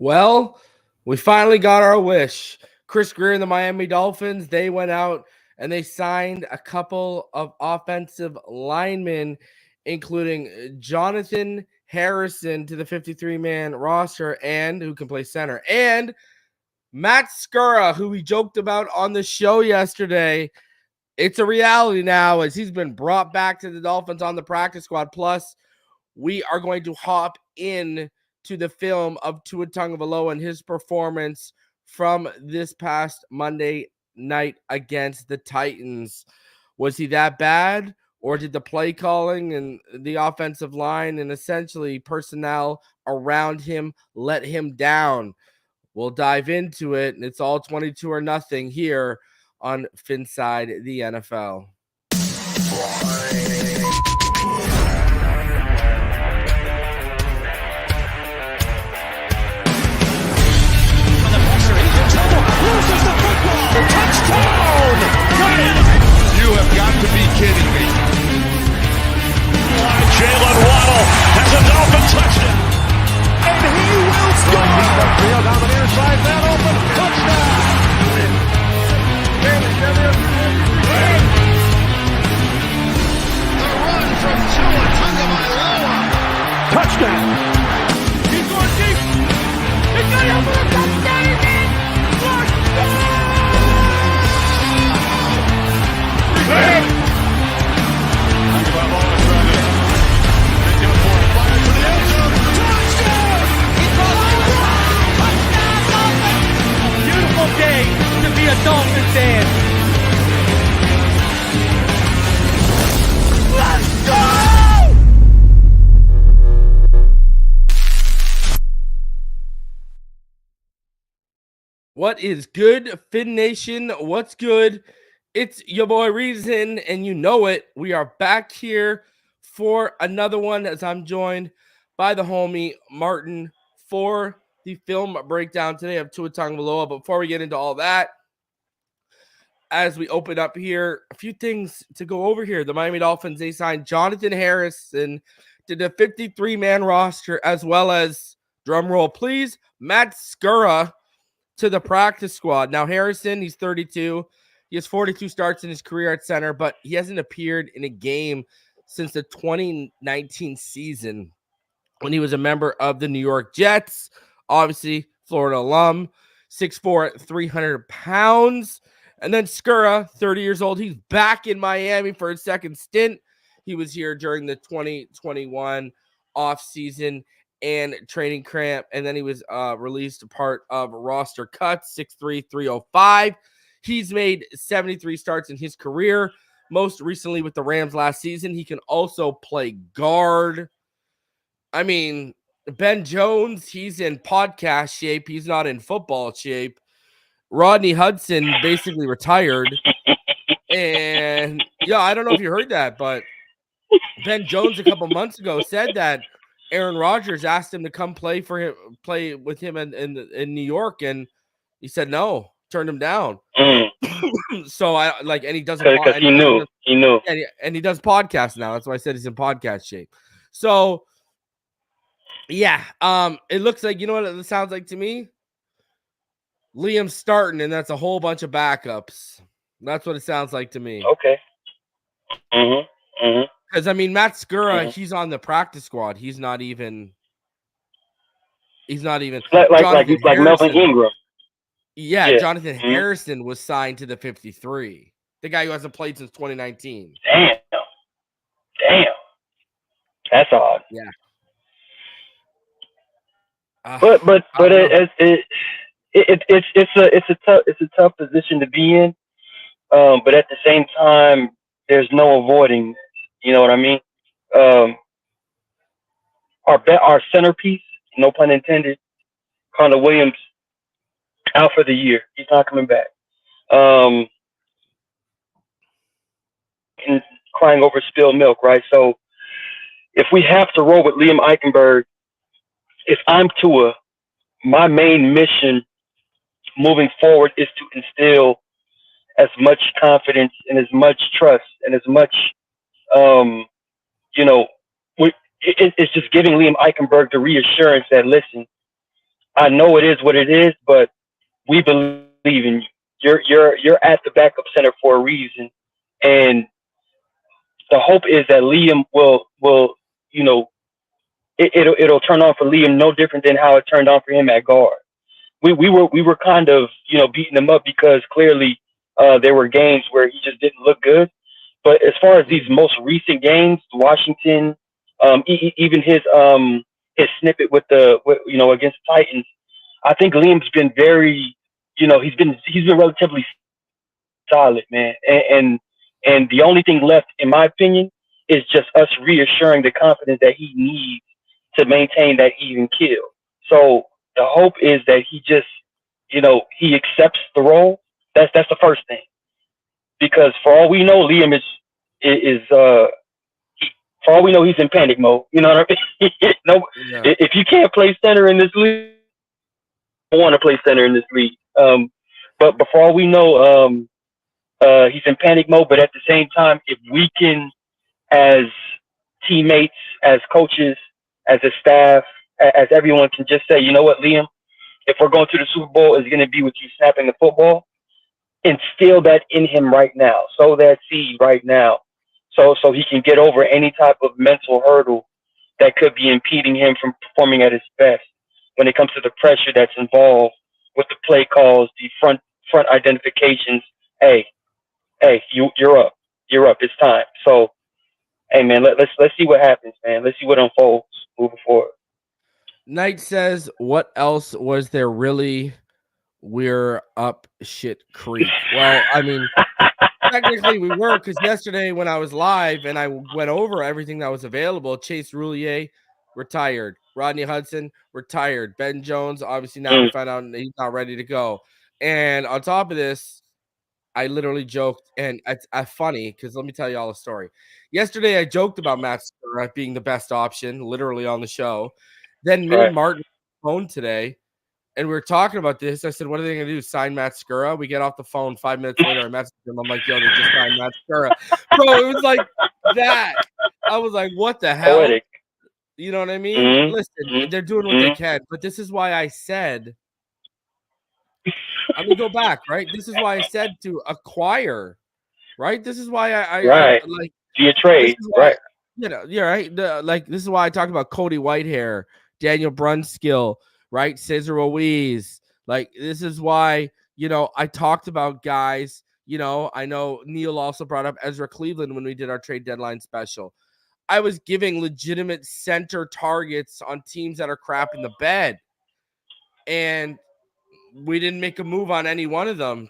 Well, we finally got our wish. Chris Greer and the Miami Dolphins, they went out and they signed a couple of offensive linemen, including Johnathan Harrison to the 53-man roster and who can play center, and Matt Skura, who we joked about on the show yesterday. It's a reality now as he's been brought back to the Dolphins on the practice squad. Plus, we are going to hop in to the film of Tua Tagovailoa and his performance from this past Monday night against the Titans. Was he that bad, or did the play calling and the offensive line and essentially personnel around him let him down? We'll dive into it, and it's all 22-0 here on Phinside The NFL. Touchdown! You have got to be kidding me. Jalen Waddle has a Dolphin touchdown. And he will score! Field on the near side, that open, touchdown! The run from Tua Tagovailoa. Touchdown! He's going deep. He's got it for a touchdown again! Touchdown! Beautiful day to be a Dolphin fan. Let's go! What is good, Fin Nation? What's good? It's your boy Reason, and you know it. We are back here for another one as I'm joined by the homie Martin for the film breakdown today of Tua Tagovailoa. Before we get into all that, as we open up here, a few things to go over here. The Miami Dolphins, they signed Johnathan Harrison to the 53-man roster, as well as, drumroll please, Matt Skura to the practice squad. Now, Harrison, he's 32. He has 42 starts in his career at center, but he hasn't appeared in a game since the 2019 season when he was a member of the New York Jets. Obviously, Florida alum, 6'4", 300 pounds. And then Skura, 30 years old. He's back in Miami for his second stint. He was here during the 2021 offseason and training camp, and then he was released a part of roster cuts, 6'3", 305. He's made 73 starts in his career, most recently with the Rams last season. He can also play guard. I mean, Ben Jones, he's in podcast shape. He's not in football shape. Rodney Hudson basically retired. And, yeah, I don't know if you heard that, but Ben Jones a couple months ago said that Aaron Rodgers asked him to come play with him in New York, and he said no. Turned him down. So and he doesn't because he knew. And he does podcasts now. That's why I said he's in podcast shape. So yeah, it looks like, you know what it sounds like to me? Liam's starting, and that's a whole bunch of backups. That's what it sounds like to me. Okay. Because I mean, Matt Skura, he's on the practice squad. He's not even like Melvin Ingram. Yeah, Johnathan Harrison was signed to the 53. The guy who hasn't played since 2019. Damn. That's odd. Yeah. But it's a tough position to be in. But at the same time, there's no avoiding. You know what I mean? Our centerpiece, no pun intended, Connor Williams, out for the year. He's not coming back. And crying over spilled milk, right? So if we have to roll with Liam Eichenberg, if I'm Tua, my main mission moving forward is to instill as much confidence and as much trust and as much, it's just giving Liam Eichenberg the reassurance that, listen, I know it is what it is, but we believe in you. You're at the backup center for a reason, and the hope is that Liam will you know it'll turn on for Liam no different than how it turned on for him at guard. We were kind of beating him up because clearly there were games where he just didn't look good. But as far as these most recent games, Washington, even his snippet against the Titans, I think Liam's been very, he's been relatively solid, man. And the only thing left, in my opinion, is just us reassuring the confidence that he needs to maintain that even kill. So the hope is that he just, he accepts the role. That's the first thing. Because for all we know, Liam for all we know, he's in panic mode. You know what I mean? No, Yeah. if you can't play center in this league, I want to play center in this league. But for all we know, he's in panic mode. But at the same time, if we can, as teammates, as coaches, as a staff, as everyone can just say, you know what, Liam, if we're going to the Super Bowl, it's going to be with you snapping the football. Instill that in him right now. Sow that seed right now. So he can get over any type of mental hurdle that could be impeding him from performing at his best when it comes to the pressure that's involved with the play calls, the front identifications. Hey, you're up. You're up. It's time. So, hey, man, let's see what happens, man. Let's see what unfolds moving forward. Knight says, what else was there really? We're up shit creek. Well, I mean, technically we were, because yesterday when I was live and I went over everything that was available, Chase Roulier retired, Rodney Hudson retired, Ben Jones, obviously now we found out he's not ready to go. And on top of this, I literally joked, and it's funny because let me tell you all a story. Yesterday I joked about Matt Skura being the best option, literally on the show. Then me and Martin phone today, and we were talking about this. I said, what are they going to do? Sign Matt Skura? We get off the phone 5 minutes later. I messaged him. I'm like, yo, they just signed Matt Skura. Bro, it was like that. I was like, what the hell? Poetic. You know what I mean? Listen, they're doing what they can. But this is why I said, I'm going to go back, right? This is why I said to acquire, right? This is why I like via trade, right? Yeah, right. This is why I talk about Cody Whitehair, Daniel Brunskill, right? Cesar Ruiz. Like, this is why, I talked about guys, I know Neil also brought up Ezra Cleveland when we did our trade deadline special. I was giving legitimate center targets on teams that are crap in the bed. And we didn't make a move on any one of them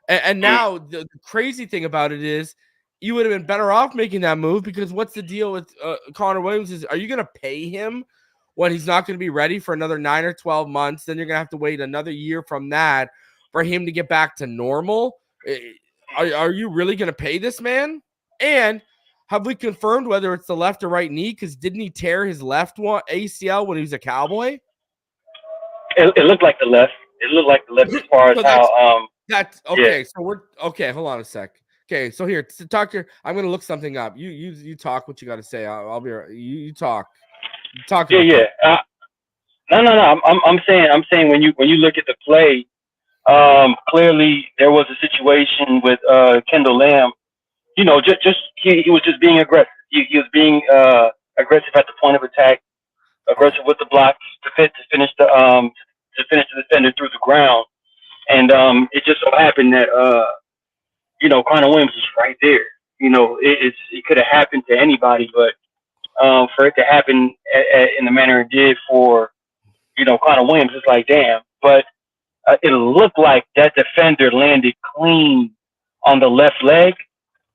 and now the crazy thing about it is you would have been better off making that move, because what's the deal with Connor Williams are you going to pay him when he's not going to be ready for another 9 or 12 months? Then you're going to have to wait another year from that for him to get back to normal. Are you really going to pay this man? And have we confirmed whether it's the left or right knee? Because didn't he tear his left ACL when he was a Cowboy? It looked like the left. It looked like the left as far as how that's okay. Yeah. So we're okay. Hold on a sec. Okay, so here, talk here. I'm gonna look something up. You talk what you got to say. I'll be. You talk. Talk. Yeah. No. I'm saying when you look at the play, clearly there was a situation with Kendall Lamb. He was just being aggressive. He was being aggressive at the point of attack, aggressive with the blocks to finish the defender through the ground. And it just so happened that Connor Williams was right there. It could have happened to anybody, but for it to happen in the manner it did for Connor Williams, it's like, damn. But it looked like that defender landed clean on the left leg,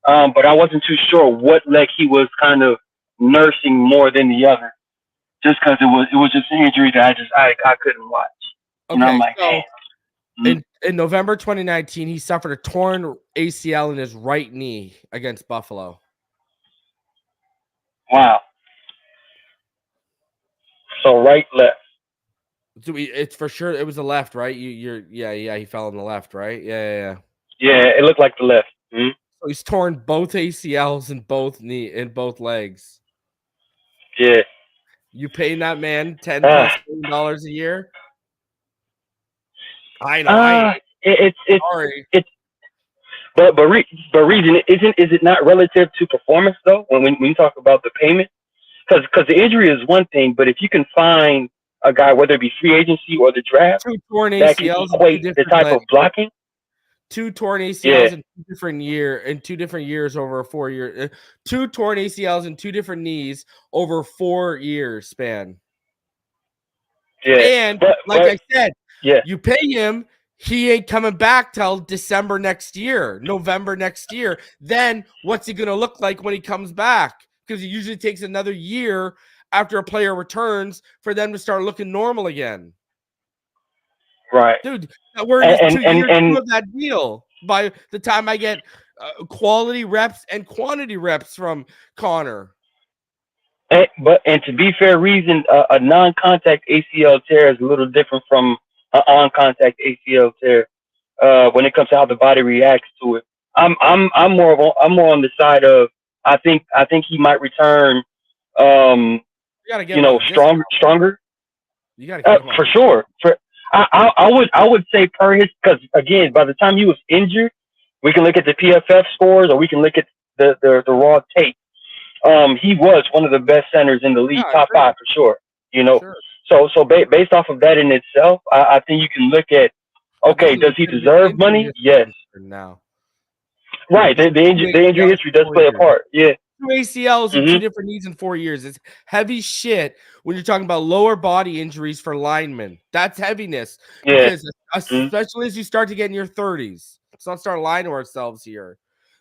but I wasn't too sure what leg he was kind of nursing more than the other, just because it was just an injury that I couldn't watch. Okay, I'm like, so in November 2019, he suffered a torn ACL in his right knee against Buffalo. Wow. So right, left. So it's for sure it was the left, right? He fell on the left, right? Yeah. Yeah, it looked like the left. Mm-hmm. So he's torn both ACLs in both legs. Yeah. You paying that man $10+ million a year? I know. Sorry. But reason is it not relative to performance though? When you talk about the payment, because the injury is one thing, but if you can find a guy, whether it be free agency or the draft, 2 torn that can ACLs equate the type of blocking. 2 torn ACLs in 2 different years over a 4-year. 2 torn ACLs in 2 different knees over 4 years span. Yeah, and I said, you pay him, he ain't coming back till December next year, November next year. Then what's he gonna look like when he comes back? Because it usually takes another year after a player returns for them to start looking normal again. Right, dude. We're in 2 years of that deal. By the time I get quality reps and quantity reps from Connor. And to be fair, reason a non-contact ACL tear is a little different from an on-contact ACL tear when it comes to how the body reacts to it. I'm more on the side of I think he might return. Stronger. You gotta get him for sure. I would say per his, because again, by the time he was injured, we can look at the PFF scores or we can look at the raw tape. He was one of the best centers in the league, top 5 for sure. So based off of that in itself, I think you can look at, okay, does he deserve money? Yes. Now, right. The injury history does play a part. Yeah. 2 ACLs in 2 different knees in 4 years. It's heavy shit when you're talking about lower body injuries for linemen. That's heaviness. Yeah. Because especially as you start to get in your 30s. Let's not start lying to ourselves here.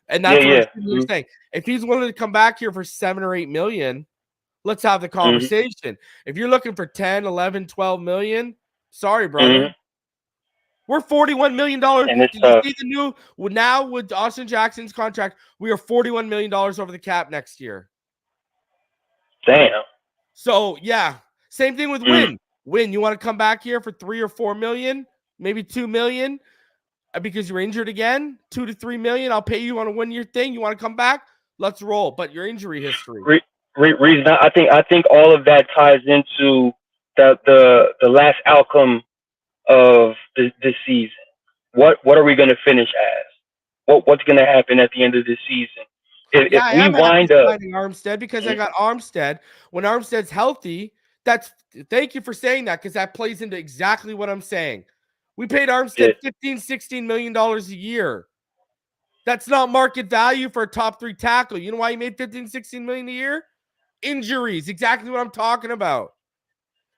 And that's what you're saying. If he's willing to come back here for 7 or 8 million, let's have the conversation. If you're looking for 10, 11, 12 million, sorry, brother. We're $41 million. Did you see the new now with Austin Jackson's contract? We are $41 million over the cap next year. Damn. So yeah, same thing with Win. Win, you want to come back here for 3 or 4 million, maybe 2 million, because you're injured again? 2 to 3 million. I'll pay you on a 1-year thing. You want to come back? Let's roll. But your injury history. Reason I think all of that ties into the last outcome of this season. What are we going to finish as? What's going to happen at the end of this season? If we wind up Armstead, because I got Armstead. When Armstead's healthy, thank you for saying that, because that plays into exactly what I'm saying. We paid Armstead $15-16 million a year. That's not market value for a top 3 tackle. You know why he made $15-16 million a year? Injuries, exactly what I'm talking about.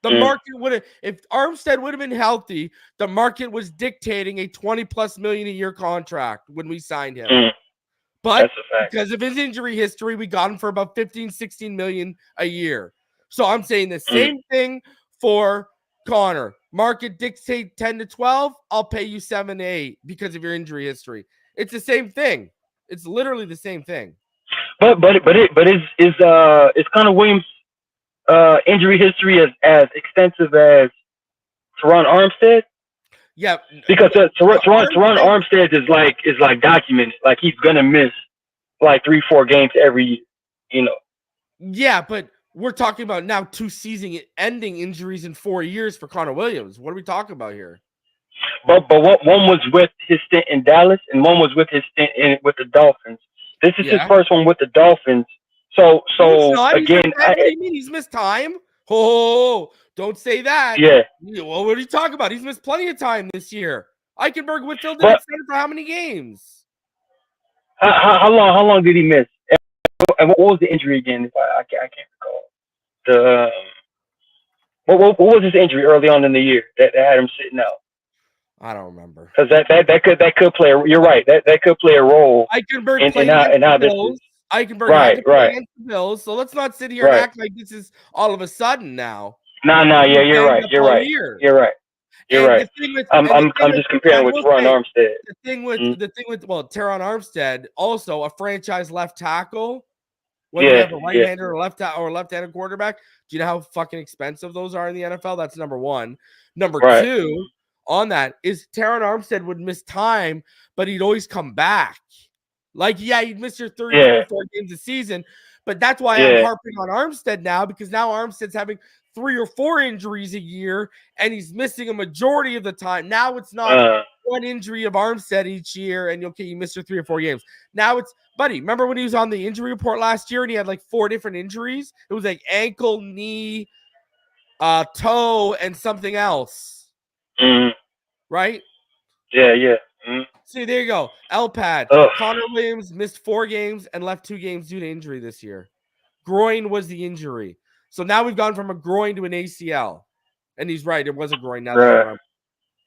The market would have, if Armstead would have been healthy, the market was dictating a $20+ million a year contract when we signed him. But because of his injury history, we got him for about $15-16 million a year. So I'm saying the same thing for Connor. Market dictate 10 to 12. I'll pay you 7 to 8 because of your injury history. It's the same thing. It's literally the same thing. But is Connor Williams' injury history as extensive as Teron Armstead? Yeah, because Teron Armstead is like documented. Like he's gonna miss like 3-4 games every year. You know. Yeah, but we're talking about now 2 season-ending injuries in 4 years for Connor Williams. What are we talking about here? But one was with his stint in Dallas, and one was with his stint with the Dolphins. This is his first one with the Dolphins. So again, what do you mean he's missed time? Oh, don't say that. Yeah. Well, what are you talking about? He's missed plenty of time this year. Eichenberg would fill in at center for how many games? How long did he miss? And what was the injury again? I can't recall. What was his injury early on in the year that had him sitting out? I don't remember. Because that could play. You're right. That could play a role. Eichenberg played against the Bills. Eichenberg had to play against the Bills. So let's not sit here and act like this is all of a sudden now. No. Yeah, you're right. You're right. I'm just comparing with Teron Armstead. The thing with Teron Armstead, also a franchise left tackle. Whether you have a right-hander or left-handed quarterback, do you know how fucking expensive those are in the NFL? That's number one. Number two on that is Teron Armstead would miss time, but he'd always come back. Like, you'd miss your 34 games a season, But that's why I'm harping on Armstead now, because now Armstead's having 3 or 4 injuries a year, and he's missing a majority of the time. Now it's not one injury of Armstead each year, and you missed your 3 or 4 games. Now it's, buddy, remember when he was on the injury report last year and he had like 4 different injuries? It was like ankle, knee, toe, and something else. Right? Yeah. See, there you go. LPAD. Connor Williams missed 4 games and left 2 games due to injury this year. Groin was the injury. So now we've gone from a groin to an ACL. And he's right. It was a groin. Now that I remember.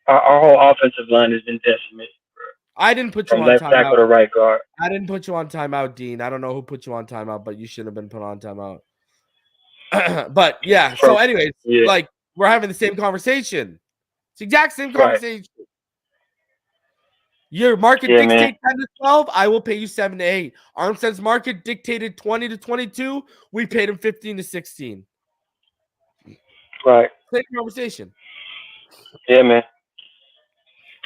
Our whole offensive line has been decimated. I didn't put you on left tackle to right guard. I didn't put you on timeout, Dean. I don't know who put you on timeout, but you should have been put on timeout. But yeah. So anyways, like we're having the same conversation. It's the exact same conversation. Right. Your market dictates 10 to 12. I will pay you 7 to 8. Armstead's market dictated 20 to 22. We paid him 15 to 16. Right. Same conversation. Yeah, man.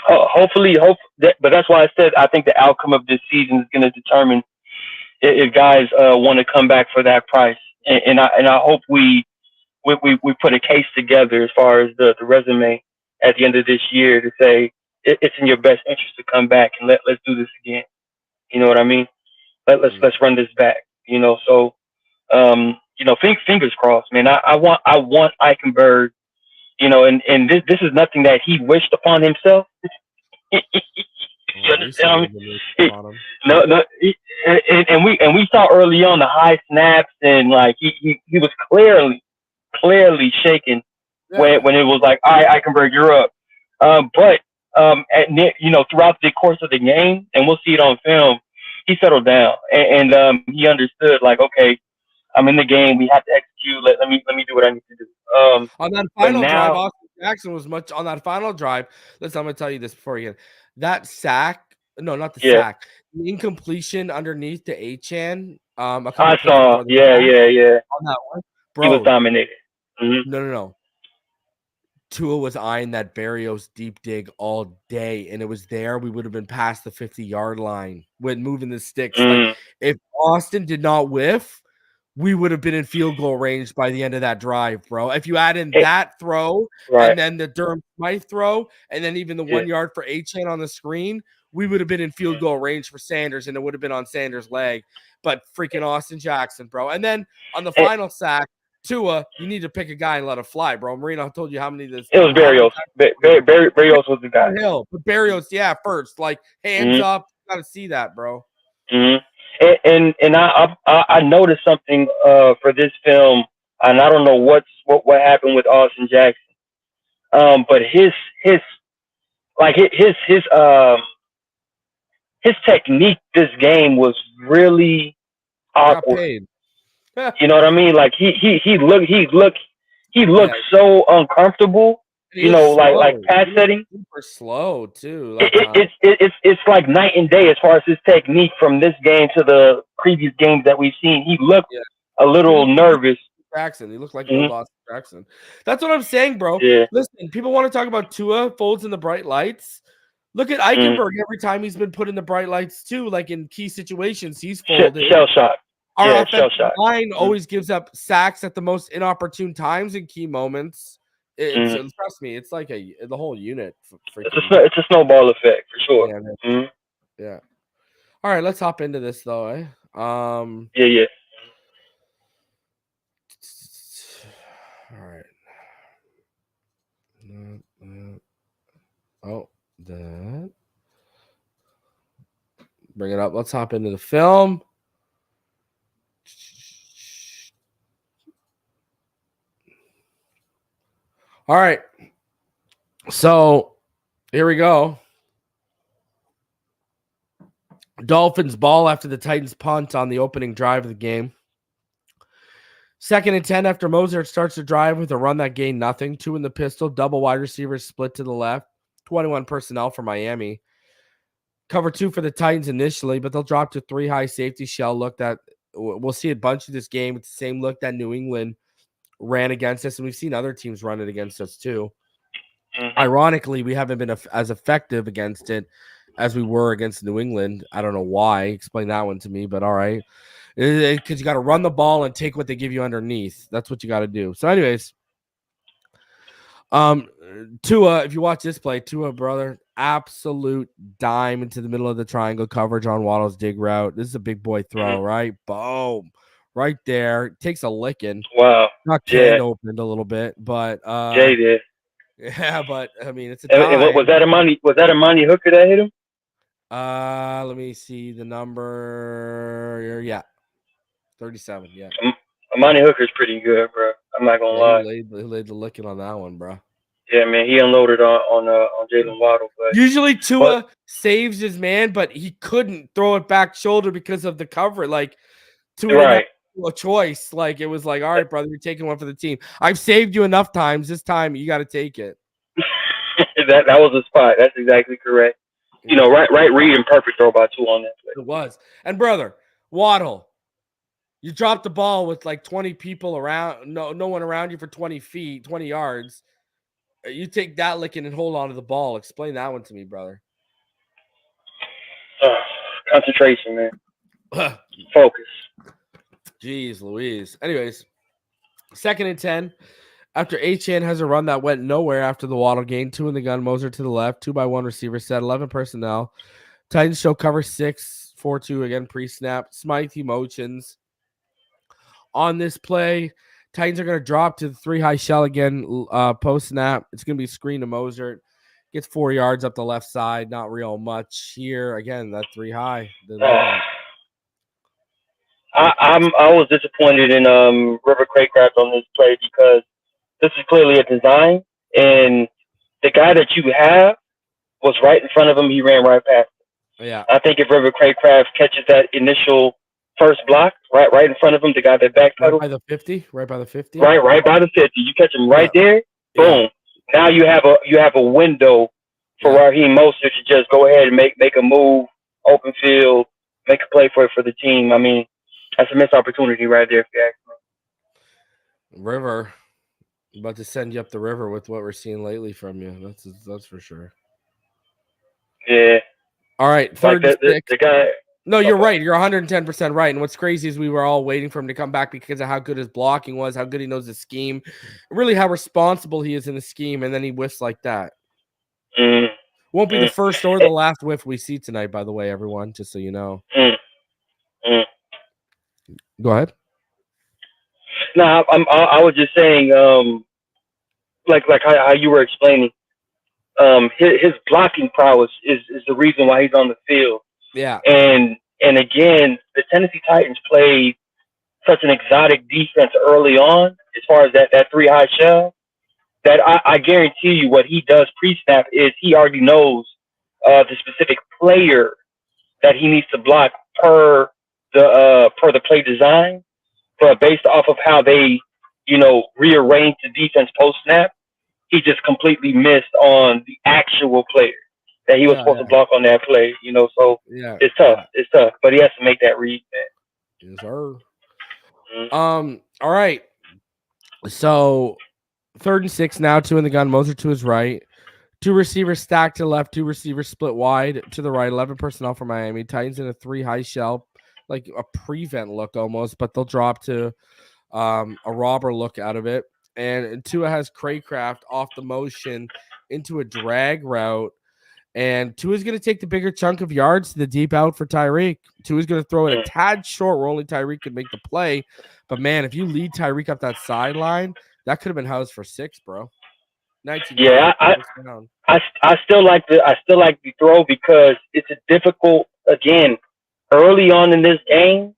Hopefully, but that's why I said I think the outcome of this season is going to determine if guys want to come back for that price. And I hope we put a case together as far as the resume at the end of this year to say it's in your best interest to come back and let's do this again. You know what I mean? Let's run this back. You know, so fingers crossed, man. I want Eichenberg. You know, and this is nothing that he wished upon himself. You understand? No. And we saw early on the high snaps, and like he was clearly shaken when it was like, all right, Eichenberg, you're up. But throughout the course of the game, and we'll see it on film, he settled down and he understood, like, okay, I'm in the game. We have to execute. Let me do what I need to do. On that final drive, Austin Jackson was much on that final drive. Listen, I'm going to tell you this before you get that sack. No, not the sack. The incompletion underneath to Achane. I saw. Yeah. On that one, bro, he was dominated. Mm-hmm. No. Tua was eyeing that Berrios deep dig all day, and it was there. We would have been past the 50-yard line when moving the sticks. Like, if Austin did not whiff, we would have been in field goal range by the end of that drive, bro. If you add in that throw and then the Durham Smythe throw and then even the 1 yard for Achane on the screen, we would have been in field goal range for Sanders, and it would have been on Sanders' leg. But freaking Austin Jackson, bro. And then on the final sack, Tua, you need to pick a guy and let it fly, bro. Marino told you how many this. It was Berrios. Berrios was the guy. But Berrios, first. Like, hands up. Got to see that, bro. Mm-hmm. And I noticed something for this film, and I don't know what happened with Austin Jackson, but his technique this game was really awkward. You know what I mean? Like he looked so uncomfortable. You know, like pass setting. Super slow too. It's like night and day as far as his technique from this game to the previous games that we've seen. He looked a little nervous. Jackson, he looked like Austin Jackson. That's what I'm saying, bro. Yeah. Listen, people want to talk about Tua folds in the bright lights. Look at Eichenberg every time he's been put in the bright lights too. Like in key situations, he's folded. Shell shot. Our offensive line always gives up sacks at the most inopportune times in key moments. Trust me, it's like the whole unit. It's a snowball effect for sure. Yeah. All right, let's hop into this though. Yeah. All right. That. Bring it up. Let's hop into the film. All right. So here we go. Dolphins ball after the Titans punt on the opening drive of the game. 2nd and 10 after Mozart starts to drive with a run that gained nothing. 2 in the pistol, double wide receivers split to the left. 21 personnel for Miami. Cover 2 for the Titans initially, but they'll drop to 3 high safety shell look that we'll see a bunch of this game. It's the same look that New England ran against us, and we've seen other teams run it against us too. Ironically, we haven't been as effective against it as we were against New England. I don't know why. Explain that one to me, but all right. because you got to run the ball and take what they give you underneath. That's what you got to do. So, anyways, Tua, if you watch this play, Tua, brother, absolute dime into the middle of the triangle coverage on Waddle's dig route. This is a big boy throw, right? Boom, right there. Takes a licking. Wow. Not Ken opened a little bit, but Jay did. Yeah, but I mean, it's a And dime. was that a money hooker that hit him? Let me see the number. Yeah, 37. Yeah. Amani Hooker's pretty good, bro. I'm not gonna lie. He laid the licking on that one, bro. Yeah, man, he unloaded on Jalen Waddle. But usually Tua saves his man, but he couldn't throw it back shoulder because of the cover. Like Tua didn't have a choice. Like it was like, all right, brother, you're taking one for the team. I've saved you enough times. This time you got to take it. that was a spot. That's exactly correct. You know, right read and perfect throw by Tua on that play. It was. And brother, Waddle, you dropped the ball with like 20 people around, no one around you for 20 feet, 20 yards. You take that licking and hold on to the ball. Explain that one to me, brother. Concentration, man. Focus. Jeez Louise. Anyways, 2nd and 10. After Achane has a run that went nowhere after the Waddle gain, 2 in the gun, Moser to the left, 2-by-1 receiver set, 11 personnel. Titans show cover 6, 4-2 again pre-snap. Smythe motions on this play. Titans are going to drop to the 3 high shell again post-snap. It's going to be screen to Moser. Gets 4 yards up the left side. Not real much here. Again, that 3 high. I was disappointed in River Craycraft on this play because this is clearly a design, and the guy that you have was right in front of him. He ran right past him. Yeah. I think if River Craycraft catches that initial first block right in front of him, the guy that backpedaled. Right by the 50? Right by the 50? Right by the 50. You catch him right there, boom. Yeah. Now you have a window for Raheem Mostert to just go ahead and make a move, open field, make a play for the team. I mean, that's a missed opportunity right there if you ask me. River. About to send you up the river with what we're seeing lately from you. That's for sure. Yeah. All right. 3rd and 6. The guy. No, you're right. You're 110% right. And what's crazy is we were all waiting for him to come back because of how good his blocking was, how good he knows the scheme, really how responsible he is in the scheme, and then he whiffs like that. Won't be the first or the last whiff we see tonight, by the way, everyone, just so you know. Go ahead. No, I was just saying, like how you were explaining, his blocking prowess is the reason why he's on the field. Yeah. And again, the Tennessee Titans played such an exotic defense early on, as far as that 3 high shell, that I guarantee you what he does pre-snap is he already knows the specific player that he needs to block per the play design. But based off of how they, rearranged the defense post-snap, he just completely missed on the actual player that he was supposed to block on that play, so it's tough. It's tough. But he has to make that read, man. Yes, sir. All right. So 3rd and 6 now, 2 in the gun, Moser to his right. 2 receivers stacked to the left, 2 receivers split wide to the right, 11 personnel for Miami. Titans in a 3 high shell, like a prevent look almost, but they'll drop to a robber look out of it. And Tua has Craycraft off the motion into a drag route. And Tua's going to take the bigger chunk of yards to the deep out for Tyreek. Tua's going to throw it a tad short where only Tyreek could make the play. But, man, if you lead Tyreek up that sideline, that could have been housed for 6, bro. 19 yeah, I still like the throw because it's a difficult, again, early on in this game,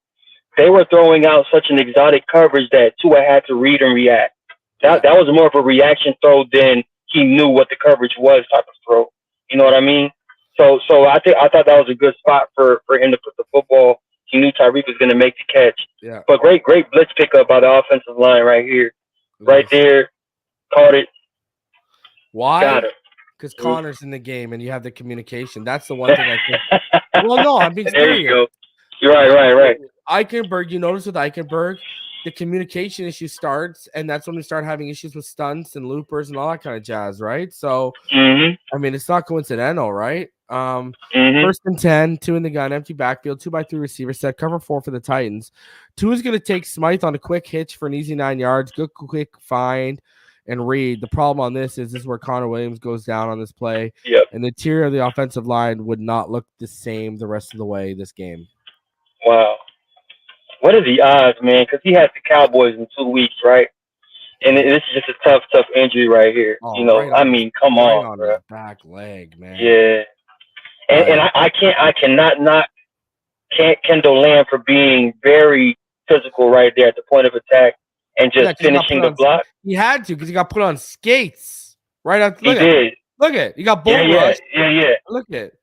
they were throwing out such an exotic coverage that Tua had to read and react. That was more of a reaction throw than he knew what the coverage was type of throw. You know what I mean? So I thought that was a good spot for him to put the football. He knew Tyreek was going to make the catch. Yeah. But great blitz pickup by the offensive line right here. Right there. Caught it. Why? Got it. Because Connor's in the game and you have the communication. That's the one thing I think. Well, no, I'm being serious. There you go. You're right. Eichenberg, you notice with Eichenberg, the communication issue starts, and that's when we start having issues with stunts and loopers and all that kind of jazz, right? So, I mean, it's not coincidental, right? First and 10, 2 in the gun, empty backfield, 2x3 receiver set, cover 4 for the Titans. 2 is going to take Smythe on a quick hitch for an easy 9 yards, good quick find, and read. The problem on this is where Connor Williams goes down on this play, and the interior of the offensive line would not look the same the rest of the way this game. Wow. What are the odds, man? Because he has the Cowboys in 2 weeks, right? And this is just a tough injury right here. Oh, you know, right I mean, come on, bro. His back leg, man. Yeah. And I cannot knock Kendall Lamb for being very physical right there at the point of attack and just finishing the block. He had to because he got put on skates right after. He did. Look at it. He got bull rushed. Yeah. Look at it.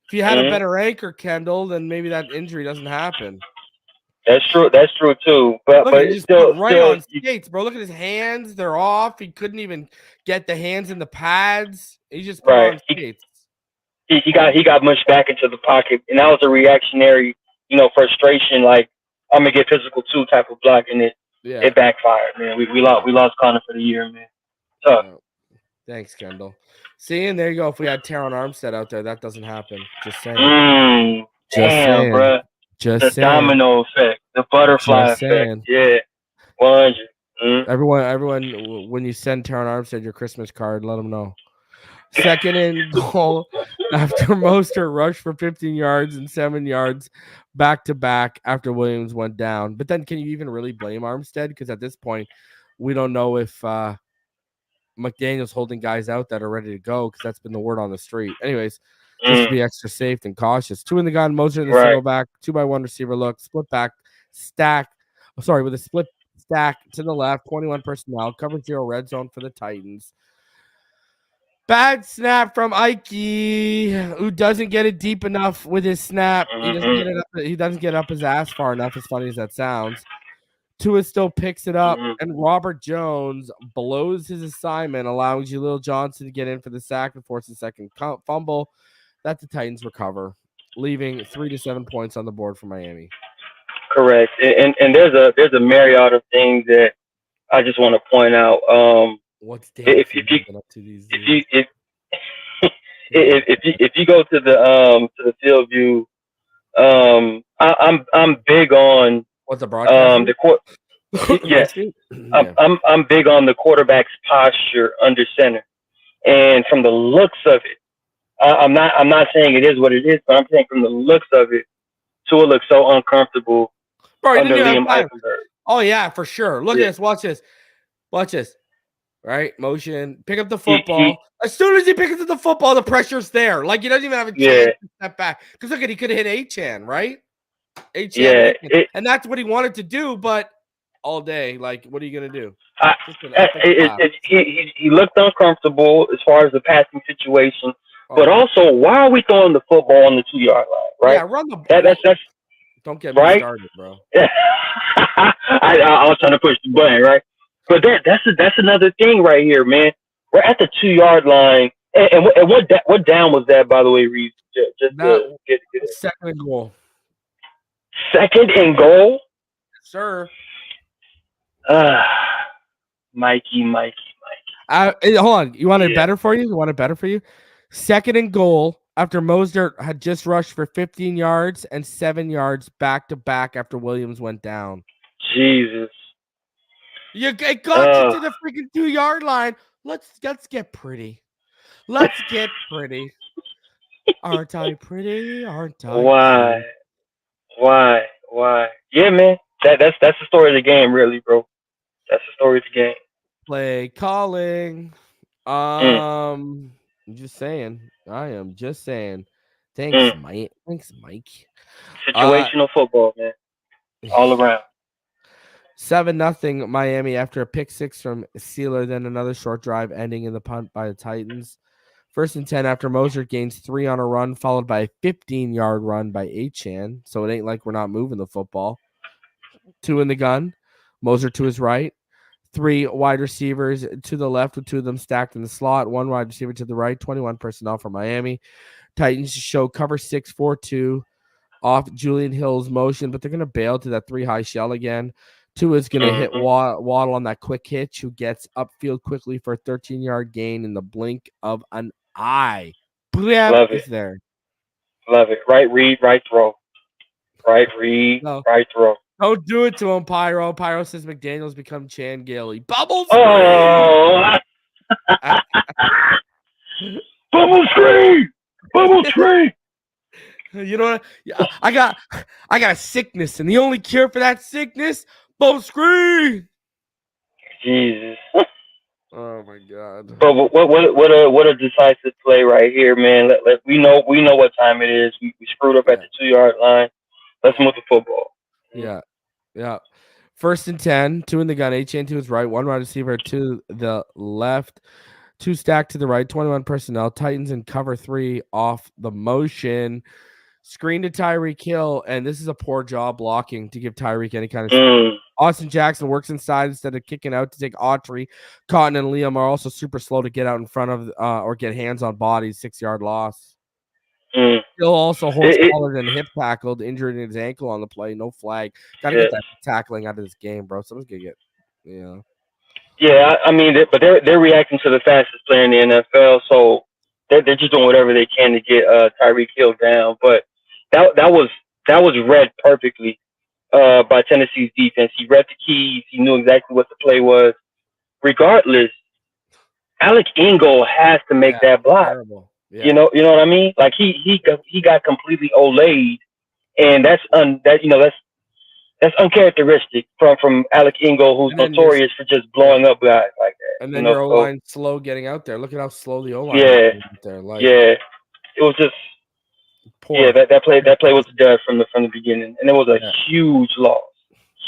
If you had a better anchor, Kendall, then maybe that injury doesn't happen. That's true too. But he's still on skates, bro. Look at his hands; they're off. He couldn't even get the hands in the pads. He just put on skates. He got mushed back into the pocket, and that was a reactionary, frustration. Like, I'm gonna get physical too type of block, and it backfired, man. We lost Connor for the year, man. Tough. Thanks, Kendall. See, and there you go. If we had Teron Armstead out there, that doesn't happen. Just saying. Damn, bro. The domino effect, the butterfly effect. Yeah, 100. Everyone, when you send Teron Armstead your Christmas card, let them know. Second and goal after Mostert rushed for 15 yards and 7 yards back to back after Williams went down. But then can you even really blame Armstead? Because at this point, we don't know if McDaniel's holding guys out that are ready to go because that's been the word on the street. Anyways, just to be extra safe and cautious. 2 in the gun, Mostert in the single back, 2x1 receiver look, split back, stack. With a split stack to the left, 21 personnel, cover 0 red zone for the Titans. Bad snap from Ike, who doesn't get it deep enough with his snap. He doesn't get up his ass far enough, as funny as that sounds. Tua still picks it up, and Robert Jones blows his assignment, allowing Jaleel Johnson to get in for the sack and force a second fumble that the Titans recover, leaving 3 to 7 points on the board for Miami. Correct, and there's a myriad of things that I just want to point out. What's if you go to the field view, I'm big on what's the broadcast? Yes, I'm big on the quarterback's posture under center, and from the looks of it, I'm not saying it is what it is, but I'm saying from the looks of it, Tua looks so uncomfortable under Liam Eichenberg. Oh yeah, for sure. Look at this. Watch this. Right, motion, pick up the football. As soon as he picks up the football, the pressure's there. Like, he doesn't even have a chance to step back. Because look at, he could have hit Achan, right? And that's what he wanted to do, but all day, like, what are you gonna do? He looked uncomfortable as far as the passing situation, but also, why are we throwing the football on the 2-yard line? Right? Yeah, run the ball. That's don't get me started, bro. I was trying to push the button, right? But that's another thing right here, man. We're at the 2-yard line, and what down was that, by the way, Reed? Just to get it. Second and goal. Second and goal? Yes, sir. Mikey. Hold on. You want it better for you? Second and goal after Mostert had just rushed for 15 yards and 7 yards back to back after Williams went down. Jesus. It got you to the freaking 2-yard line. Let's get pretty. Aren't I pretty? Aren't I? Why? Yeah, man. That's the story of the game, really, bro. That's the story of the game. Play calling. I'm just saying. I am just saying. Thanks, Mike. Situational football, man. All around. 7-0 Miami after a pick 6 from Sealer, then another short drive ending in the punt by the Titans. First and 10 after Mostert gains 3 on a run, followed by a 15-yard run by Achan. So it ain't like we're not moving the football. 2 in the gun. Mostert to his right. 3 wide receivers to the left with 2 of them stacked in the slot. 1 wide receiver to the right. 21 personnel for Miami. Titans show cover 6-4-2 off Julian Hill's motion, but they're going to bail to that 3 high shell again. Tua's going to hit Waddle on that quick hitch, who gets upfield quickly for a 13-yard gain in the blink of an eye. Love it. Is there. Love it. Right read, right throw. Right read, right throw. Don't do it to him, Pyro. Pyro says McDaniel's become Chan Gailey. Bubble screen! Oh! Bubble screen! Bubble screen! You know what? I got a sickness, and the only cure for that sickness, bubble screen. Jesus. Oh my God. But what a decisive play right here, man. We know what time it is. We screwed up at the 2-yard line. Let's move the football. Yeah. 1st and 10, 2 in the gun, H-Chain to his right, 1 wide receiver to the left, 2 stacked to the right, 21 personnel, Titans in cover 3 off the motion. Screen to Tyreek Hill, and this is a poor job blocking to give Tyreek any kind of Austin Jackson works inside instead of kicking out to take Autry. Cotton and Liam are also super slow to get out in front of or get hands on bodies, 6-yard loss. Still also horse-collared and hip tackled, injured in his ankle on the play. No flag. Got to get that tackling out of this game, bro. Someone's going to get, Yeah, I mean, but they're reacting to the fastest player in the NFL, so they're just doing whatever they can to get Tyreek Hill down. But that was read perfectly by Tennessee's defense. He read the keys. He knew exactly what the play was. Regardless, Alec Ingold has to make that block. Terrible. Yeah. You know what I mean? Like he got completely olayed, and that's uncharacteristic from Alec Ingold, who's notorious for just blowing up guys like that. And then your O-line slow getting out there. Look at how slow the O-line is out there. It was just poor. Yeah, that play was done from the beginning, and it was a huge loss.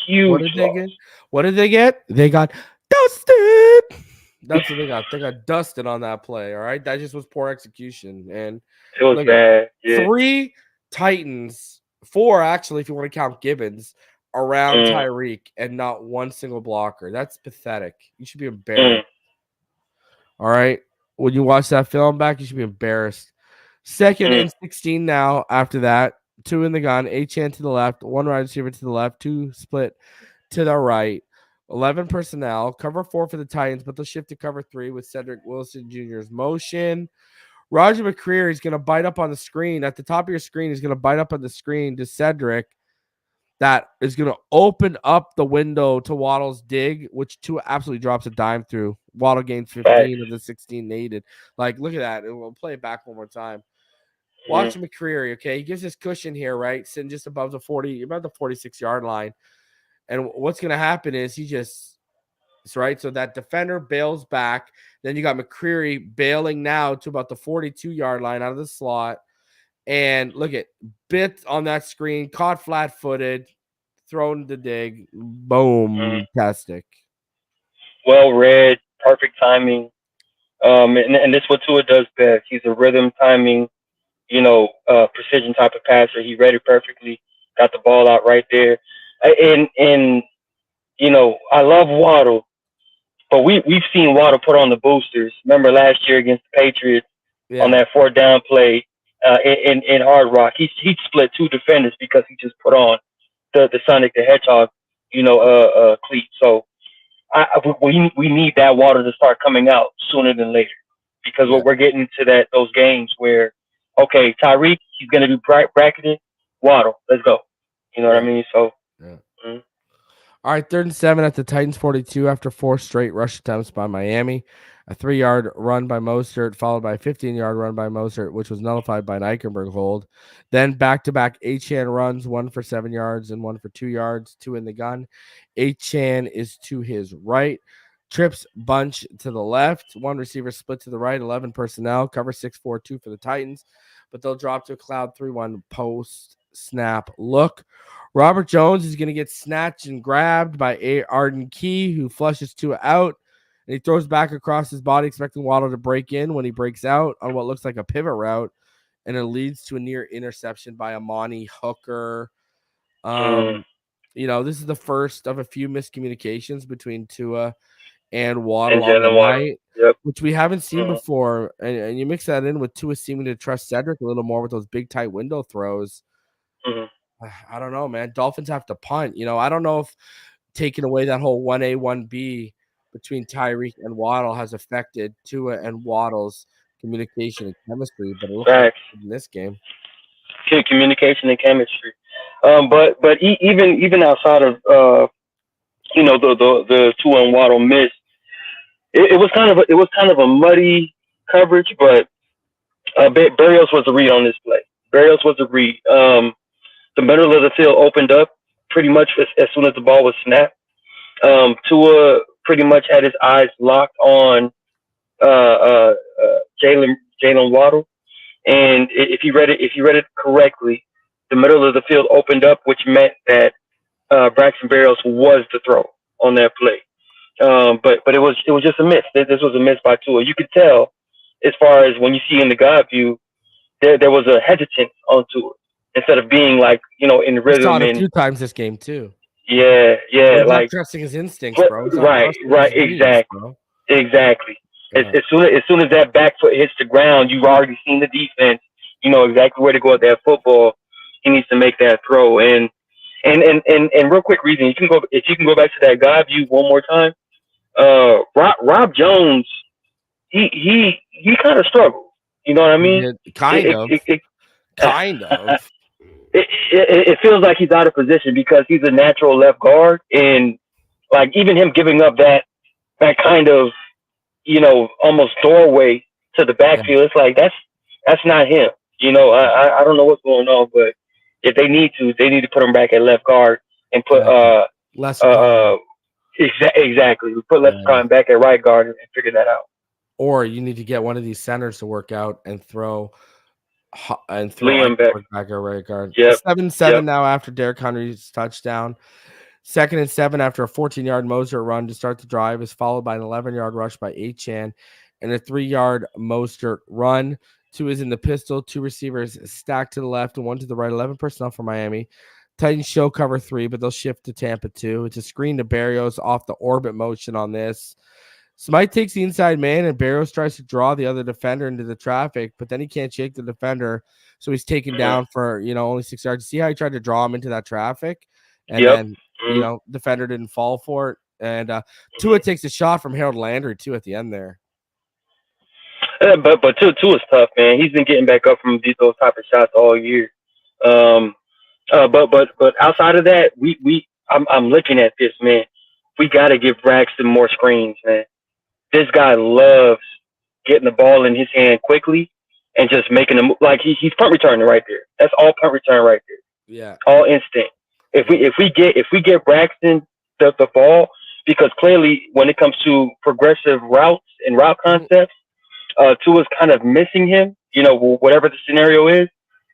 Huge loss. What did they get? They got dusted. That's what they got. They got dusted on that play. All right, that just was poor execution, and it was bad. 3 Titans, 4 actually, if you want to count Gibbons, around Tyreek, and not one single blocker. That's pathetic. You should be embarrassed. All right, when you watch that film back, you should be embarrassed. 2nd and 16 now. After that, 2 in the gun, H-Chan to the left, 1 wide receiver to the left, 2 split to the right. 11 personnel, cover 4 for the Titans, but they'll shift to cover 3 with Cedric Wilson Jr.'s motion. Roger McCreary is going to bite up on the screen. At the top of your screen, he's going to bite up on the screen to Cedric. That is going to open up the window to Waddle's dig, which Tua absolutely drops a dime through. Waddle gains 15 of the 16 needed. Like, look at that. We'll play it back one more time. Watch McCreary, okay? He gives his cushion here, right? Sitting just above the 46-yard line. And what's going to happen is so that defender bails back. Then you got McCreary bailing now to about the 42-yard line out of the slot. And look at bit on that screen, caught flat-footed, thrown the dig. Boom, fantastic. Well read, perfect timing. And this is what Tua does best. He's a rhythm timing, precision type of passer. He read it perfectly, got the ball out right there. And I love Waddle, but we've seen Waddle put on the boosters. Remember last year against the Patriots on that 4th down play in Hard Rock, he split 2 defenders because he just put on the Sonic the Hedgehog, cleat. So we need that Waddle to start coming out sooner than later, because we're getting to those games where Tyreek, he's going to be bracketed. Waddle, let's go. You know what I mean? So. All right, 3rd and 7 at the Titans 42 after 4 straight rush attempts by Miami. A 3-yard run by Mostert, followed by a 15-yard run by Mostert, which was nullified by an Eichenberg hold. Then back-to-back H-Chan runs, 1 for 7 yards and 1 for 2 yards, 2 in the gun. H-Chan is to his right. Trips bunch to the left. 1 receiver split to the right. 11 personnel. Cover 6-4-2 for the Titans. But they'll drop to a cloud 3-1 post-snap look. Robert Jones is going to get snatched and grabbed by Arden Key, who flushes Tua out. And he throws back across his body, expecting Waddle to break in when he breaks out on what looks like a pivot route. And it leads to a near interception by Amani Hooker. This is the first of a few miscommunications between Tua and Waddle on the night, which we haven't seen before. And you mix that in with Tua seeming to trust Cedric a little more with those big, tight window throws. I don't know, man. Dolphins have to punt. I don't know if taking away that whole 1A, 1B between Tyreek and Waddle has affected Tua and Waddle's communication and chemistry, but it looks like in this game. Communication and chemistry. But even outside of the Tua and Waddle miss, it was kind of a muddy coverage, but Berrios was a read on this play. Berrios was a read. The middle of the field opened up pretty much as soon as the ball was snapped. Tua pretty much had his eyes locked on Jalen Waddle, and if you read it correctly, the middle of the field opened up, which meant that Braxton Berrios was the throw on that play. But it was just a miss. This was a miss by Tua. You could tell, as far as when you see in the God view, there was a hesitance on Tua instead of being like, in the rhythm. Saw it a few times this game too. Yeah, he's like trusting his instincts, bro. Right, exactly. Yeah. As soon as that back foot hits the ground, you've already seen the defense. You know exactly where to go with that football. He needs to make that throw. And real quick reason, if you can go back to that God view one more time. Rob Jones, he kind of struggled. You know what I mean? Kind of. It feels like he's out of position because he's a natural left guard, and like even him giving up that kind of almost doorway to the backfield, it's like that's not him. I don't know what's going on, but if they need to put him back at left guard and put exactly put Lester back at right guard and figure that out. Or you need to get one of these centers to work out and throw Liam back at right guard. Yep. 7-7 now after Derrick Henry's touchdown. 2nd and 7 after a 14-yard Mostert run to start the drive is followed by an 11-yard rush by Achane and a 3-yard Mostert run. 2 is in the pistol. 2 receivers stacked to the left and 1 to the right. 11 personnel for Miami. Titans show cover 3, but they'll shift to Tampa 2. It's a screen to Berrios off the orbit motion on this. Smythe takes the inside man, and Berrios tries to draw the other defender into the traffic, but then he can't shake the defender, so he's taken down for only 6 yards. See how he tried to draw him into that traffic, and then defender didn't fall for it. And Tua takes a shot from Harold Landry too at the end there. But Tua's tough, man. He's been getting back up from those type of shots all year. But outside of that, I'm looking at this, man. We got to give Braxton more screens, man. This guy loves getting the ball in his hand quickly and just making them like he's punt returning right there. That's all punt return right there. Yeah, all instinct. If we get Braxton the ball, because clearly when it comes to progressive routes and route concepts, Tua's kind of missing him. Whatever the scenario is.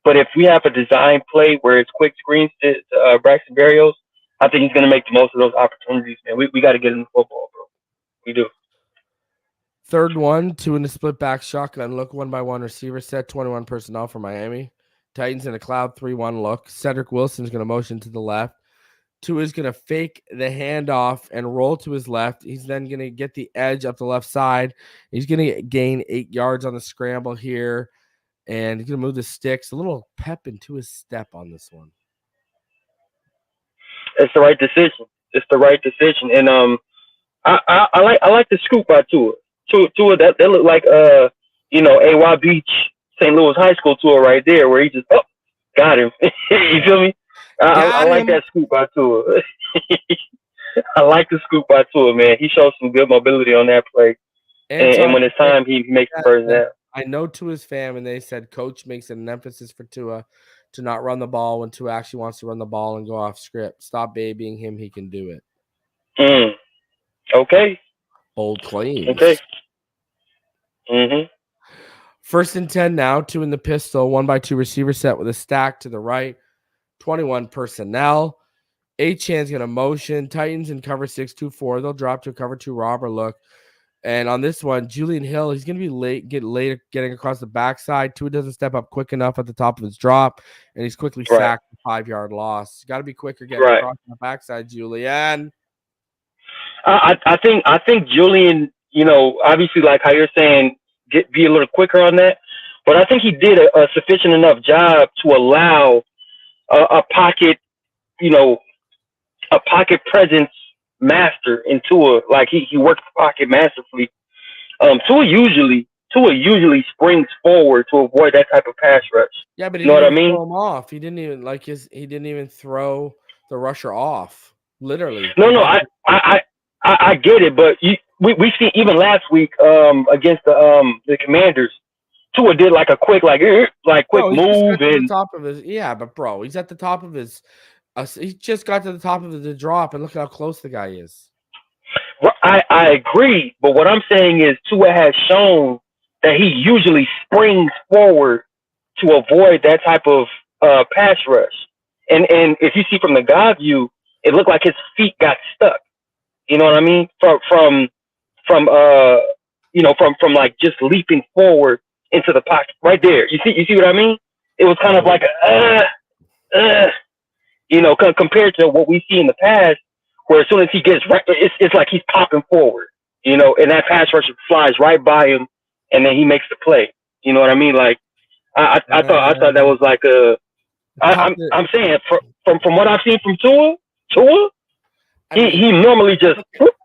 But if we have a design play where it's quick screens to Braxton Berrios, I think he's going to make the most of those opportunities, man. We got to get in the football, bro. We do. 3rd one, 2 in the split back shotgun look, 1-by-1 receiver set, 21 personnel for Miami. Titans in a cloud 3-1 look. Cedric Wilson's going to motion to the left. 2 is going to fake the handoff and roll to his left. He's then going to get the edge up the left side. He's going to gain 8 yards on the scramble here, and he's going to move the sticks. A little pep into his step on this one. It's the right decision. And I like the scoop by Tua. Tua that looked like AY Beach, St. Louis High School Tua right there, where he just got him. You feel me? I like that scoop by Tua. I like the scoop by Tua, man. He showed some good mobility on that play, and when it's time, he makes the first down. I know Tua's fam, and they said Coach makes it an emphasis for Tua to not run the ball when Tua actually wants to run the ball and go off script. Stop babying him. He can do it. Okay. Bold claims. Okay. 1st and 10 now. 2 in the pistol. 1-by-2 receiver set with a stack to the right. 21 personnel. Achane's going to motion. Titans in cover 6-2-4. They'll drop to a cover 2 robber look. And on this one, Julian Hill, he's going to be getting across the backside. Tua doesn't step up quick enough at the top of his drop, and he's quickly sacked a 5-yard loss. Got to be quicker getting across the backside, Julian. I think Julian, obviously like how you're saying, be a little quicker on that. But I think he did a sufficient enough job to allow a pocket presence master in Tua. Like he works the pocket masterfully. Tua usually springs forward to avoid that type of pass rush. Yeah, but he You know what I didn't mean? throw him off. He didn't even throw the rusher off. Literally. No, I get it, but we see even last week against the Commanders, Tua did like a quick quick move and top of his but bro, he's at the top of his. He just got to the top of the drop, and look how close the guy is. Well, I agree, but what I'm saying is Tua has shown that he usually springs forward to avoid that type of pass rush. And if you see from the God view, it looked like his feet got stuck. You know what I mean? From like just leaping forward into the pocket right there. You see what I mean? It was kind of like compared to what we see in the past, where as soon as he gets right, it's like he's popping forward, and that pass rusher flies right by him, and then he makes the play. You know what I mean? Like I thought that was like I'm saying from what I've seen from Tua, he normally just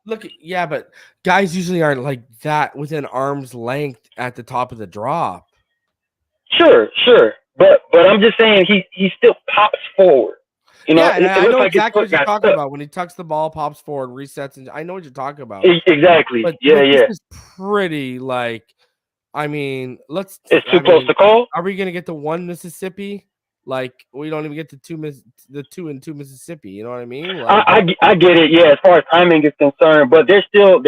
look. Yeah, but guys usually aren't like that within arm's length at the top of the drop. Sure, but I'm just saying he still pops forward. I know exactly what you're talking about. When he tucks the ball, pops forward, resets, and I know what you're talking about. Exactly. But this is pretty like. I mean, it's too close to call. Are we gonna get to 1 Mississippi? Like we don't even get to 2 and 2 Mississippi. You know what I mean? Like, I get it. Yeah, as far as timing is concerned, but there's still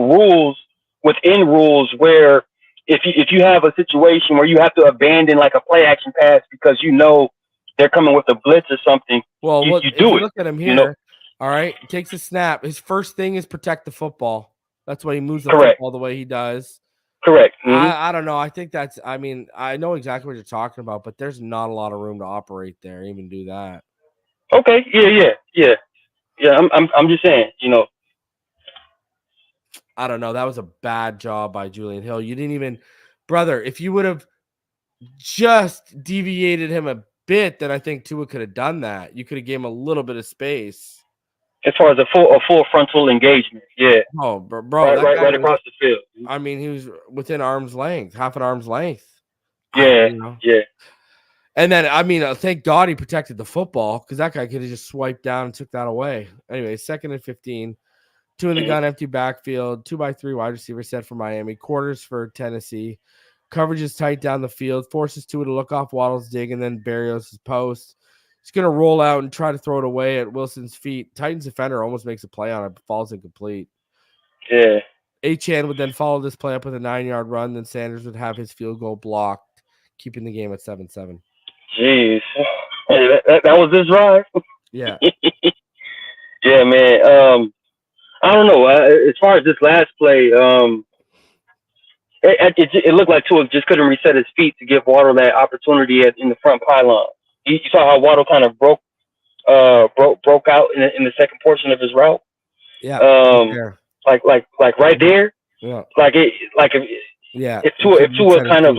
rules within rules where if you have a situation where you have to abandon like a play action pass because they're coming with a blitz or something. Well, you do it. Look at him here. All right, takes a snap. His first thing is protect the football. That's why he moves the football the way he does. Correct. Mm-hmm. I don't know. I think that's. I mean, I know exactly what you're talking about, but there's not a lot of room to operate there. Even do that. Okay. Yeah. I'm just saying. I don't know. That was a bad job by Julian Hill. You didn't even, brother. If you would have just deviated him a bit, then I think Tua could have done that. You could have gave him a little bit of space. As far as a full frontal engagement, yeah. Oh, bro, right across the field. I mean, he was within arm's length, half an arm's length. Yeah, yeah. And then, I mean, thank God he protected the football because that guy could have just swiped down and took that away. Anyway, 2nd and 15, 2 in the gun, empty backfield, 2x3 wide receiver set for Miami, quarters for Tennessee. Coverage is tight down the field, forces Tua to look off Waddle's dig and then Berrios' post. He's going to roll out and try to throw it away at Wilson's feet. Titans defender almost makes a play on it, but falls incomplete. Yeah. Achane would then follow this play up with a 9-yard run. Then Sanders would have his field goal blocked, keeping the game at 7-7. Jeez. That was his drive? Yeah. Yeah, man. I don't know. As far as this last play, it looked like Tua just couldn't reset his feet to give Waddle that opportunity in the front pylon. You saw how Waddle kind of broke out in the second portion of his route. Yeah. Like right there. Yeah. If Tua kind of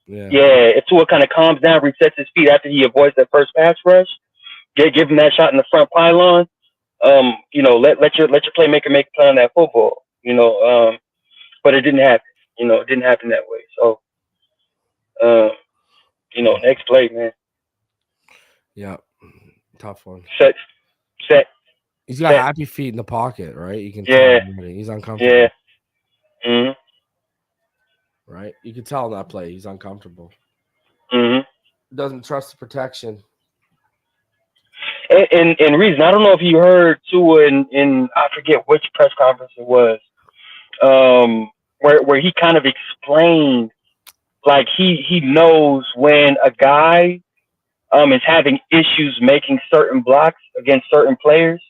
if Tua kind of calms down, resets his feet after he avoids that first pass rush, give him that shot in the front pylon. Let your playmaker make a play on that football. But it didn't happen. It didn't happen that way. So, next play, man. Yeah, tough one. Set. He's got happy feet in the pocket, right? You can tell he's uncomfortable. Yeah. Mm-hmm. Right? You can tell in that play he's uncomfortable. Mm-hmm. Doesn't trust the protection. And reason, I don't know if you heard Tua in I forget which press conference it was, where he kind of explained like he knows when a guy is having issues making certain blocks against certain players,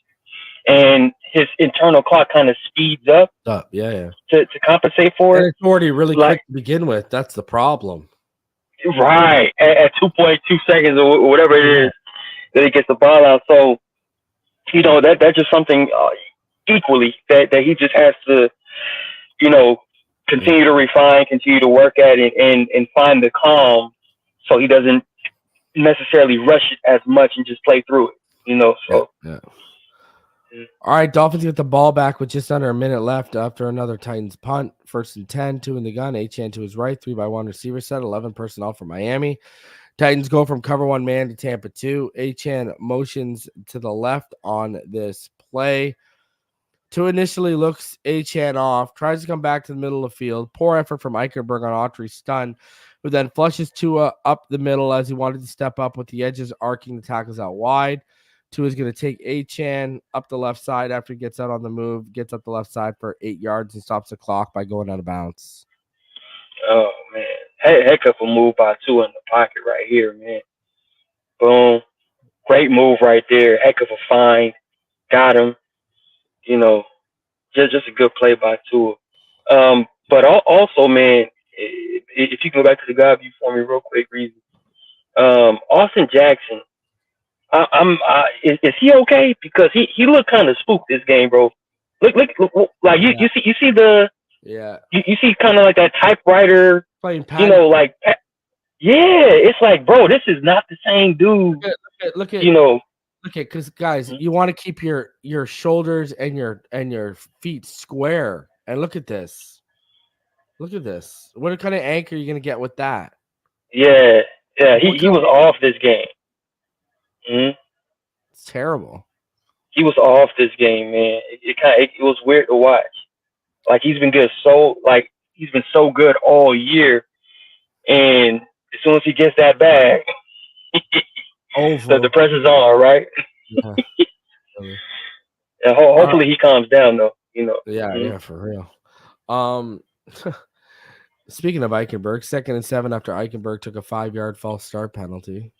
and his internal clock kind of speeds up. Yeah. To compensate for it. It's already really quick to begin with. That's the problem. Right. At 2.2 seconds or whatever it is that he gets the ball out. So, that's just something equally that he just has to, continue to refine, continue to work at it, and find the calm so he doesn't necessarily rush it as much and just play through it, so. All right, Dolphins get the ball back with just under a minute left after another Titans punt. 1st and 10, 2 in the gun. Achane to his right, 3-by-1 receiver set, 11 personnel for Miami. Titans go from cover 1 man to Tampa 2. Achane motions to the left on this play. Tua initially looks Achane off, tries to come back to the middle of the field. Poor effort from Eichenberg on Autry's stun, who then flushes Tua up the middle as he wanted to step up with the edges arcing the tackles out wide. Tua's going to take Achane up the left side after he gets out on the move, gets up the left side for 8 yards and stops the clock by going out of bounds. Oh, man. Heck of a move by Tua in the pocket right here, man. Boom. Great move right there. Heck of a find. Got him. You know, just a good play by Tua. But also, man, if you can go back to the guy view for me real quick, Reason. Austin Jackson. Is he okay? Because he looked kind of spooked this game, bro. Look like you see the you see kind of like that typewriter playing, you know, like it's like, bro, this is not the same dude. Look at you know. Okay, because guys, you want to keep your shoulders and your feet square. And look at this. Look at this. What kind of anchor are you gonna get with that? Yeah. He was off this game. Mm-hmm. It's terrible. He was off this game, man. It was weird to watch. Like he's been so good all year, and as soon as he gets that bag, the pressure's on, right? Yeah. And hopefully he calms down, though. You know. Yeah, for real. Speaking of Eichenberg, 2nd and 7 after Eichenberg took a 5-yard false start penalty.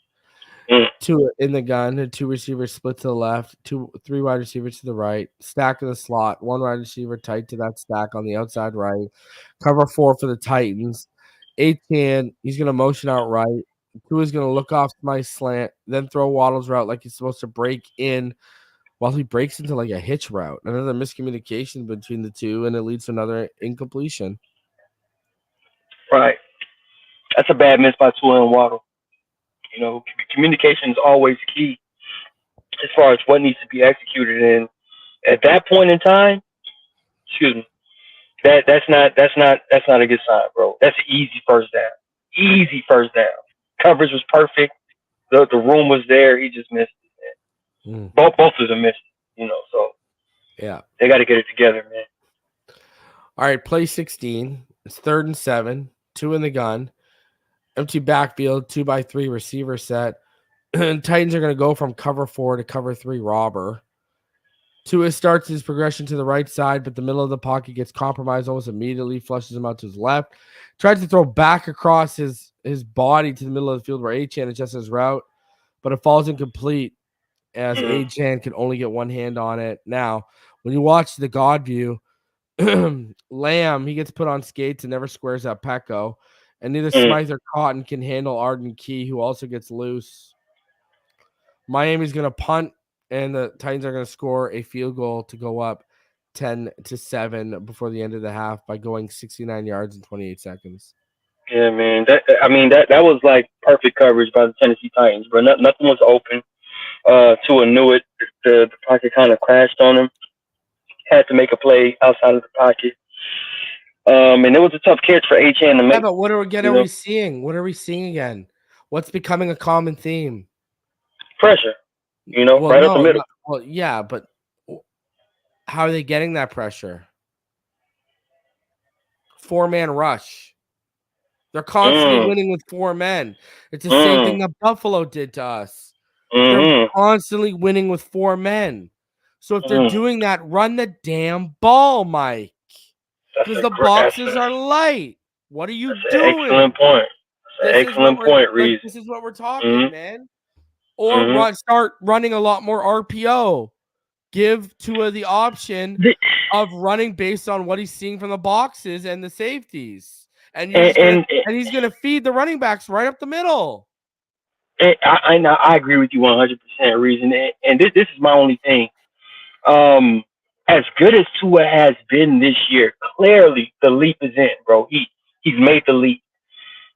2 in the gun, 2 receivers split to the left, 3 wide receivers to the right, stack in the slot, 1 wide receiver tight to that stack on the outside right, cover 4 for the Titans. Achane, he's going to motion out right. Tua's going to look off my slant, then throw Waddle's route like he's supposed to break in while he breaks into like a hitch route. Another miscommunication between the two, and it leads to another incompletion. Right. That's a bad miss by Tua and Waddle. You know, communication is always key as far as what needs to be executed. And at that point in time, that's not a good sign, bro. That's an easy first down. Easy first down. Coverage was perfect. The room was there. He just missed it. Both of them missed it, you know. So yeah, they got to get it together, man. All right, play 16. It's 3rd and 7. 2 in the gun. Empty backfield, 2-by-3 receiver set. Titans are going to go from cover 4 to cover 3 robber. Tua starts his progression to the right side, but the middle of the pocket gets compromised almost immediately, flushes him out to his left. Tries to throw back across his body to the middle of the field where Achane adjusts his route, but it falls incomplete as Achane can only get one hand on it. Now, when you watch the God view, Lamb, he gets put on skates and never squares at Pecco. And neither Smythe or Cotton can handle Arden Key, who also gets loose. Miami's going to punt, and the Titans are going to score a field goal to go up 10-7 before the end of the half by going 69 yards in 28 seconds. Yeah, man. That was like perfect coverage by the Tennessee Titans, bro. Nothing was open. Tua knew it. The pocket kind of crashed on him. Had to make a play outside of the pocket. And it was a tough catch for Achane to make. Yeah, but what are we seeing? What are we seeing again? What's becoming a common theme? Pressure. You know, right up the middle. Well, yeah, but how are they getting that pressure? 4-man rush. They're constantly winning with 4 men. It's the same thing that Buffalo did to us. They're constantly winning with 4 men. So if they're doing that, run the damn ball, Mike. Because the boxes are light. What are you doing? Excellent point. Excellent point, Reese. This is what we're talking, man. Or start running a lot more RPO. Give Tua the option of running based on what he's seeing from the boxes and the safeties. And he's going to feed the running backs right up the middle. I agree with you 100%, Reason. And this is my only thing. As good as Tua has been this year, clearly the leap is in, bro. He's made the leap.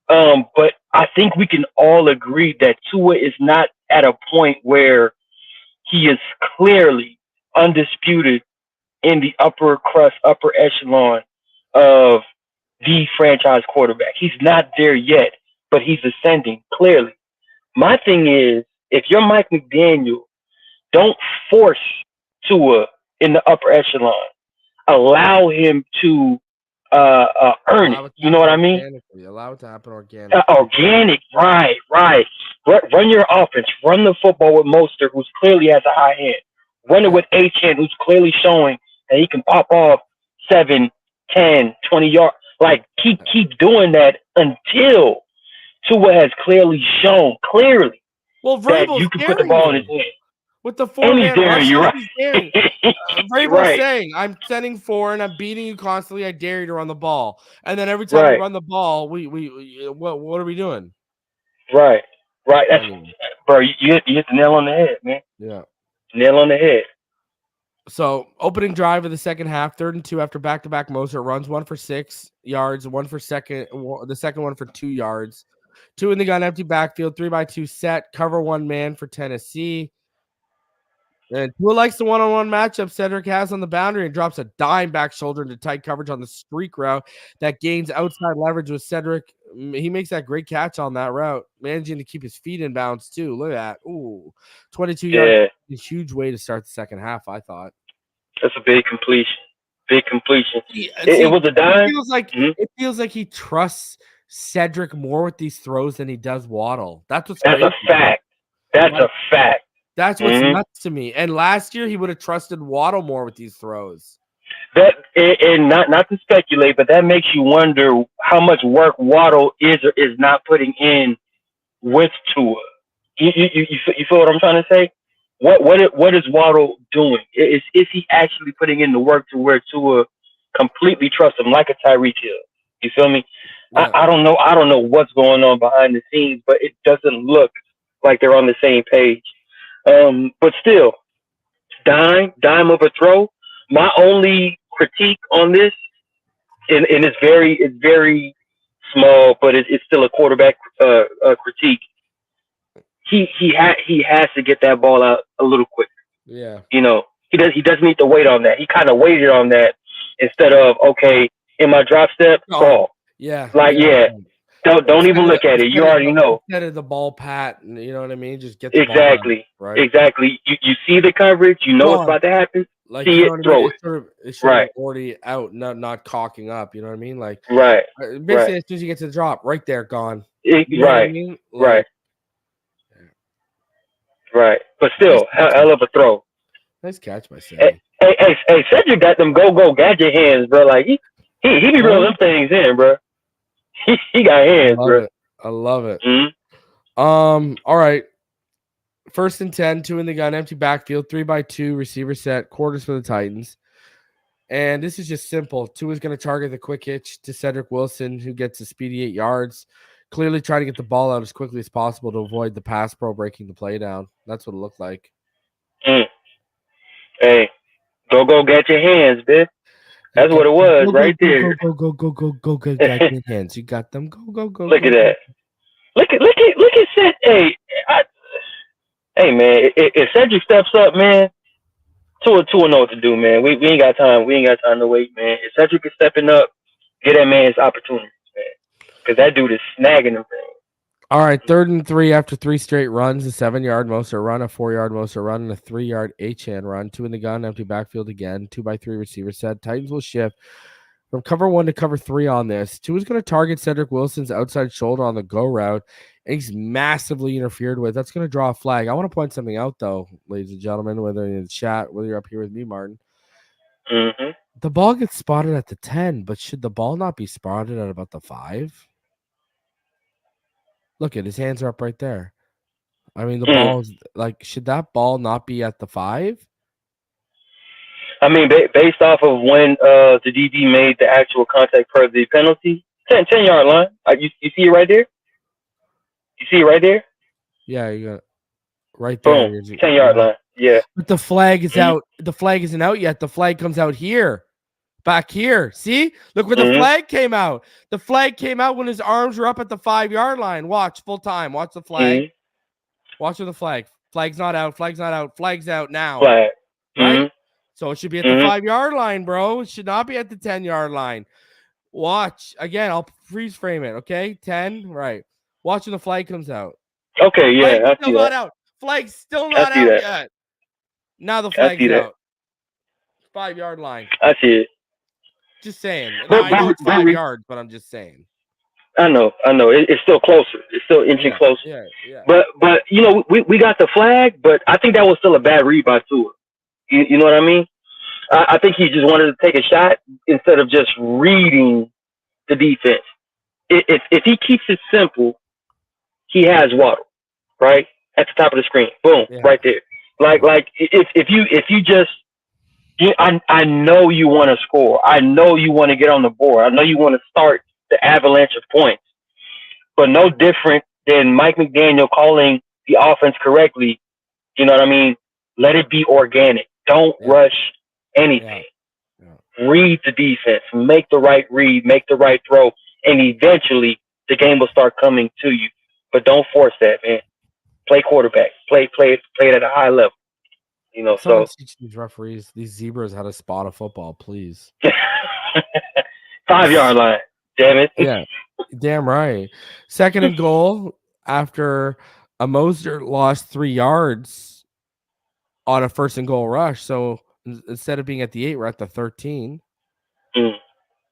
But I think we can all agree that Tua is not at a point where he is clearly undisputed in the upper crust, upper echelon of the franchise quarterback. He's not there yet, but he's ascending clearly. My thing is, if you're Mike McDaniel, don't force Tua in the upper echelon. Allow him to earn it. You know what I mean? Allow it to happen organically. Organic, right. Run your offense. Run the football with Mostert, who's clearly has a high hand. Run it with Achane, who's clearly showing that he can pop off 7, 10, 20 yards. Like, keep doing that until Tua has clearly shown well, that you can put the ball in his hand. With the 4-man rush, you're right. Vrabel's saying, I'm sending 4 and I'm beating you constantly. I dare you to run the ball. And then every time we run the ball, what are we doing? Right. That's, bro, you hit the nail on the head, man. Yeah. Nail on the head. So, opening drive of the second half, 3rd and 2 after back-to-back Mostert runs, 1 for 6 yards, the second one for 2 yards. 2 in the gun, empty backfield, 3-by-2 set, cover 1 man for Tennessee. And Tua likes the one-on-one matchup Cedric has on the boundary and drops a dime back shoulder into tight coverage on the streak route that gains outside leverage with Cedric. He makes that great catch on that route, managing to keep his feet in bounds too. Look at that. Ooh, 22 yards. A huge way to start the second half, I thought. That's a big completion. It was a dime. It feels like he trusts Cedric more with these throws than he does Waddle. That's a fact. A fact. That's what's nuts to me. And last year, he would have trusted Waddle more with these throws. And not to speculate, but that makes you wonder how much work Waddle is or is not putting in with Tua. You feel what I'm trying to say? What is Waddle doing? Is he actually putting in the work to where Tua completely trusts him, like a Tyreek Hill? You feel me? Yeah. I don't know what's going on behind the scenes, but it doesn't look like they're on the same page. But still, dime of a throw. My only critique on this, and it's very small, but it's still a quarterback critique. He has to get that ball out a little quicker. Yeah, he doesn't need to wait on that. He kind of waited on that instead of in my drop step, ball. Yeah, Don't even look at it. You already know. Instead of the ball pat, you know what I mean? Just get the exactly, ball out, right? Exactly. You see the coverage. You know what's about to happen. Like, see it, throw it. It's sort of already out, not cocking up. You know what I mean? Like, right. Basically, as soon as you get to the drop, right there, gone. You know what I mean? Like, right. But still, hell of a throw. Nice catch by Cedric. Hey, Cedric got them go gadget hands, bro. Like he be reeling them things in, bro. He got hands, bro. I love it. Mm-hmm. All right. 1st and 10, 2 in the gun, empty backfield, 3-by-2 receiver set, quarters for the Titans. And this is just simple. Tua is going to target the quick hitch to Cedric Wilson, who gets a speedy 8 yards. Clearly trying to get the ball out as quickly as possible to avoid the pass pro breaking the play down. That's what it looked like. Hey, go get your hands, bitch. That's what it was right there. Go, get your hands. You got them. Go. Look at that. Look at Cedric. Hey, man, if Cedric steps up, man, Tua know what to do, man. We ain't got time. We ain't got time to wait, man. If Cedric is stepping up, get that man his opportunities, man. Because that dude is snagging them things. All right, 3rd and 3 after 3 straight runs, a 7-yard Mostert run, a 4-yard Mostert run, and a 3-yard Achane run. 2 in the gun, empty backfield again, 2-by-3 receiver set. Titans will shift from cover 1 to cover 3 on this. 2 is going to target Cedric Wilson's outside shoulder on the go route, and he's massively interfered with. That's going to draw a flag. I want to point something out, though, ladies and gentlemen, whether you're in the chat, whether you're up here with me, Martin. Mm-hmm. The ball gets spotted at the 10, but should the ball not be spotted at about the 5? Look at his hands are up right there. I mean, the ball is like, should that ball not be at the 5? I mean, based off of when the DB made the actual contact per the penalty, 10-yard line. You see it right there? You see it right there? Yeah, you got it right there. Boom, 10-yard line. Yeah. But the flag is out. The flag isn't out yet. The flag comes out here. Back here. See? Look where the flag came out. The flag came out when his arms were up at the 5-yard line. Watch full time. Watch the flag. Watch for the flag. Flag's not out. Flag's not out. Flag's out now. Flag. Right? So it should be at the 5-yard line, bro. It should not be at the 10-yard line. Watch. Again, I'll freeze frame it, okay? 10, right. Watch when the flag comes out. Okay, yeah, Flag's I still see not that. out. Flag's still not see out that. yet. Now the I flag's see that. out. 5-yard line. I see it. Just saying. But- I know it's 5 yards, but I'm just saying. I know. It's still closer. It's still inching closer. Yeah. But you know, we got the flag, but I think that was still a bad read by Tua. You know what I mean? I think he just wanted to take a shot instead of just reading the defense. If he keeps it simple, he has Waddle, right? At the top of the screen. Boom, right there. Like if you just I know you want to score. I know you want to get on the board. I know you want to start the avalanche of points. But no different than Mike McDaniel calling the offense correctly. You know what I mean? Let it be organic. Don't rush anything. Read the defense. Make the right read. Make the right throw. And eventually the game will start coming to you. But don't force that, man. Play quarterback. Play it at a high level. You know, Someone teach these referees, these zebras, how to spot a football, please. 5-yard line. Damn it. Yeah, damn right. 2nd and goal after a Moser lost 3 yards on a 1st and goal rush. So instead of being at the 8, we're at the 13.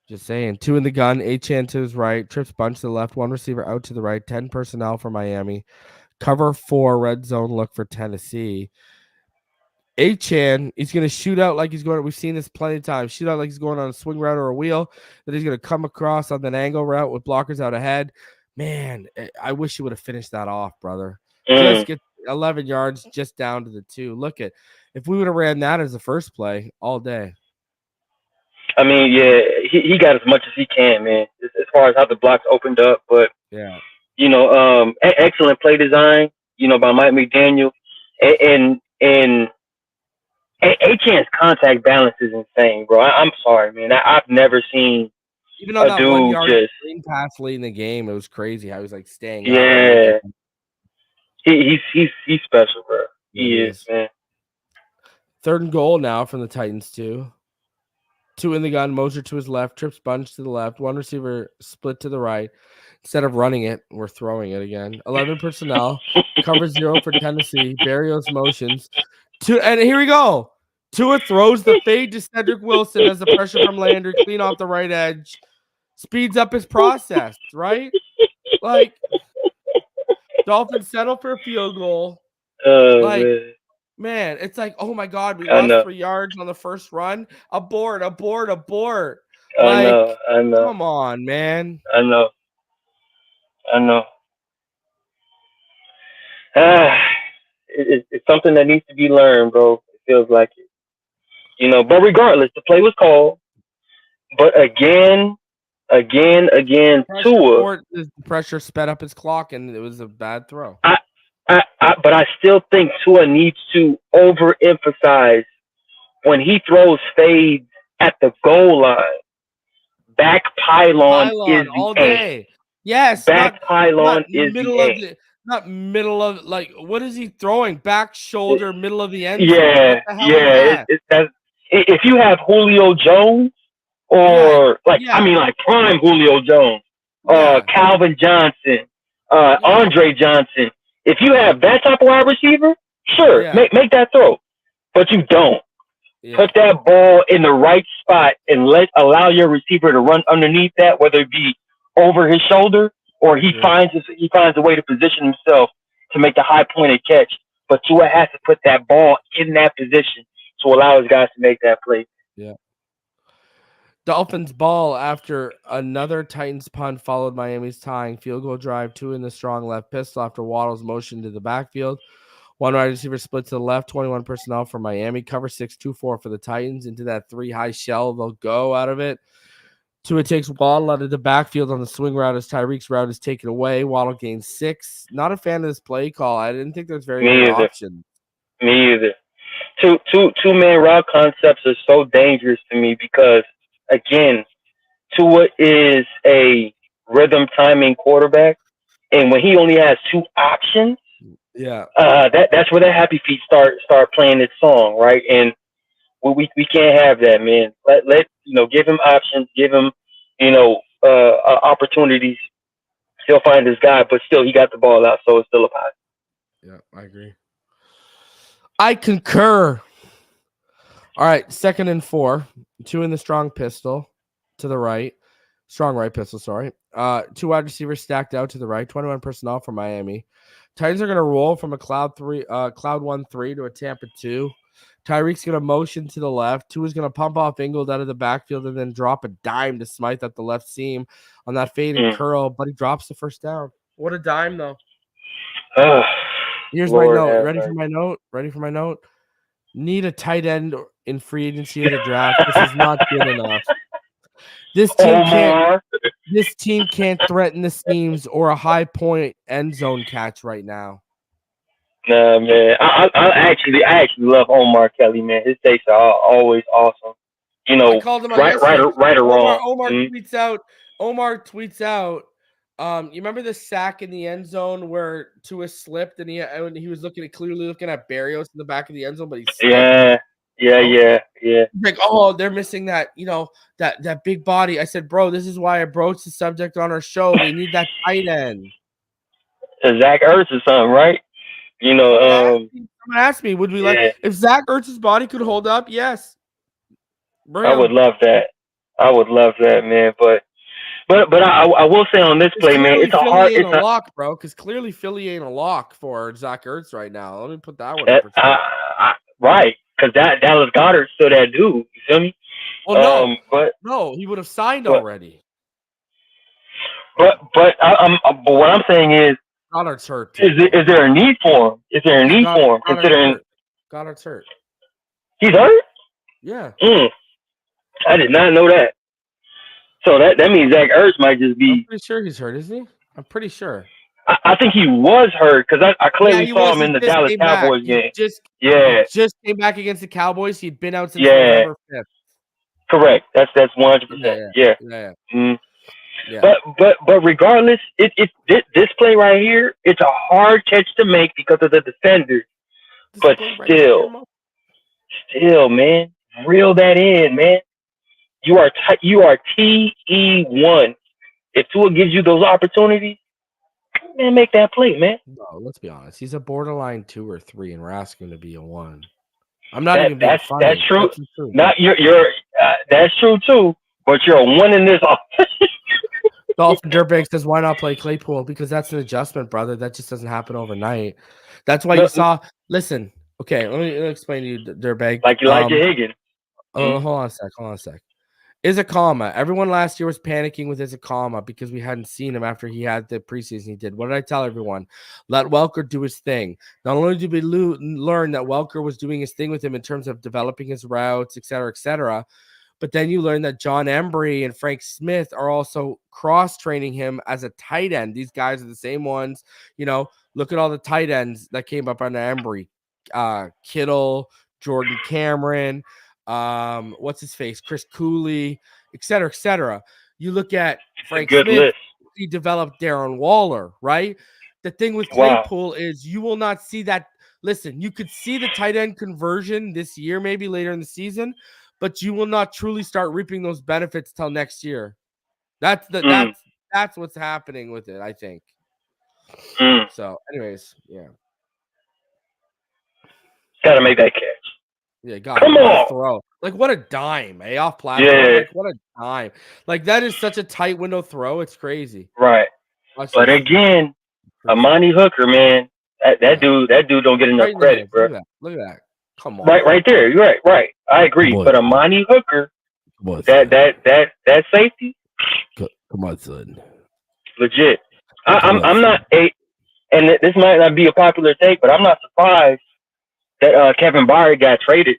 Just saying. 2 in the gun. Achane to his right. Trips bunch to the left. 1 receiver out to the right. 10 personnel for Miami. Cover 4 red zone look for Tennessee. Achane, he's going to shoot out like he's going. We've seen this plenty of times. Shoot out like he's going on a swing route or a wheel. Then he's going to come across on an angle route with blockers out ahead. Man, I wish he would have finished that off, brother. Just get 11 yards just down to the 2. Look at if we would have ran that as the first play all day. I mean, yeah, he got as much as he can, man, as far as how the blocks opened up. But, you know, excellent play design, you know, by Mike McDaniel. And Achane's contact balance is insane, bro. I'm sorry, man. I've never seen even on a that dude 1 yard just green pass late in the game. It was crazy how he was like staying. Yeah, he's special, bro. He is, man. 3rd and goal now from the Titans 2. 2 in the gun. Moser to his left. Trips bunch to the left. 1 receiver split to the right. Instead of running it, we're throwing it again. 11 personnel. Cover 0 for Tennessee. Barrios motions. And here we go. Tua throws the fade to Cedric Wilson as the pressure from Landry clean off the right edge. Speeds up his process, right? Like, Dolphins settle for a field goal. Like, man, it's like, oh my God, we lost 3 yards on the first run. Abort. I Like, know. Come on, man. I know. It's something that needs to be learned, bro. It feels like it. You know, but regardless, the play was called. But again, Tua. The pressure sped up his clock, and it was a bad throw. But I still think Tua needs to overemphasize when he throws fades at the goal line. Back pylon is all the day. A. Yes, back pylon is middle the of A. the not middle of like what is he throwing? Back shoulder, middle of the end. Yeah. If you have Julio Jones or like prime Julio Jones, Calvin Johnson, Andre Johnson. If you have that type of wide receiver, sure, make that throw, but you don't. Put that ball in the right spot and allow your receiver to run underneath that, whether it be over his shoulder or he finds a way to position himself to make the high pointed catch. But Tua has to put that ball in that position to allow his guys to make that play. Yeah. Dolphins ball after another Titans punt followed Miami's tying field goal drive. 2 in the strong left pistol after Waddle's motion to the backfield. 1 wide receiver split to the left. 21 personnel for Miami. Cover 6, 2-4 for the Titans. Into that 3 high shell. They'll go out of it. Tua takes Waddle out of the backfield on the swing route as Tyreek's route is taken away. Waddle gains 6. Not a fan of this play call. I didn't think there's very many options. Me either. Two-man route concepts are so dangerous to me because, again, Tua is a rhythm timing quarterback, and when he only has 2 options, that's where the happy feet start playing its song, right? And we can't have that, man. Let give him options, give him opportunities. He'll find his guy, but still he got the ball out, so it's still a pass. Yeah, I agree. I concur. All right, 2nd and 4. 2 in the strong pistol to the right. Strong right pistol, sorry. 2 wide receivers stacked out to the right. 21 personnel for Miami. Titans are going to roll from a cloud 1-3 to a Tampa 2. Tyreek's going to motion to the left. 2 is going to pump off Ingold out of the backfield and then drop a dime to Smythe at the left seam on that faded curl, but he drops the first down. What a dime, though. Here's my note. Ready for my note? Need a tight end in free agency or the draft. This is not good enough. This team can't threaten the seams or a high point end zone catch right now. Nah, man. I actually love Omar Kelly, man. His takes are always awesome. I called him out right or wrong. Omar tweets out. You remember the sack in the end zone where Tua slipped and he was clearly looking at Berrios in the back of the end zone, but he slipped. Yeah. Like, oh, they're missing that, that big body. I said, bro, this is why I broached the subject on our show. They need that tight end. Zach Ertz or something, right? Someone asked me, would we if Zach Ertz's body could hold up? Yes. Bring I would love that. Man. But I will say on this play, man, it's a lock, bro. Because clearly Philly ain't a lock for Zach Ertz right now. Let me put that one in perspective. Right, because Dallas Goedert still that dude. You feel me? Well, no, he would have signed already. But what I'm saying is, Goddard's hurt. Is there a need for him? Considering Goddard's hurt. He's hurt? Yeah. I did not know that. So that means Zach Ertz might just be. I'm pretty sure he's hurt, isn't he? I'm pretty sure. I think he was hurt because I clearly saw him in the Dallas Cowboys game. He just came back against the Cowboys. He'd been out since November 5th. Correct. That's 100%. Yeah. But regardless, this play right here, it's a hard catch to make because of the defender. But still, man, reel that in, man. You are TE1. If Tua gives you those opportunities, man, make that play, man. No, let's be honest. He's a borderline 2 or 3, and we're asking him to be a 1. I'm not even being funny. That's true. Not you're that's true too. But you're a 1 in this offense. Dolphin Dirtbag says, why not play Claypool? Because that's an adjustment, brother. That just doesn't happen overnight. That's why you saw. Listen, okay, let me explain to you, Dirtbag. Like you like your Higgins. Oh, hold on a sec. Izakama. Everyone last year was panicking with Izakama because we hadn't seen him after he had the preseason he did. What did I tell everyone? Let Welker do his thing. Not only did we learn that Welker was doing his thing with him in terms of developing his routes, et cetera, but then you learn that John Embry and Frank Smith are also cross-training him as a tight end. These guys are the same ones. Look at all the tight ends that came up under Embry. Kittle, Jordan Cameron, what's his face? Chris Cooley, et cetera. You look at Frank Smith, list. He developed Darren Waller, right? The thing with Claypool is you will not see that. Listen, you could see the tight end conversion this year, maybe later in the season, but you will not truly start reaping those benefits till next year. That's what's happening with it, I think. So, anyways, yeah. Gotta make that catch. Yeah, come on. Throw. Like, what a dime, off platform. Yeah. Like, what a dime. Like, that is such a tight window throw. It's crazy. Right. But again, Amani Hooker, man, that dude don't get enough credit, bro. Look at that. Come on. Right there. You're right. I agree. But Amani Hooker, that safety. Come on, son. Legit. I'm not and this might not be a popular take, but I'm not surprised that Kevin Byard got traded,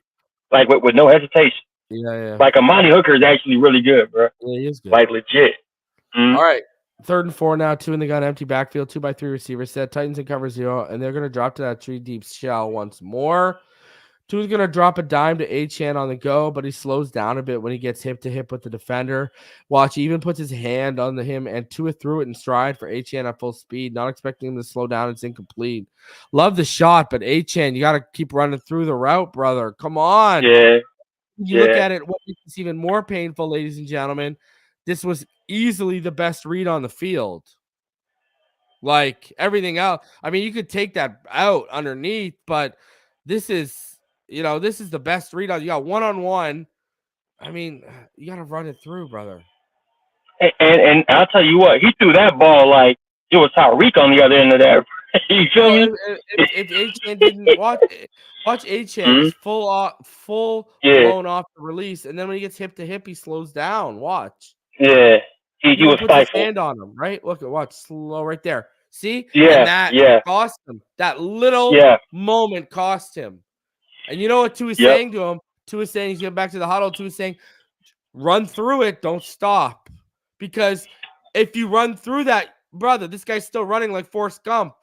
like with no hesitation. Yeah. Like Amani Hooker is actually really good, bro. Yeah, he is good. Like legit. All right. 3rd and 4 now, 2 in the gun, empty backfield, 2x3 receivers set, Titans in cover 0, and they're going to drop to that 3 deep shell once more. 2 is going to drop a dime to Achane on the go, but he slows down a bit when he gets hip to hip with the defender. Watch, he even puts his hand on him, and Tua threw it in stride for Achane at full speed, not expecting him to slow down. It's incomplete. Love the shot, but Achane, you got to keep running through the route, brother. Come on. Yeah. You look at it, what makes this even more painful, ladies and gentlemen, this was easily the best read on the field. Like everything else, I mean, you could take that out underneath, but this is, this is the best read on. You got one-on-one. I mean, you got to run it through, brother. And I'll tell you what, he threw that ball like it was Tyreek on the other end of that. You feel me? If Achane didn't watch Achane, he's full blown off the release, and then when he gets hip to hip, he slows down. Watch. Yeah, he was puts stifled. his hand on him, right? Watch, slow right there. See? Yeah, and that cost him. That little moment cost him. And you know what Tua is saying to him? Tua is saying, he's getting back to the huddle. Tua is saying, run through it, don't stop. Because if you run through that, brother, this guy's still running like Forrest Gump.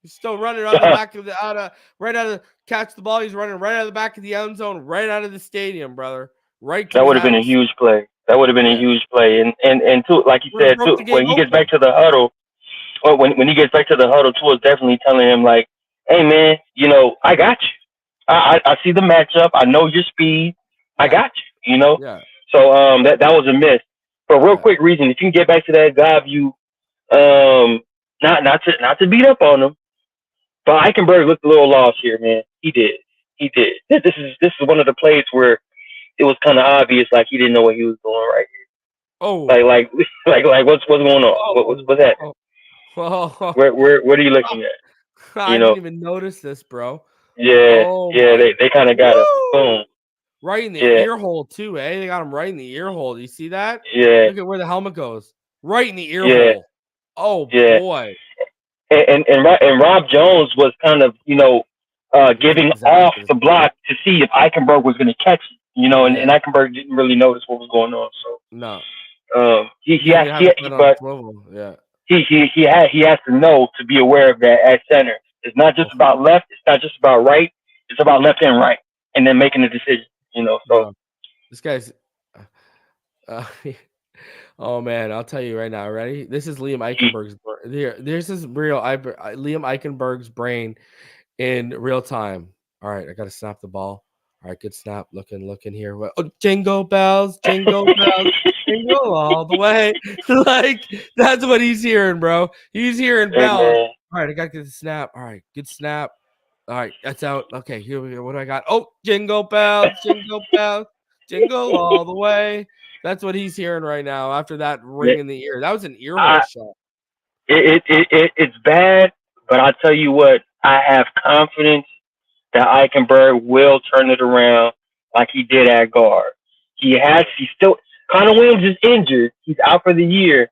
He's still running out of the back of catch the ball. He's running right out of the back of the end zone, right out of the stadium, brother. Right. That would have been a huge play. That would have been a huge play. And too, like you said, too, when he gets back to the huddle, or when he gets back to the huddle, Tua's definitely telling him like, "Hey man, I got you. I see the matchup. I know your speed. I got you. Yeah. So that was a miss. But real quick, reason if you can get back to that guy view, not to beat up on him, but Eichenberg looked a little lost here, man. He did. This is one of the plays where it was kind of obvious, like he didn't know what he was doing right here. Oh, like what's going on? What's that? Where are you looking at? I didn't even notice this, bro. Yeah, they kind of got him. Boom. Right in the ear hole too, eh? They got him right in the ear hole. Do you see that? Yeah. Look at where the helmet goes. Right in the ear hole. Oh boy. And Rob Jones was kind of, giving off the block to see if Eichenberg was going to catch it, and Eichenberg didn't really notice what was going on. So no. He has to know to be aware of that at center. It's not just about left. It's not just about right. It's about left and right, and then making a decision. So this guy's. Oh man, I'll tell you right now. Ready? This is Liam Eichenberg's. This is real. Liam Eichenberg's brain in real time. All right, I gotta snap the ball. All right, good snap. Looking here. Oh, jingle bells, jingle all the way. Like that's what he's hearing, bro. He's hearing bells. All right, I gotta get the snap. All right, good snap. All right, that's out. Okay, here we go. What do I got? Oh, jingle bells, jingle all the way. That's what he's hearing right now after that ring in the ear. That was an ear hole shot. It's bad, but I'll tell you what, I have confidence that Eichenberg will turn it around like he did at guard. He's still, Connor Williams is injured. He's out for the year,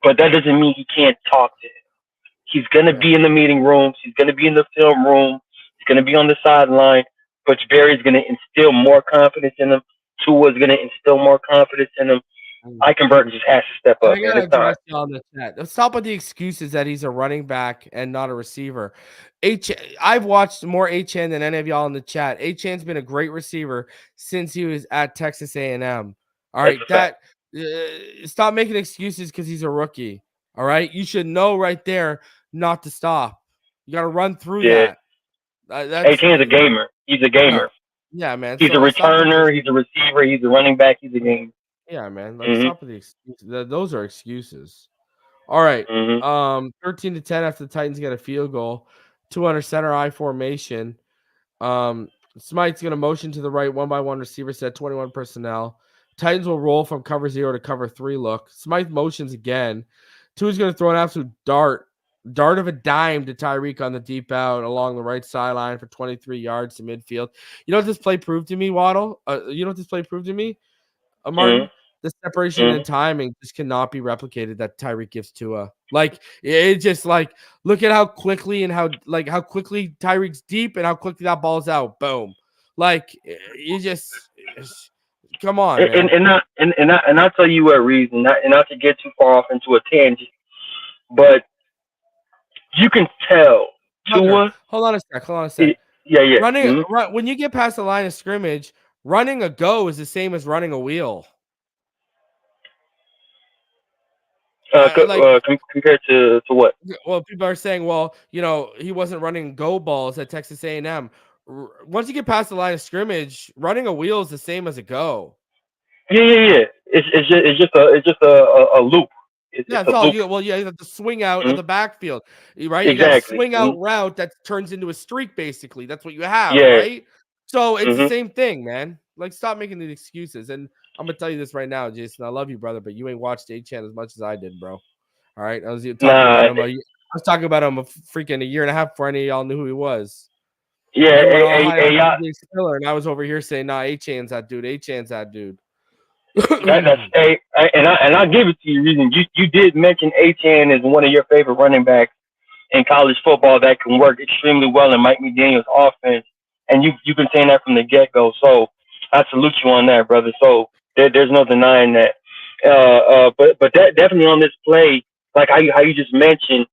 but that doesn't mean he can't talk to him. He's going to be in the meeting rooms. He's going to be in the film room. He's going to be on the sideline. Butch Berry's going to instill more confidence in him. Tua's going to instill more confidence in him. Eichenberg just has to step up. On the chat. Let's stop with the excuses that he's a running back and not a receiver. I've watched more Achane than any of y'all in the chat. Achane's been a great receiver since he was at Texas A&M. All right, stop making excuses because he's a rookie. All right, you should know right there not to stop. You got to run through that. Achane's a gamer. He's a gamer. Yeah, man. He's a returner. He's a receiver. He's a running back. He's a gamer. Yeah, man. Stop with the excuses. Those are excuses. All right. 13-10 after the Titans get a field goal. 200 center I formation. Smite's going to motion to the right, 1-by-1 receiver set, 21 personnel. Titans will roll from cover 0 to cover 3 look. Smite motions again. Tua's going to throw an absolute dart of a dime to Tyreek on the deep out along the right sideline for 23 yards to midfield. You know what this play proved to me, Waddle? Martin? The separation and timing just cannot be replicated that Tyreek gives Tua. Like it just like look at how quickly and how quickly Tyreek's deep and how quickly that ball's out. Boom. Like you just come on, man. And I'll tell you a reason, not to get too far off into a tangent, but you can tell Tua. Hold on a sec. Yeah. When you get past the line of scrimmage, running a go is the same as running a wheel. Compared to what? Well, people are saying, he wasn't running go balls at Texas A&M. once you get past the line of scrimmage, running a wheel is the same as a go. Yeah. It's just a loop. Yeah, It's it's a all loop. you. Well, yeah, you have to swing out of Mhm. the backfield, right? You got a Exactly. swing out route that turns into a streak. Basically, that's what you have, Yeah. right? So it's the hmm same thing, man. Like, stop making these excuses. And I'm gonna tell you this right now, Jason. I love you, brother, but you ain't watched A-Chan as much as I did, bro. All right, I was talking about Nah. him. I was talking about him a freaking a year and a half before any of y'all knew who he was. Yeah. Everyone all high on Y'all, DJ Spiller, and I was over here saying, "Nah, A-Chan's that dude. A-Chan's that dude." that's and I'll give it to you. Reason you did mention Achan as one of your favorite running backs in college football that can work extremely well in Mike McDaniel's offense, and you've been saying that from the get go. So I salute you on that, brother. So there's no denying that. But that definitely on this play, like how you just mentioned,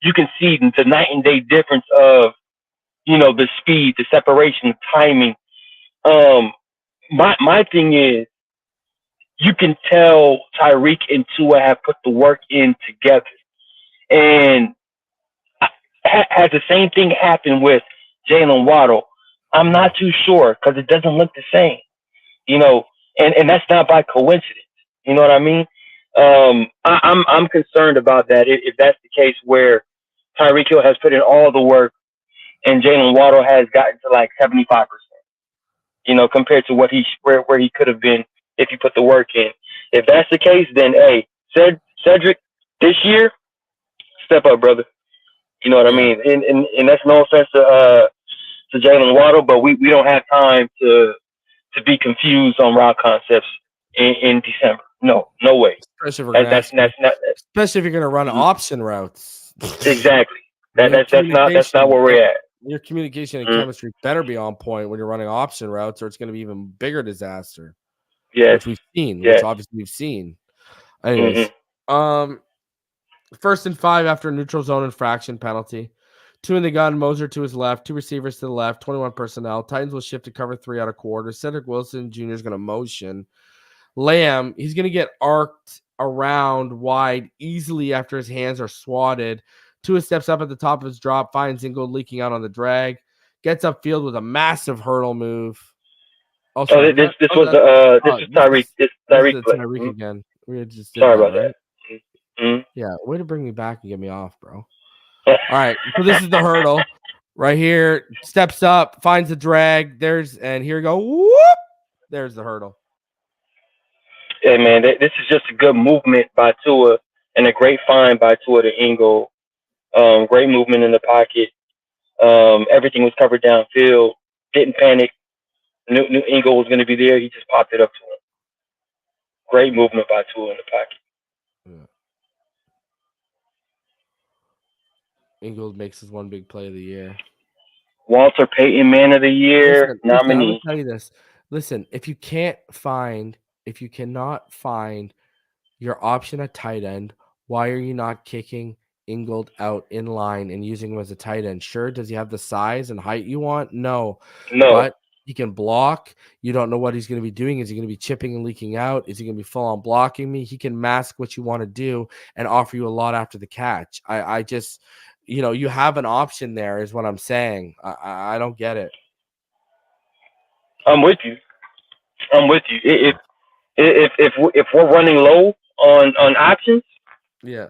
you can see the night and day difference of the speed, the separation, the timing. Um, my thing is, you can tell Tyreek and Tua have put the work in together. And has the same thing happened with Jalen Waddle? I'm not too sure because it doesn't look the same, and that's not by coincidence. You know what I mean? I'm concerned about that if that's the case where Tyreek Hill has put in all the work and Jalen Waddle has gotten to like 75%. Compared to what where he could have been if he put the work in. If that's the case, then hey, Cedric, this year, step up, brother. You know what I mean? And that's no offense to Jalen Waddle, but we don't have time to be confused on route concepts in December. No way. Especially That's not. especially if you're gonna run option routes. Exactly. That's not where we're at. Your communication and Mm-hmm. chemistry better be on point when you're running option routes, or it's going to be even bigger disaster. Yes. Which we've seen. Yes. Which obviously we've seen. Anyways, first and 5 after a neutral zone infraction penalty. 2 in the gun, Moser to his left, 2 receivers to the left, 21 personnel. Titans will shift to cover 3 out of quarter. Cedric Wilson Jr. is going to motion. Lamb, he's going to get arced around wide easily after his hands are swatted. Tua steps up at the top of his drop, finds Ingold leaking out on the drag, gets upfield with a massive hurdle move. Also, this was Tyreek. This Tyreek play. Tyreek again. We just did Sorry that, about right? that. Mm-hmm. Yeah, way to bring me back and get me off, bro. All right, so this is the hurdle right here. Steps up, finds the drag. And here we go. Whoop! There's the hurdle. Yeah, man, this is just a good movement by Tua and a great find by Tua to Ingold. Great movement in the pocket. Everything was covered downfield. Didn't panic. Knew Ingold was going to be there. He just popped it up to him. Great movement by Tua in the pocket. Yeah. Ingold makes his one big play of the year. Walter Payton Man of the Year nominee. I'm going to tell you this. Listen, if you cannot find your option at tight end, why are you not kicking Ingold out in line and using him as a tight end? Sure, does he have the size and height you want? No. But he can block. You don't know what he's going to be doing. Is he going to be chipping and leaking out? Is he going to be full on blocking me? He can mask what you want to do and offer you a lot after the catch. I just, you have an option there is what I'm saying. I don't get it. I'm with you. If we're running low on options, yeah.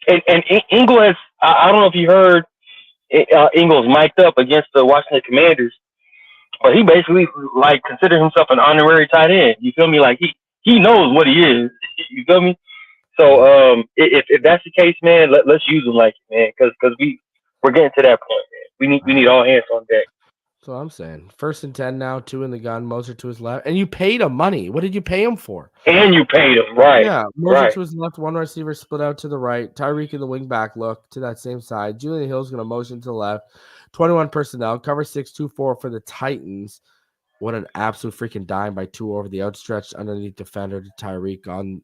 And Ingold has, I don't know if you heard, Ingold's mic'd up against the Washington Commanders, but he basically like considered himself an honorary tight end. You feel me? Like he knows what he is. You feel me? So if that's the case, man, let's use him like it, man, because we're getting to that point, man. We need all hands on deck. So I'm saying 1st and 10 now, 2 in the gun, Moser to his left, and you paid him money. What did you pay him for? And you paid him, right? Yeah, Moser to his left, 1 receiver split out to the right. Tyreek in the wing back look to that same side. Julian Hill's going to motion to the left. 21 personnel, cover 6-2-4 for the Titans. What an absolute freaking dime by Tua over the outstretched underneath defender to Tyreek on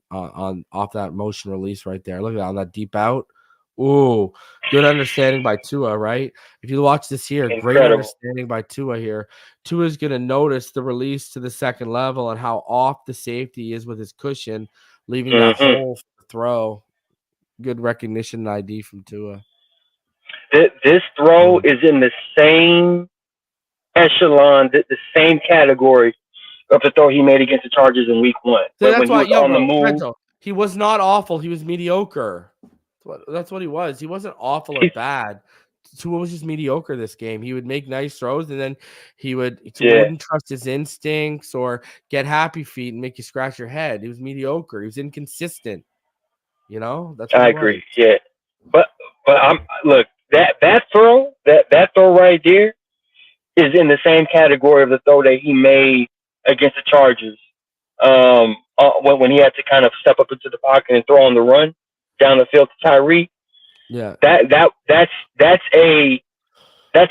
off that motion release right there. Look at that on that deep out. Ooh, good understanding by Tua, right? If you watch this here, Incredible. Great understanding by Tua here. Tua's going to notice the release to the second level and how off the safety is with his cushion, leaving that hole for the throw. Good recognition and ID from Tua. This throw is in the same echelon, the same category of the throw he made against the Chargers in Week 1. So that's when why, he was on the move. Renzo, he was not awful. He was mediocre. That's what he was. He wasn't awful or bad. Tua was just mediocre this game. He would make nice throws, and then he wouldn't trust his instincts or get happy feet and make you scratch your head. He was mediocre. He was inconsistent. You know, that's what I agree. Yeah, but look, that throw right there is in the same category of the throw that he made against the Chargers. When he had to kind of step up into the pocket and throw on the run down the field to Tyreek. Yeah. That's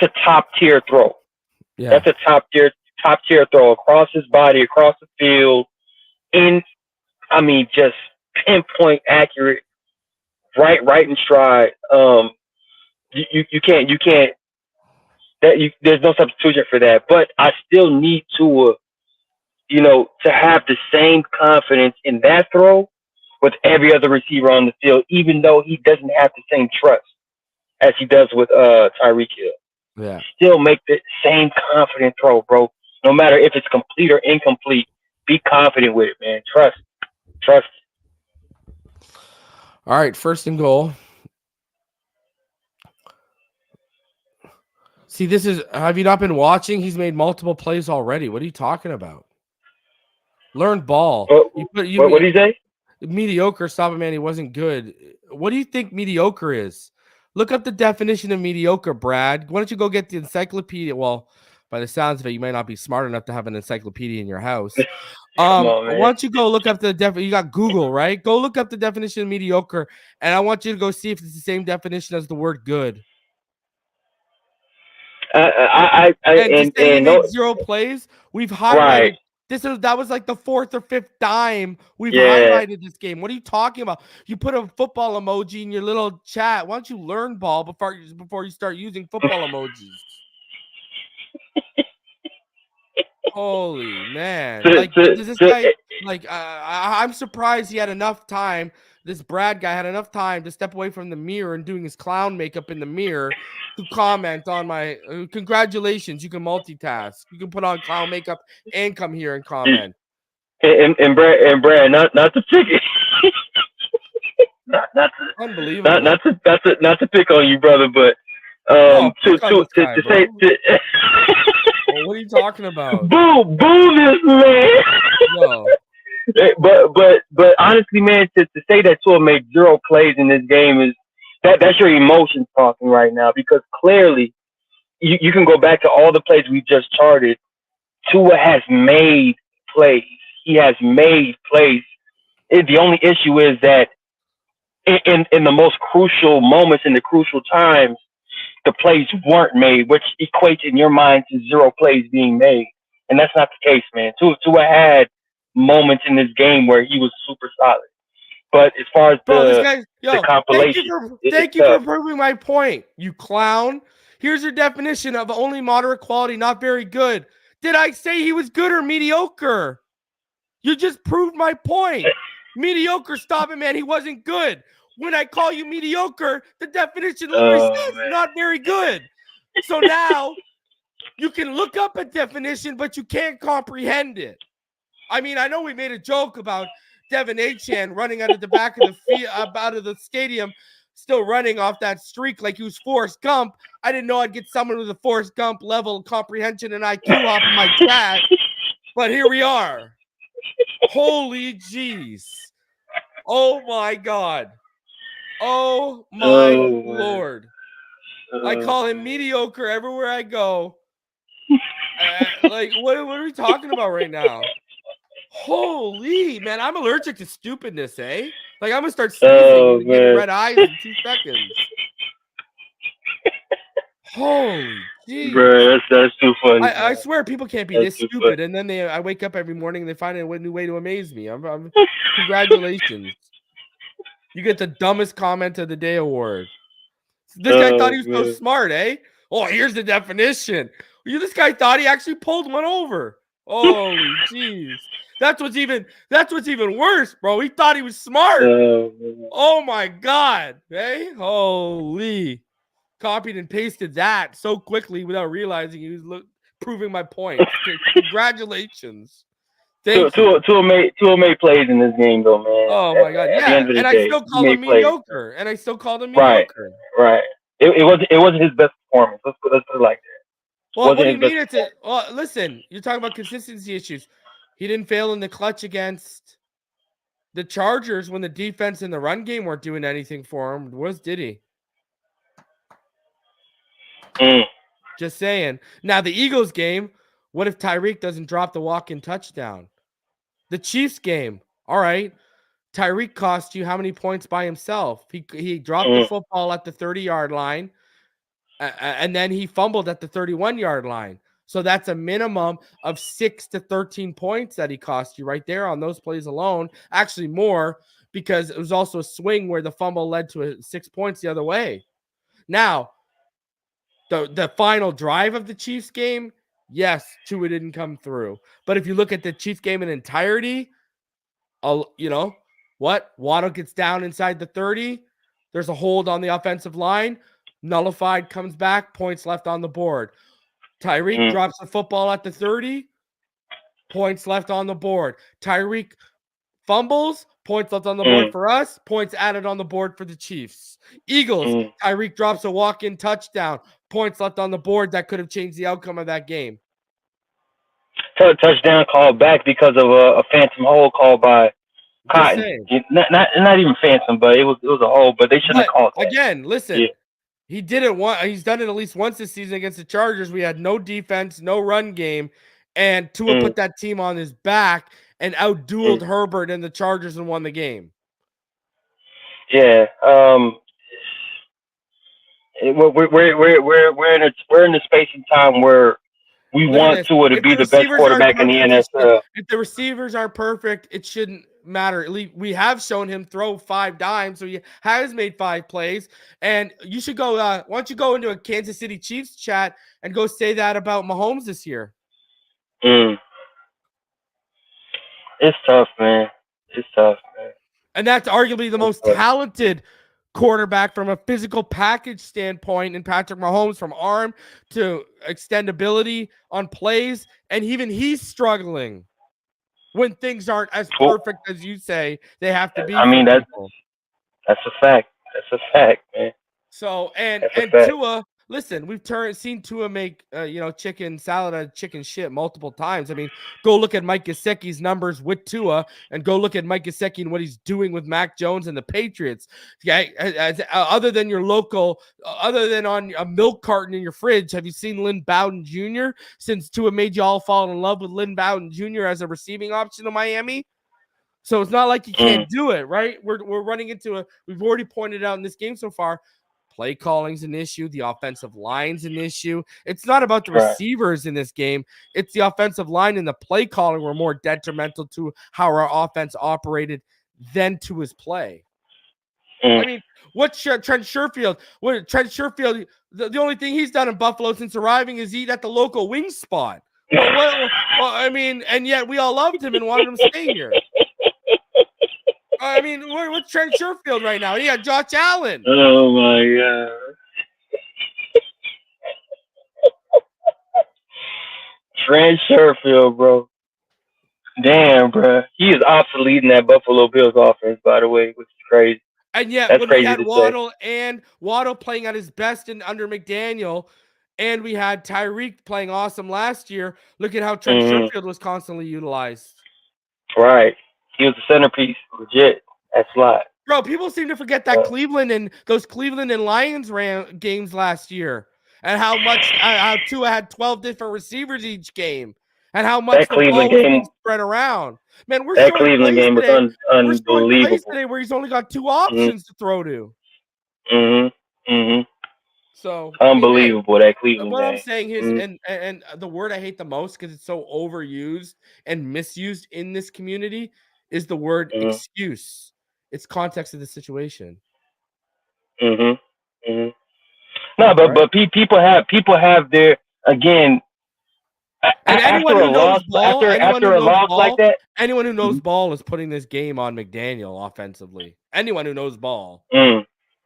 a top tier throw. Yeah. That's a top tier throw across his body, across the field, just pinpoint accurate, right in stride. You can't there's no substitution for that. But I still need Tua, to have the same confidence in that throw with every other receiver on the field, even though he doesn't have the same trust as he does with Tyreek Hill. Yeah. Still make the same confident throw, bro. No matter if it's complete or incomplete, be confident with it, man. Trust. All right, 1st and goal. See, have you not been watching? He's made multiple plays already. What are you talking about? Learn ball. What did he say? Mediocre, stop it, man. He wasn't good. What do you think mediocre is? Look up the definition of mediocre, Brad. Why don't you go get the encyclopedia? Well, by the sounds of it, you might not be smart enough to have an encyclopedia in your house. Why don't you go look up the you got Google, right? Go look up the definition of mediocre, and I want you to go see if it's the same definition as the word good. Made 0 plays. We've highlighted. Right. That was like the 4th or 5th time we've highlighted this game. What are you talking about? You put a football emoji in your little chat. Why don't you learn ball before you start using football emojis? Holy man! Does this guy I'm surprised he had enough time. This Brad guy had enough time to step away from the mirror and doing his clown makeup in the mirror to comment on my congratulations. You can multitask. You can put on clown makeup and come here and comment. And Brad, not to pick it. not to unbelievable. Not to pick on you, brother, but to say. Well, what are you talking about? Boo this man. No. But honestly, man, to say that Tua made 0 plays in this game is that's your emotions talking right now, because clearly you can go back to all the plays we just charted. Tua has made plays. He has made plays. The only issue is that in the most crucial moments, in the crucial times, the plays weren't made, which equates in your mind to 0 plays being made. And that's not the case, man. Tua had moments in this game where he was super solid. But as far as the compilation, thank you for proving my point, you clown. Here's your definition of only moderate quality, not very good. Did I say he was good or mediocre? You just proved my point. Mediocre, stop it, man. He wasn't good. When I call you mediocre, the definition literally says not very good. So now you can look up a definition, but you can't comprehend it. I mean, I know we made a joke about Devin Achane running out of the back of the out of the stadium, still running off that streak like he was Forrest Gump. I didn't know I'd get someone with a Forrest Gump level of comprehension and IQ off of my chat, but here we are. Holy jeez. Oh my God. Oh my Lord. I call him mediocre everywhere I go. What are we talking about right now? Holy man, I'm allergic to stupidness, eh? I'm gonna start sneezing and getting red eyes in 2 seconds. Holy jeez. Bro, that's too funny. I swear people can't be this stupid, and then I wake up every morning and they find a new way to amaze me. Congratulations. You get the dumbest comment of the day award. This guy thought he was so smart, eh? Oh, here's the definition. This guy thought he actually pulled one over. Holy jeez. That's what's even worse, bro. He thought he was smart. Oh my God. Hey, holy. Copied and pasted that so quickly without realizing he was proving my point. Congratulations. Thank you. Tua made plays in this game, though, man. Oh my God, At the yeah, end of the and I day, still he call him made plays. mediocre, and I still called him Right, mediocre. right. It wasn't his best performance. Let's put it like that. Well, what do you Wasn't his mean? best. Well, listen, you're talking about consistency issues. He didn't fail in the clutch against the Chargers when the defense and the run game weren't doing anything for him. Did he? Just saying. Now, the Eagles game, what if Tyreek doesn't drop the walk-in touchdown? The Chiefs game, all right. Tyreek cost you how many points by himself? He dropped the football at the 30-yard line, and then he fumbled at the 31-yard line. So that's a minimum of 6 to 13 points that he cost you right there on those plays alone. Actually, more, because it was also a swing where the fumble led to 6 points the other way. Now, the final drive of the Chiefs game, yes, Tua didn't come through. But if you look at the Chiefs game in entirety, you know what? Waddle gets down inside the 30. There's a hold on the offensive line. Nullified, comes back, points left on the board. Tyreek drops the football at the 30. Points left on the board. Tyreek fumbles. Points left on the board for us. Points added on the board for the Chiefs. Eagles. Tyreek drops a walk-in touchdown. Points left on the board that could have changed the outcome of that game. Touchdown called back because of a phantom hold called by Cotton. Not even phantom, but it was a hold. But they shouldn't have called that. Again, listen. Yeah. He did it once. He's done it at least once this season against the Chargers. We had no defense, no run game, and Tua put that team on his back and outdueled Herbert and the Chargers and won the game. Yeah. We're in a space and time where we want Tua to be the best quarterback in the NFL. If the receivers aren't perfect, it shouldn't matter. At least we have shown him throw 5 dimes, so he has made 5 plays. And you should go. Why don't you go into a Kansas City Chiefs chat and go say that about Mahomes this year? It's tough, man. It's tough, man. And that's arguably the most talented quarterback from a physical package standpoint in Patrick Mahomes, from arm to extendability on plays, and even he's struggling when things aren't as perfect as you say they have to be. I mean, that's a fact. That's a fact, man. So and Tua, listen, we've seen Tua make chicken salad out of chicken shit multiple times. I mean, go look at Mike Gesicki's numbers with Tua, and go look at Mike Gesicki and what he's doing with Mac Jones and the Patriots. Yeah, other than your local, other than on a milk carton in your fridge, have you seen Lynn Bowden Jr. since Tua made you all fall in love with Lynn Bowden Jr. as a receiving option in Miami? So it's not like you can't do it, right? We're running into we've already pointed out in this game so far. Play calling's an issue. The offensive line's an issue. It's not about the receivers in this game. It's the offensive line and the play calling were more detrimental to how our offense operated than to his play. I mean, what's Trent Sherfield? The only thing he's done in Buffalo since arriving is eat at the local wing spot. I mean, and yet we all loved him and wanted him to stay here. I mean, what's Trent Sherfield right now? He got Josh Allen. Oh my God. Trent Sherfield, bro. Damn, bro. He is obsolete in that Buffalo Bills offense, by the way, which is crazy. And yet, when we had Waddle playing at his best under McDaniel, and we had Tyreek playing awesome last year, look at how Trent Sherfield was constantly utilized. Right. He was the centerpiece, legit. That's a lot. Bro, people seem to forget that Cleveland and Lions games last year, and how Tua had 12 different receivers each game, and how much the ball was being spread around. Man, that Cleveland game was unbelievable. We're showing today where he's only got 2 options to throw to. So unbelievable, that Cleveland what game. I'm saying is, and the word I hate the most because it's so overused and misused in this community is the word excuse. It's context of the situation. No, but people have their, again. And anyone who knows ball, like that, anyone who knows ball is putting this game on McDaniel offensively. Anyone who knows ball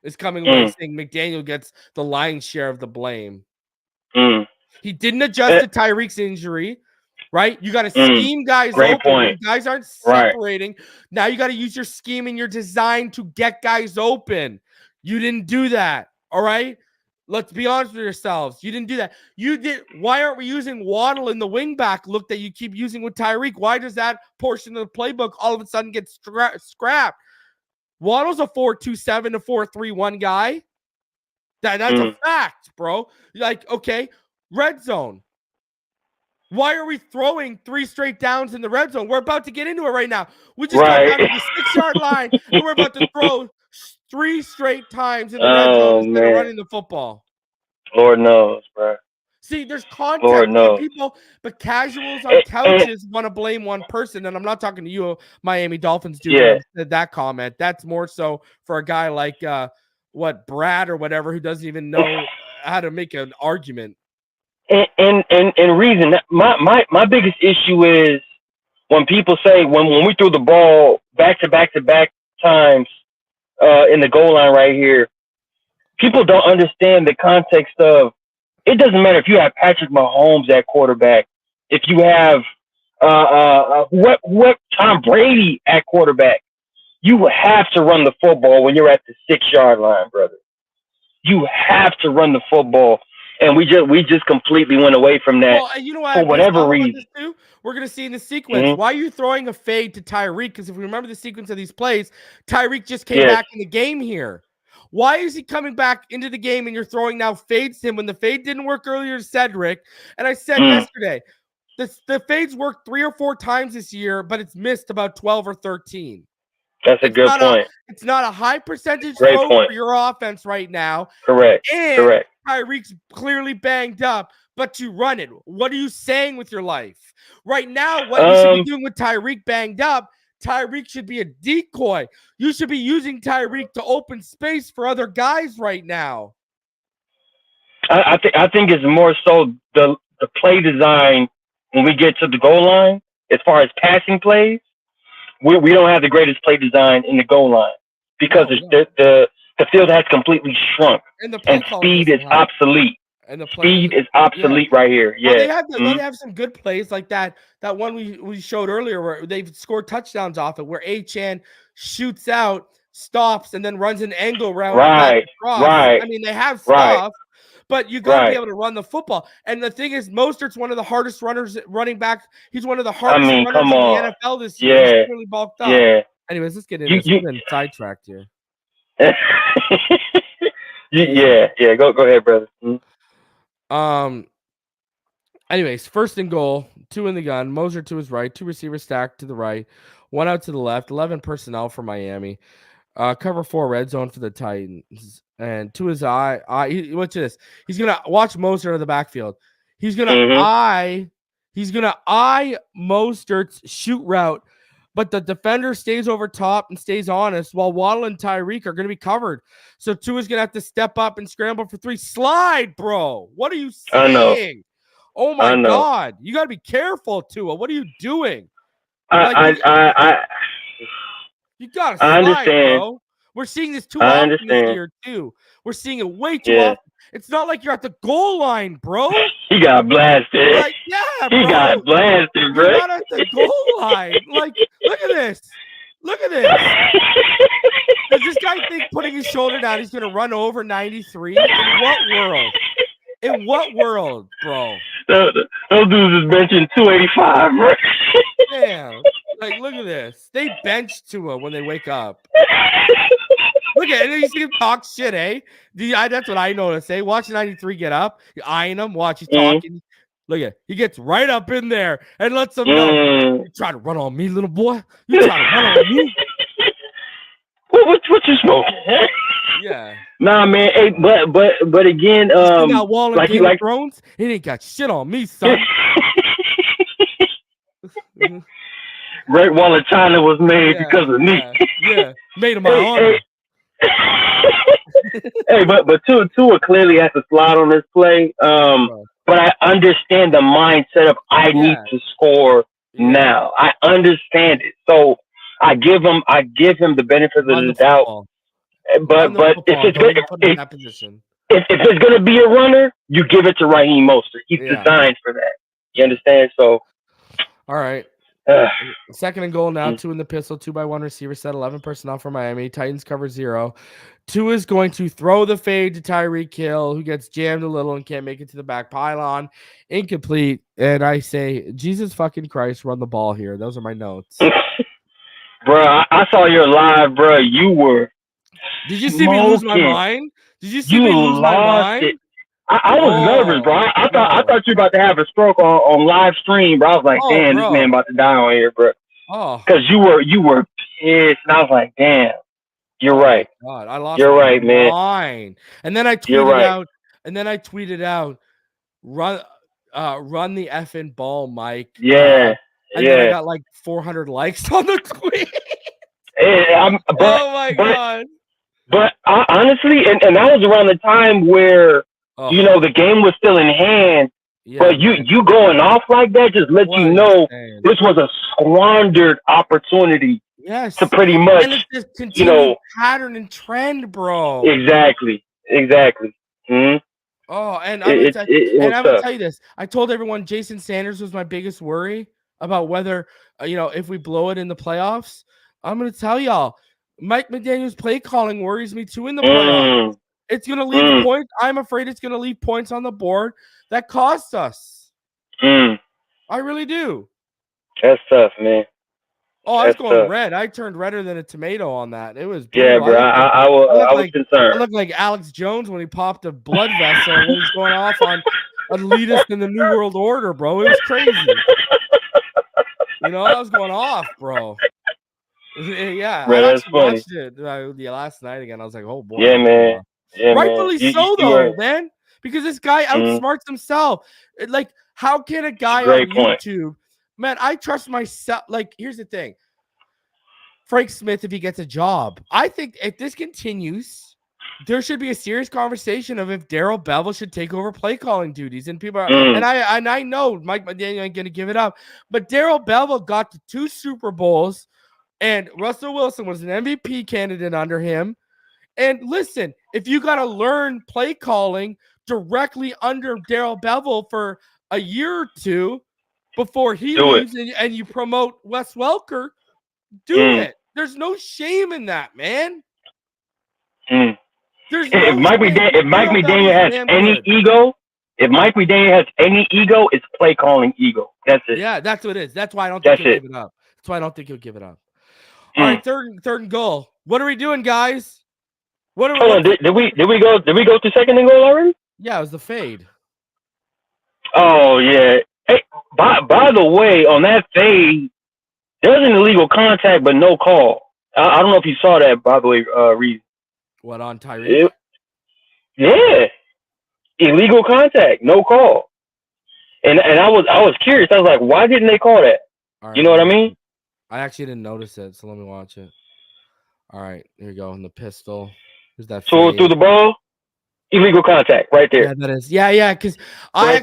is coming away saying McDaniel gets the lion's share of the blame. He didn't adjust to Tyreek's injury, right? You got to scheme guys open. When guys aren't separating. Right. Now you got to use your scheme and your design to get guys open. You didn't do that, all right? Let's be honest with yourselves. You didn't do that. You did. Why aren't we using Waddle in the wingback look that you keep using with Tyreek? Why does that portion of the playbook all of a sudden get scrapped? Waddle's a 4.27 to 4.31 guy. That's a fact, bro. Like, okay, red zone. Why are we throwing 3 straight downs in the red zone? We're about to get into it right now. We just got down to the 6-yard line, and we're about to throw 3 straight times in the red zone instead of running the football. Lord knows, bro. See, there's context for people, but casuals on couches want to blame one person, and I'm not talking to you, Miami Dolphins dude, who said that comment. That's more so for a guy like Brad or whatever, who doesn't even know how to make an argument. And reason, my biggest issue is when people say when we threw the ball back to back times in the goal line right here, people don't understand the context of it doesn't matter if you have Patrick Mahomes at quarterback, if you have Tom Brady at quarterback, you have to run the football when you're at the 6-yard line, brother. You have to run the football. And we just completely went away from that. Well, you know what? For whatever reason. We're going to see in the sequence. Why are you throwing a fade to Tyreek? Because if we remember the sequence of these plays, Tyreek just came back in the game here. Why is he coming back into the game and you're throwing now fades to him when the fade didn't work earlier to Cedric? And I said yesterday, the fades worked 3 or 4 times this year, but it's missed about 12 or 13. That's a good point. It's not a high percentage throw for your offense right now. Correct. Correct. Tyreek's clearly banged up, but you run it. What are you saying with your life? Right now, what you should be doing with Tyreek banged up, Tyreek should be a decoy. You should be using Tyreek to open space for other guys right now. I think it's more so the play design when we get to the goal line, as far as passing plays. We don't have the greatest play design in the goal line because the field has completely shrunk and speed is obsolete. And the speed is obsolete right here. Yeah, well, they have some good plays like that. That one we showed earlier where they've scored touchdowns off it, where Achane shoots out, stops, and then runs an angle route. Right. I mean, they have stuff. But you got to be able to run the football. And the thing is, Mostert's one of the hardest running back. He's one of the hardest runners in the NFL this year. Yeah. He's really bulked up. Yeah. Anyways, let's get into this. We've been sidetracked here. Yeah. Go ahead, brother. Anyways, 1st and goal, 2 in the gun. Moser to his right, 2 receivers stacked to the right, 1 out to the left, 11 personnel for Miami. Cover 4 red zone for the Titans. And to his eye, watch this. He's gonna watch Mostert of the backfield. He's gonna eye Mostert's shoot route, but the defender stays over top and stays honest while Waddle and Tyreek are gonna be covered. So Tua's gonna have to step up and scramble for 3. Slide, bro. What are you saying? I know. Oh my God. You gotta be careful, Tua. What are you doing? You gotta slide, understand. bro. We're seeing this too often this year, too. We're seeing it way too often. It's not like you're at the goal line, bro. He got blasted. Like, bro. He got blasted, bro. You're not at the goal line. Like, look at this. Does this guy think putting his shoulder down, he's going to run over 93? In what world, bro? Those dudes is benching 285, bro. Damn. Like, look at this. They bench Tua when they wake up. Look at it. You see him talk shit, eh? That's what I notice, eh? Watch 93 get up. You're eyeing him. Watch he's talking. Look at he gets right up in there and lets them know. You try to run on me, little boy. You try to run on me. What you smoking? Yeah. Nah, man. Hey, but again, that wall in Game of Thrones, it ain't got shit on me, son. Great Wall of China was made because of me. Yeah, made of my honor. Hey, but Tua clearly has to slide on this play. But I understand the mindset of I need to score now. I understand it, so I give him the benefit of the doubt. But if it's good, in that position. if it's gonna be a runner, you give it to Raheem Mostert. He's designed for that. You understand? So, all right. Second and goal now. 2 in the pistol. 2-by-1 receiver set. 11 personnel for Miami. Titans cover 0. 2 is going to throw the fade to Tyreek Hill, who gets jammed a little and can't make it to the back pylon. Incomplete. And I say, Jesus fucking Christ, run the ball here. Those are my notes. Bro, I saw your live, bro. You were. Did you see me lose my mind? Did you see me lose my mind? It. I was nervous, bro. I thought you were about to have a stroke on live stream, bro. I was like, damn, this man about to die on here, bro. Oh, because you were pissed, and I was like, damn, you're right. God, I lost. You're right, man. And then I tweeted out. And then I tweeted out, run the effing ball, Mike. Yeah. And then I got like 400 likes on the tweet. Oh my God. But honestly, and that was around the time where, the game was still in hand. Yeah, but you going off like that just lets you know this was a squandered opportunity. Yes. To pretty much, and it's just continued pattern and trend, bro. Exactly. Mm-hmm. Oh, and I'm gonna tell you this. I told everyone Jason Sanders was my biggest worry about whether, if we blow it in the playoffs. I'm gonna tell y'all, Mike McDaniel's play calling worries me too in the playoffs. It's going to leave points. I'm afraid it's going to leave points on the board that cost us. I really do. That's tough, man. Oh, I was going red. I turned redder than a tomato on that. It was brutal. Yeah, bro. I was concerned. I looked like Alex Jones when he popped a blood vessel when he was going off on elitist in the New World Order, bro. It was crazy. I was going off, bro. Yeah, bro, I actually watched it last night again. I was like, oh, boy. Yeah, man. Yeah, rightfully so, though, man. Because this guy outsmarts himself. Like, how can a guy on YouTube, man, I trust myself. Like, here's the thing. Frank Smith, if he gets a job, I think if this continues, there should be a serious conversation of if Darrell Bevell should take over play calling duties. And people are, and I know Mike McDaniel ain't going to give it up, but Darrell Bevell got to 2 Super Bowls, and Russell Wilson was an MVP candidate under him. And listen, if you got to learn play calling directly under Darrell Bevell for a year or 2 before he leaves and you promote Wes Welker, do it. There's no shame in that, man. If Mike McDaniel has any ego, it's play calling ego. That's it. Yeah, that's what it is. That's why I don't think he'll give it up. That's why I don't think he'll give it up. All right, third and goal. What are we doing, guys? Hold on, did we go to second and goal already? Yeah, it was the fade. Oh yeah. Hey, by the way, on that fade, there's an illegal contact but no call. I don't know if you saw that, by the way, Reed. What, on Tyreek? Yeah. Illegal contact, no call. And I was curious. I was like, why didn't they call that? Right, you know what I mean? I actually didn't notice it, so let me watch it. All right, here we go. In the pistol. Who's that? So through the ball, illegal contact right there. Yeah, that is. Yeah, because I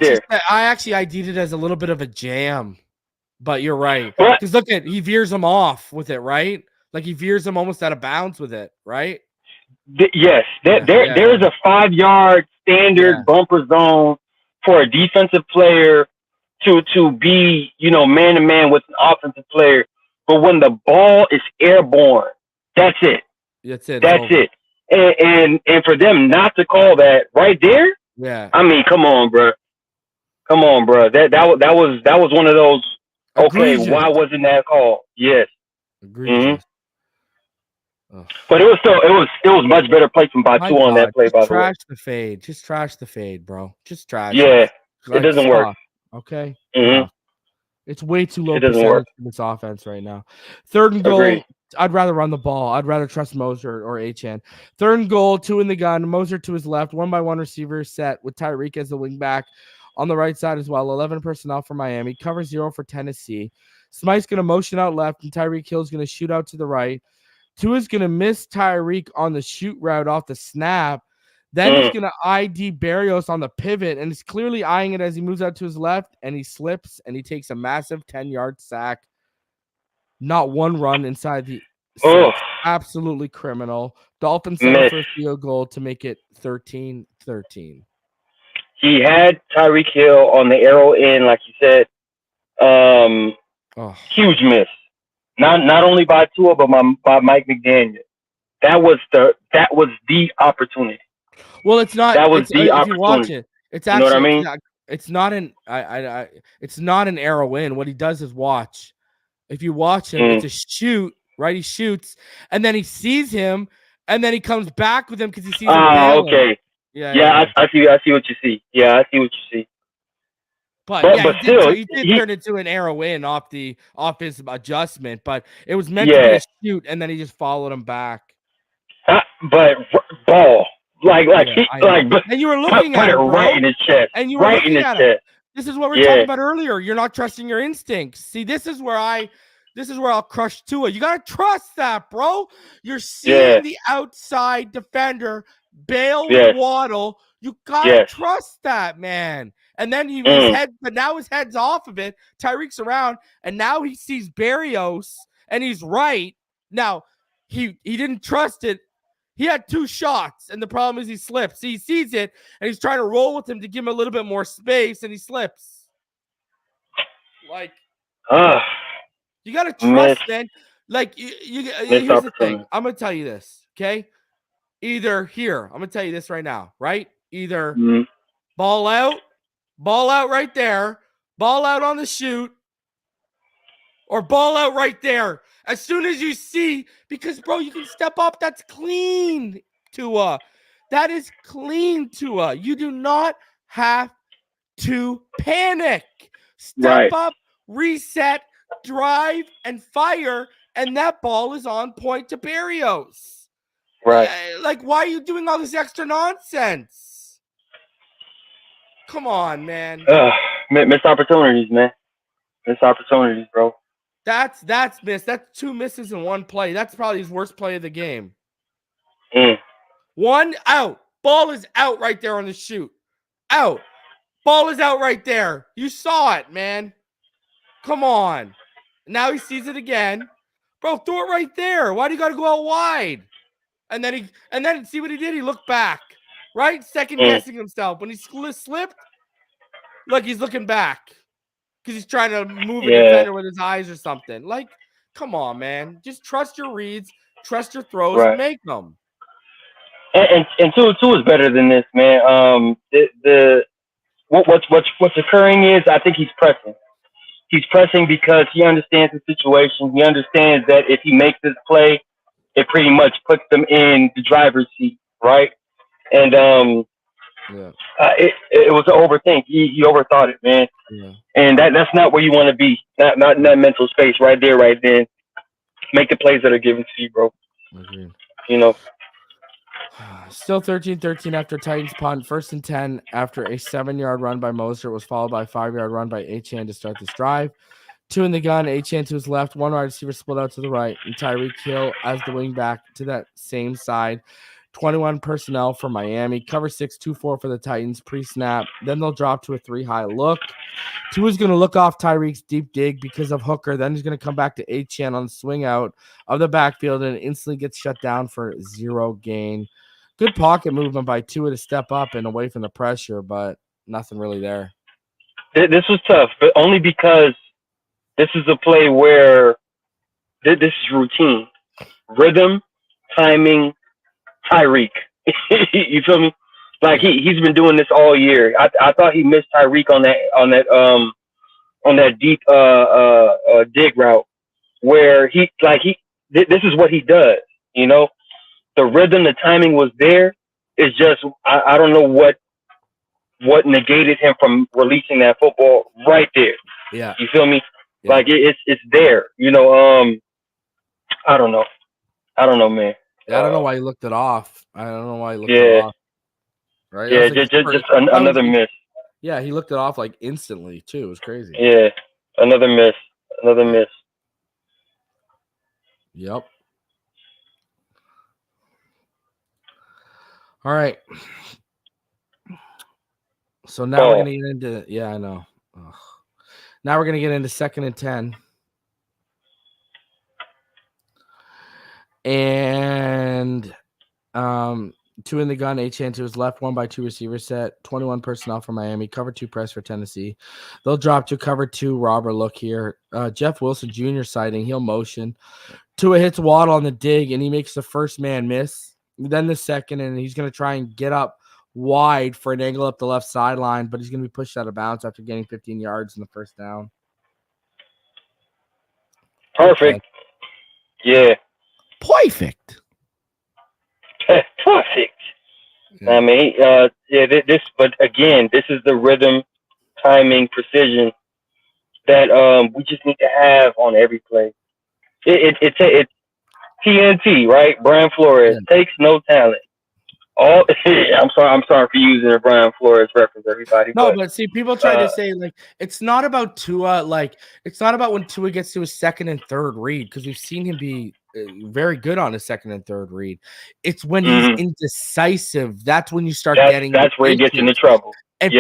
actually ID'd it as a little bit of a jam, but you're right. Because look he veers him off with it, right? Like he veers him almost out of bounds with it, right? Yes, there is a 5-yard standard bumper zone for a defensive player to be, man to man with an offensive player. But when the ball is airborne, that's it. That's it. That's it. And for them not to call that right there, I mean, come on, bro. That was one of those. Okay, why wasn't that called? Yes. Agreed. But it was much better placement by Tua on that play. By the way, just trash the fade, bro. Just trash. Yeah, it doesn't work. Okay. It's way too low percentage for this offense right now. Third and goal. Agreed. I'd rather run the ball. I'd rather trust Moser or Achane. Third and goal, 2 in the gun. Moser to his left, 1-by-1 receiver set with Tyreek as the wing back on the right side as well. 11 personnel for Miami. Cover 0 for Tennessee. Smite's going to motion out left, and Tyreek Hill's going to shoot out to the right. Tua's going to miss Tyreek on the shoot route off the snap. Then he's going to ID Berrios on the pivot, and he's clearly eyeing it as he moves out to his left, and he slips, and he takes a massive 10-yard sack. Not one run inside the Oh, Absolutely criminal. Dolphins settle miss. for a field goal to make it 13-13. He had Tyreek Hill on the arrow end, like you said. Oh. Huge miss. Not only by Tua, but by Mike McDaniel. That was the opportunity. Well, it's not. That was It's the if you watch opportunity. it, it's You know what I actually mean? it's not an it's not an arrow in. What he does is watch. If you watch him, it's a shoot. Right, he shoots, and then he sees him, and then he comes back with him because he sees him bailing. Okay. Yeah. I see what you see. Yeah, I see what you see. But yeah, still, he did turn into an arrow in off his adjustment, but it was meant to be a shoot, and then he just followed him back. But ball, and you were looking at it him, bro. right in his chest, and you were right looking in his at chest. him. This is what we were talking about earlier. You're not trusting your instincts. See, this is where I'll crush Tua. You gotta trust that, bro. You're seeing the outside defender bail with Waddle. You gotta trust that, man. And then now his head's off of it. Tyreek's around, and now he sees Berrios, and he's right. Now, he didn't trust it. He had 2 shots, and the problem is he slips. He sees it, and he's trying to roll with him to give him a little bit more space, and he slips. Like, you got to trust, man. Like, here's the thing. I'm going to tell you this, okay? I'm going to tell you this right now, right? Either ball out right there, ball out on the shoot, or ball out right there. As soon as you see, because, bro, you can step up. That's clean, Tua. That is clean, Tua. You do not have to panic. Step up, reset, drive, and fire, and that ball is on point to Berrios. Right. Like, why are you doing all this extra nonsense? Come on, man. Missed opportunities, man. Missed opportunities, bro. That's missed. That's 2 misses in 1 play. That's probably his worst play of the game. 1 out. Ball is out right there on the shoot. Out. Ball is out right there. You saw it, man. Come on. Now he sees it again. Bro, throw it right there. Why do you got to go out wide? And then see what he did? He looked back. Right? Second guessing himself. When he slipped, look, he's looking back. Because he's trying to move a defender with his eyes or something. Like, come on, man. Just trust your reads, trust your throws, and make them. And Tua is better than this, man. What's occurring is I think he's pressing. He's pressing because he understands the situation. He understands that if he makes this play, it pretty much puts them in the driver's seat, right? And it was an overthink. He overthought it, man. Yeah. And that's not where you want to be. Not in that mental space right there, right then. Make the plays that are given to you, bro. Okay. You know. Still 13-13 after Titans punt. 1st and 10 after a 7-yard run by Moser was followed by a 5-yard run by Achane to start this drive. 2 in the gun. Achane to his left. 1 wide receiver split out to the right. And Tyreek Hill as the wing back to that same side. 21 personnel for Miami. Cover 6, 2-4 for the Titans pre-snap. Then they'll drop to a 3-high look. Tua's going to look off Tyreek's deep dig because of Hooker. Then he's going to come back to Achane on the swing out of the backfield and instantly gets shut down for 0 gain. Good pocket movement by Tua to step up and away from the pressure, but nothing really there. This was tough, but only because this is a play where this is routine. Rhythm, timing, Tyreek. You feel me? Like he's been doing this all year. I thought he missed Tyreek on that deep dig route where this is what he does, you know? The rhythm, the timing was there. It's just I don't know what negated him from releasing that football right there. Yeah. You feel me? Yeah. Like it's there. You know, I don't know, man. Yeah, I don't know why he looked it off. I don't know why he looked it off. Right? Yeah, just another miss. Yeah, he looked it off like instantly too. It was crazy. Yeah, another miss. Yep. All right. So now we're gonna get into I know. Ugh. Now we're gonna get into 2nd and 10. And two in the gun, Achane to his left, 1x2 receiver set, 21 personnel for Miami, cover 2 press for Tennessee. They'll drop to cover 2 robber look here. Jeff Wilson Jr. sighting, he'll motion. Tua hits Waddle on the dig, and he makes the first man miss. Then the second, and he's going to try and get up wide for an angle up the left sideline, but he's going to be pushed out of bounds after getting 15 yards in the first down. Perfect. Yeah. Perfect. Perfect. Yeah. I mean, but again, this is the rhythm, timing, precision that we just need to have on every play. It's TNT, right? Brian Flores takes no talent. I'm sorry for using a Brian Flores reference, everybody. No, but see, people try to say like it's not about Tua. Like it's not about when Tua gets to his second and third read, because we've seen him be very good on his second and third read. It's when he's indecisive. That's when you start getting. That's where he gets into trouble. And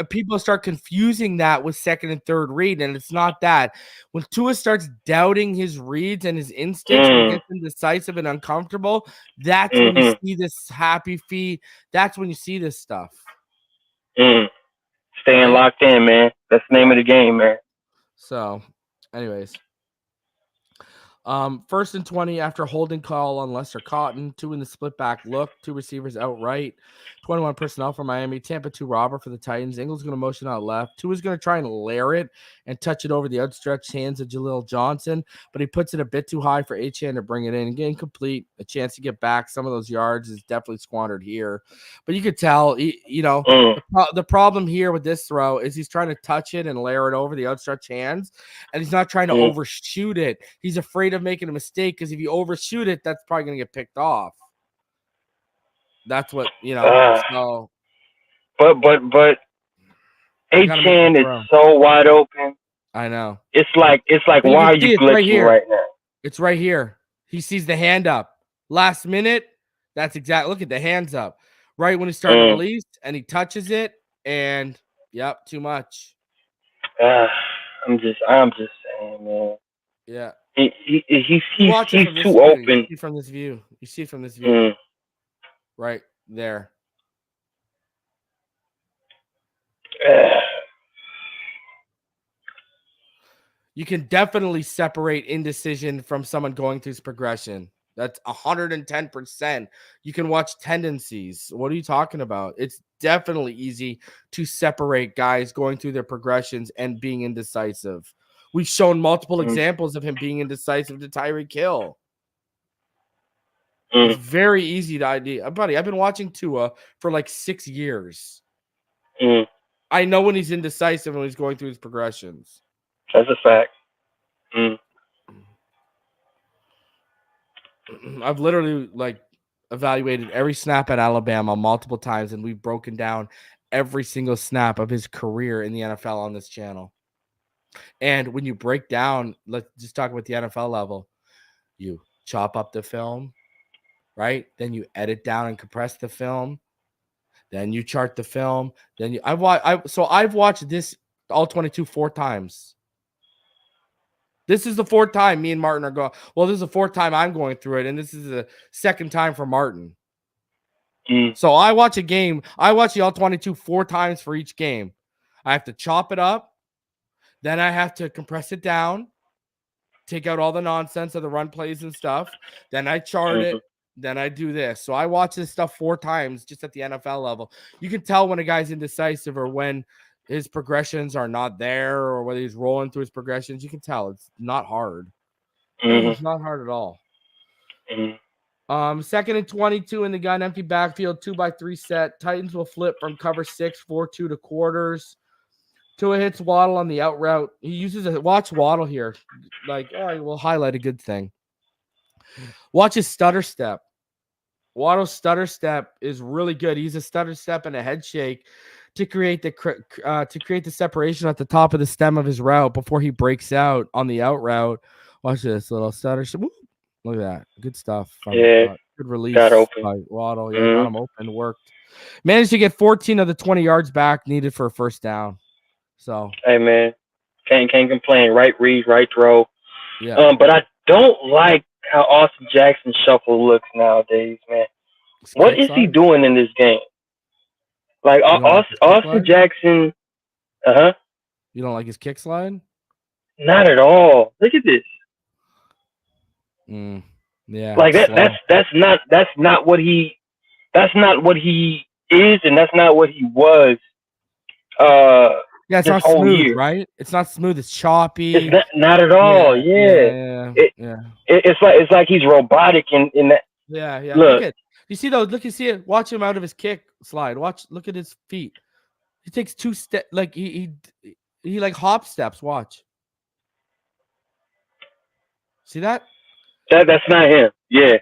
people start confusing that with second and third read, and it's not that. When Tua starts doubting his reads and his instincts, when he gets indecisive and uncomfortable, that's when you see this happy feet. That's when you see this stuff. Staying locked in, man. That's the name of the game, man. So, anyways. First and 20 after holding call on Lester Cotton, 2 in the split back look, 2 receivers outright, 21 personnel for Miami, Tampa 2 robber for the Titans. Ingles going to motion out left. 2 is going to try and layer it and touch it over the outstretched hands of Jaleel Johnson, but he puts it a bit too high for Achane to bring it in. Again, complete. A chance to get back some of those yards is definitely squandered here, but you could tell, the problem here with this throw is he's trying to touch it and layer it over the outstretched hands, and he's not trying to overshoot it. He's afraid of making a mistake, because if you overshoot it, that's probably going to get picked off. That's what, so. But Achane is so wide open. I know. It's like why are you glitching right now? It's right here. He sees the hand up. Last minute, that's exact. Look at the hands up. Right when he started to release, and he touches it, and too much. I'm just saying, man. Yeah. He's too open. You see from this view. You see from this view. Right there. You can definitely separate indecision from someone going through his progression. That's 110%. You can watch tendencies. What are you talking about? It's definitely easy to separate guys going through their progressions and being indecisive. We've shown multiple examples of him being indecisive to Tyreek Hill. It's very easy to ID. Buddy, I've been watching Tua for like 6 years. I know when he's indecisive when he's going through his progressions. That's a fact. I've literally evaluated every snap at Alabama multiple times, and we've broken down every single snap of his career in the NFL on this channel. And when you break down, let's just talk about the NFL level. You chop up the film, right? Then you edit down and compress the film. Then you chart the film. Then I've watched this all 22 4 times. This is the 4th time me and Martin are going. Well, this is the 4th time I'm going through it, and this is the 2nd time for Martin. So I watch a game. I watch the all 22 4 times for each game. I have to chop it up. Then I have to compress it down, take out all the nonsense of the run plays and stuff. Then I chart it. Then I do this. So I watch this stuff 4 times just at the NFL level. You can tell when a guy's indecisive or when his progressions are not there or whether he's rolling through his progressions. You can tell. It's not hard. It's not hard at all. 2nd and 22 in the gun, empty backfield, 2x3 set. Titans will flip from cover 6, 4-2 to quarters. Tua hits Waddle on the out route. He uses watch Waddle here. We'll highlight a good thing. Watch his stutter step. Waddle's stutter step is really good. He's a stutter step and a head shake to create the separation at the top of the stem of his route before he breaks out on the out route. Watch this little stutter step. Look at that. Good stuff. Good release got open by Waddle. Got him open. Worked. Managed to get 14 of the 20 yards back needed for a first down. So hey man, can't complain. Right read, right throw. Yeah. But I don't like how Austin Jackson shuffle looks nowadays, man. His What kick is he slide? doing in this game? Like You don't like his kick Austin slide? Jackson, You don't like his kick slide? not at all. Look at this. Yeah, Like it's slow. that's not what he is, and that's not what he was. Yeah, it's This not whole smooth, year, right? It's not smooth. It's choppy. it's not at all. Yeah, Yeah, yeah, it, yeah, it's like he's robotic in that. yeah. Look Look, at you see those. Look, you see it. Watch him out of his kick slide. Look at his feet. He takes 2 steps. Like he like hop steps. Watch. See that? that's not him. Yeah,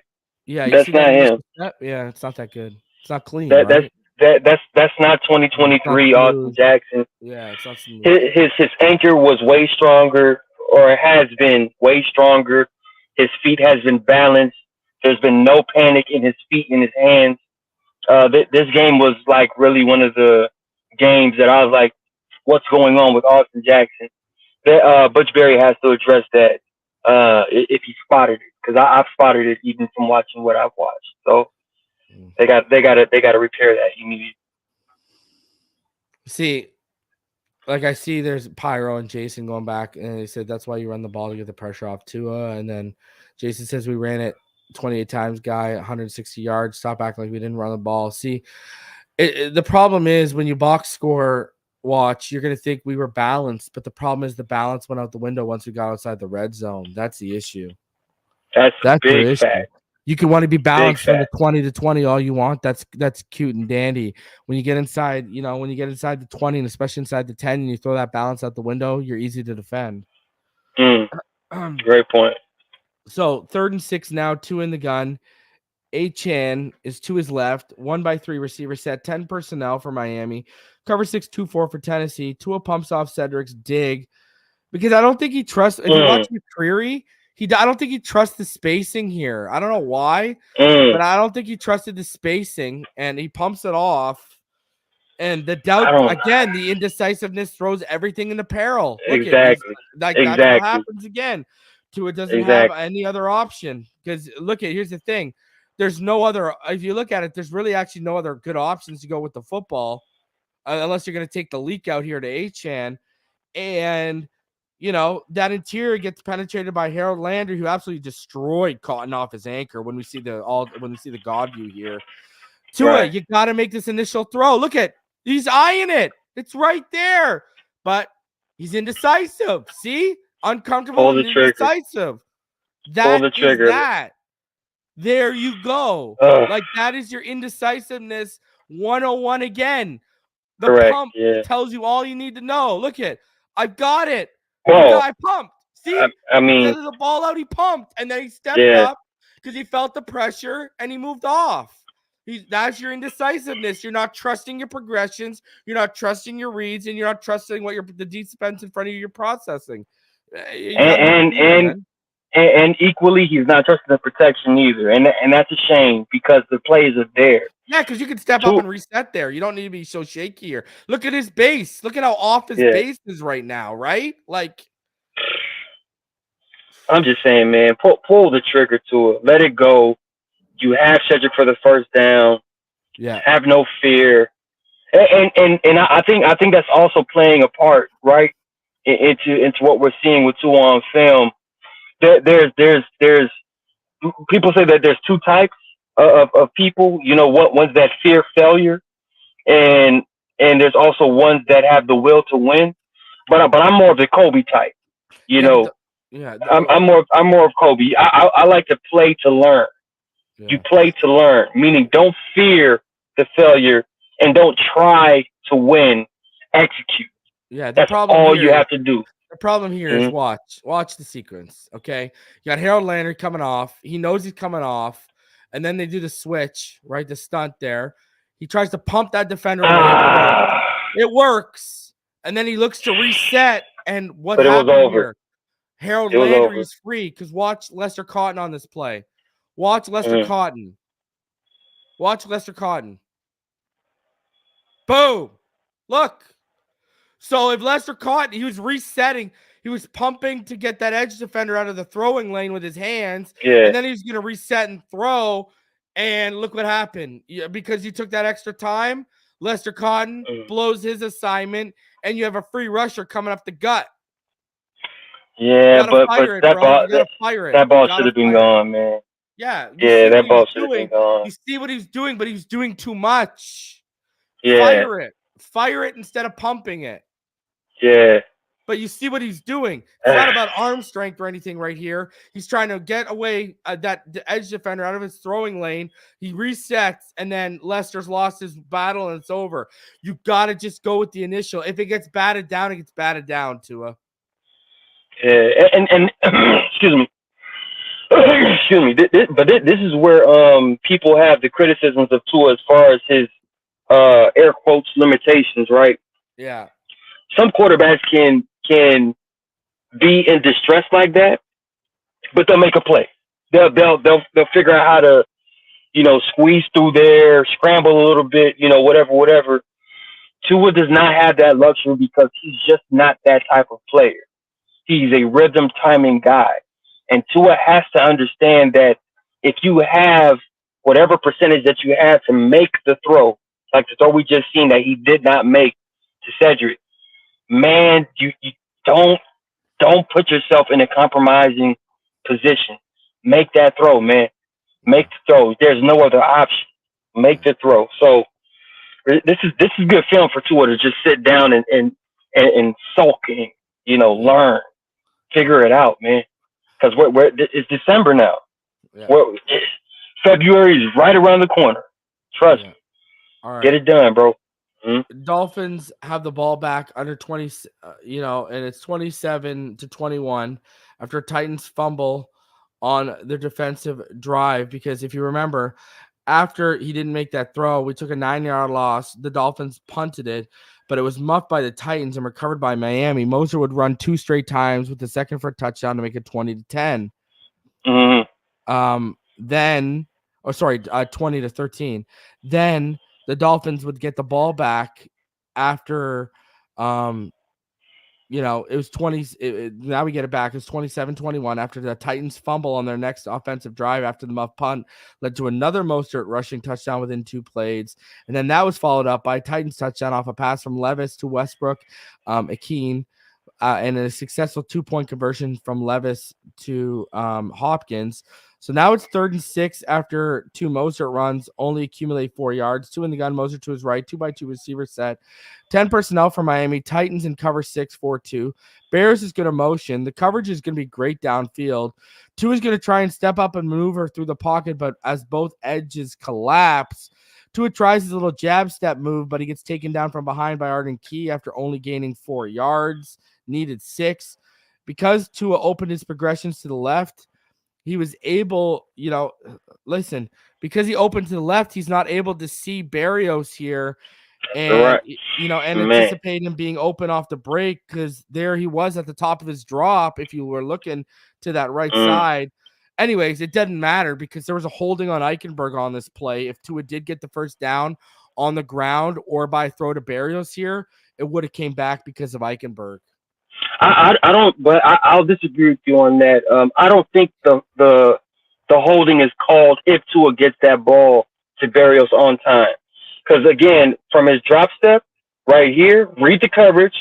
Yeah, you that's see that not initial him. step? Yeah, it's not that good. It's not clean, That that's right? that's not It's not 2023 Austin smooth. Jackson. Yeah, it's not smooth. His anchor was way stronger, or has been way stronger. His feet has been balanced. There's been no panic in his feet and his hands. This game was like really one of the games that I was like, what's going on with Austin Jackson? Butch Berry has to address that if he spotted it, because I've spotted it even from watching what I've watched. So they got to repair that immediately. See, like I see there's Pyro and Jason going back, and they said that's why you run the ball to get the pressure off Tua. And then Jason says we ran it 28 times, guy, 160 yards. Stop acting like we didn't run the ball. See, the problem is when you box score watch, you're going to think we were balanced, but the problem is the balance went out the window once we got outside the red zone. That's the issue. That's your big issue. fact. You can want to be balanced from the fact. 20 to 20 all you want. That's cute and dandy. When you get inside, when you get inside the 20 and especially inside the 10 and you throw that balance out the window, you're easy to defend. Great point. So 3rd and 6 now, 2 in the gun. Achan is to his left, 1x3 receiver set, 10 personnel for Miami. Cover 6, 2-4 for Tennessee. Tua pumps off Cedric's dig because I don't think he trusts. If you watch McCreary, I don't think he trusts the spacing here. I don't know why, but I don't think he trusted the spacing, and he pumps it off. And the doubt, again, the indecisiveness throws everything into peril. Exactly. That's what happens again. Tua doesn't have any other option because here's the thing. There's no other, if you look at it, there's really actually no other good options to go with the football unless you're going to take the leak out here to Achan. And, that interior gets penetrated by Harold Landry, who absolutely destroyed Cotton off his anchor when we see the God view here. Tua, you got to make this initial throw. Look at, he's eyeing it. It's right there. But he's indecisive. See? Uncomfortable and indecisive. That is that. There you go. Like that is your indecisiveness 101 again. The pump tells you all you need to know. Look at, I've got it. I pumped. See, I mean, instead of the ball out, he pumped, and then he stepped up because he felt the pressure and he moved off. That's your indecisiveness. You're not trusting your progressions. You're not trusting your reads, and you're not trusting what the defense in front of you you're processing. And equally, he's not trusting the protection either, and that's a shame because the plays are there. Yeah, because you can step up and reset there. You don't need to be so shaky here. Look at his base. Look at how off his base is right now, right? Like, I'm just saying, man, pull the trigger to it. Let it go. You have Cedric for the first down. Yeah. Have no fear. And I think that's also playing a part, right? Into what we're seeing with Tua on film. There's people say that there's 2 types of people. One's that fear failure, and there's also ones that have the will to win. But I'm more of the Kobe type. I'm more of Kobe. I like to play to learn. Yeah. You play to learn, meaning don't fear the failure and don't try to win. Execute. Yeah, that's all you have to do. The problem here is watch the sequence, okay? You got Harold Landry coming off. He knows he's coming off, and then they do the switch, right? The stunt there. He tries to pump that defender away. It works, and then he looks to reset, and what happened here? Harold Landry is free because watch Lester Cotton on this play. Watch Lester Cotton. Watch Lester Cotton. Boom. Look. So if Lester Cotton, he was resetting. He was pumping to get that edge defender out of the throwing lane with his hands, Yeah. and then he was going to reset and throw. And look what happened. Because he took that extra time, Lester Cotton blows his assignment, and you have a free rusher coming up the gut. Yeah, but that ball should have been gone, man. Yeah, that ball should have been gone. You see what he's doing, but he's doing too much. Yeah. Fire it instead of pumping it. Yeah. But you see what he's doing. It's not about arm strength or anything right here. He's trying to get away the edge defender out of his throwing lane. He resets, and then Lester's lost his battle, and it's over. You got to just go with the initial. If it gets batted down, it gets batted down, Tua. Yeah, and excuse me. Excuse me. This is where people have the criticisms of Tua as far as his air quotes limitations, right? Yeah. Some quarterbacks can be in distress like that, but they'll make a play. They'll figure out how to, squeeze through there, scramble a little bit, whatever. Tua does not have that luxury because he's just not that type of player. He's a rhythm timing guy. And Tua has to understand that if you have whatever percentage that you have to make the throw, like the throw we just seen that he did not make to Cedric, man, you don't put yourself in a compromising position. Make that throw, man. Make the throw. There's no other option. Make the throw. So this is good film for Tua to just sit down and sulk and learn, figure it out, man. Because it's December now. Yeah. February is right around the corner. Trust me. All right. Get it done, bro. Mm-hmm. Dolphins have the ball back under 20, and it's 27-21 after Titans fumble on their defensive drive. Because if you remember, after he didn't make that throw, we took a 9-yard loss. The Dolphins punted it, but it was muffed by the Titans and recovered by Miami. Moser would run 2 straight times with the second for a touchdown to make it 20-10. Mm-hmm. 20-13. Then the Dolphins would get the ball back after, it was 20. Now we get it back. It's 27-21 after the Titans fumble on their next offensive drive after the muff punt led to another Mostert rushing touchdown within 2 plays. And then that was followed up by a Titans touchdown off a pass from Levis to Westbrook, Akeen, and a successful 2-point conversion from Levis to Hopkins. So now it's 3rd and 6 after 2 Mostert runs, only accumulate 4 yards. 2 in the gun, Mostert to his right, 2x2 receiver set. 10 personnel for Miami, Titans in cover 6, 4-2. Bears is going to motion. The coverage is going to be great downfield. 2 is going to try and step up and maneuver through the pocket, but as both edges collapse, Tua tries his little jab step move, but he gets taken down from behind by Arden Key after only gaining 4 yards, needed 6. Because Tua opened his progressions to the left, he was able, because he opened to the left, he's not able to see Berrios here and, anticipate him being open off the break because there he was at the top of his drop if you were looking to that right side. Anyways, it doesn't matter because there was a holding on Eichenberg on this play. If Tua did get the first down on the ground or by throw to Berrios here, it would have came back because of Eichenberg. I'll disagree with you on that. I don't think the holding is called if Tua gets that ball to Berrios on time. Because again, from his drop step right here, read the coverage,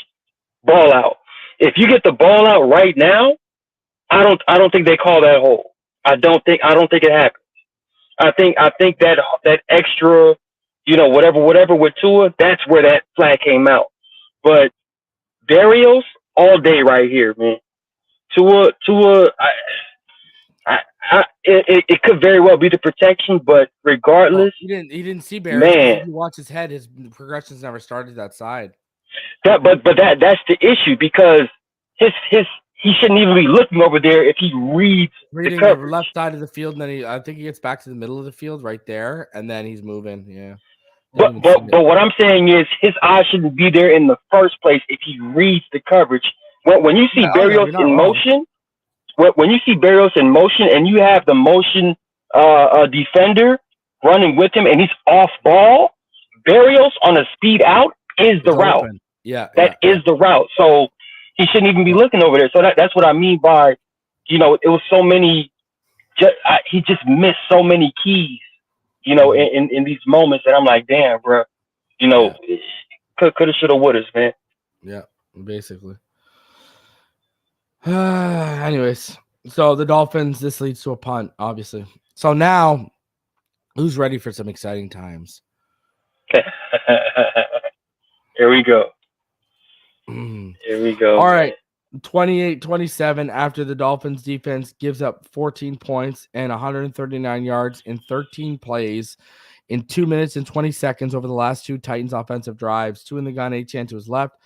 ball out. If you get the ball out right now, I don't think they call that hold. I don't think it happens. I think that extra, whatever with Tua, that's where that flag came out. But Berrios all day right here, man. Tua, it could very well be the protection, but regardless, he didn't see Berrios. Man, if you watch his head, his progressions never started that side. That's the issue because he shouldn't even be looking over there if he reading the coverage. Left side of the field, and then I think he gets back to the middle of the field right there, and then he's moving. Yeah. But what I'm saying is his eyes shouldn't be there in the first place if he reads the coverage. When you see Berrios in motion, when you see Berrios in motion and you have the motion defender running with him and he's off ball, Berrios on a speed out is the route. Yeah, that is the route. So He shouldn't even be looking over there. So that's what I mean by, it was so many. He just missed so many keys, in these moments that I'm like, damn, bro, coulda, shoulda, woulda, man. Yeah, basically. Anyways, so the Dolphins, this leads to a punt, obviously. So now, who's ready for some exciting times? Here we go. Here we go. All right. 28-27 after the Dolphins defense gives up 14 points and 139 yards in 13 plays in 2 minutes and 20 seconds over the last two Titans offensive drives. 2 in the gun, Achane to his left,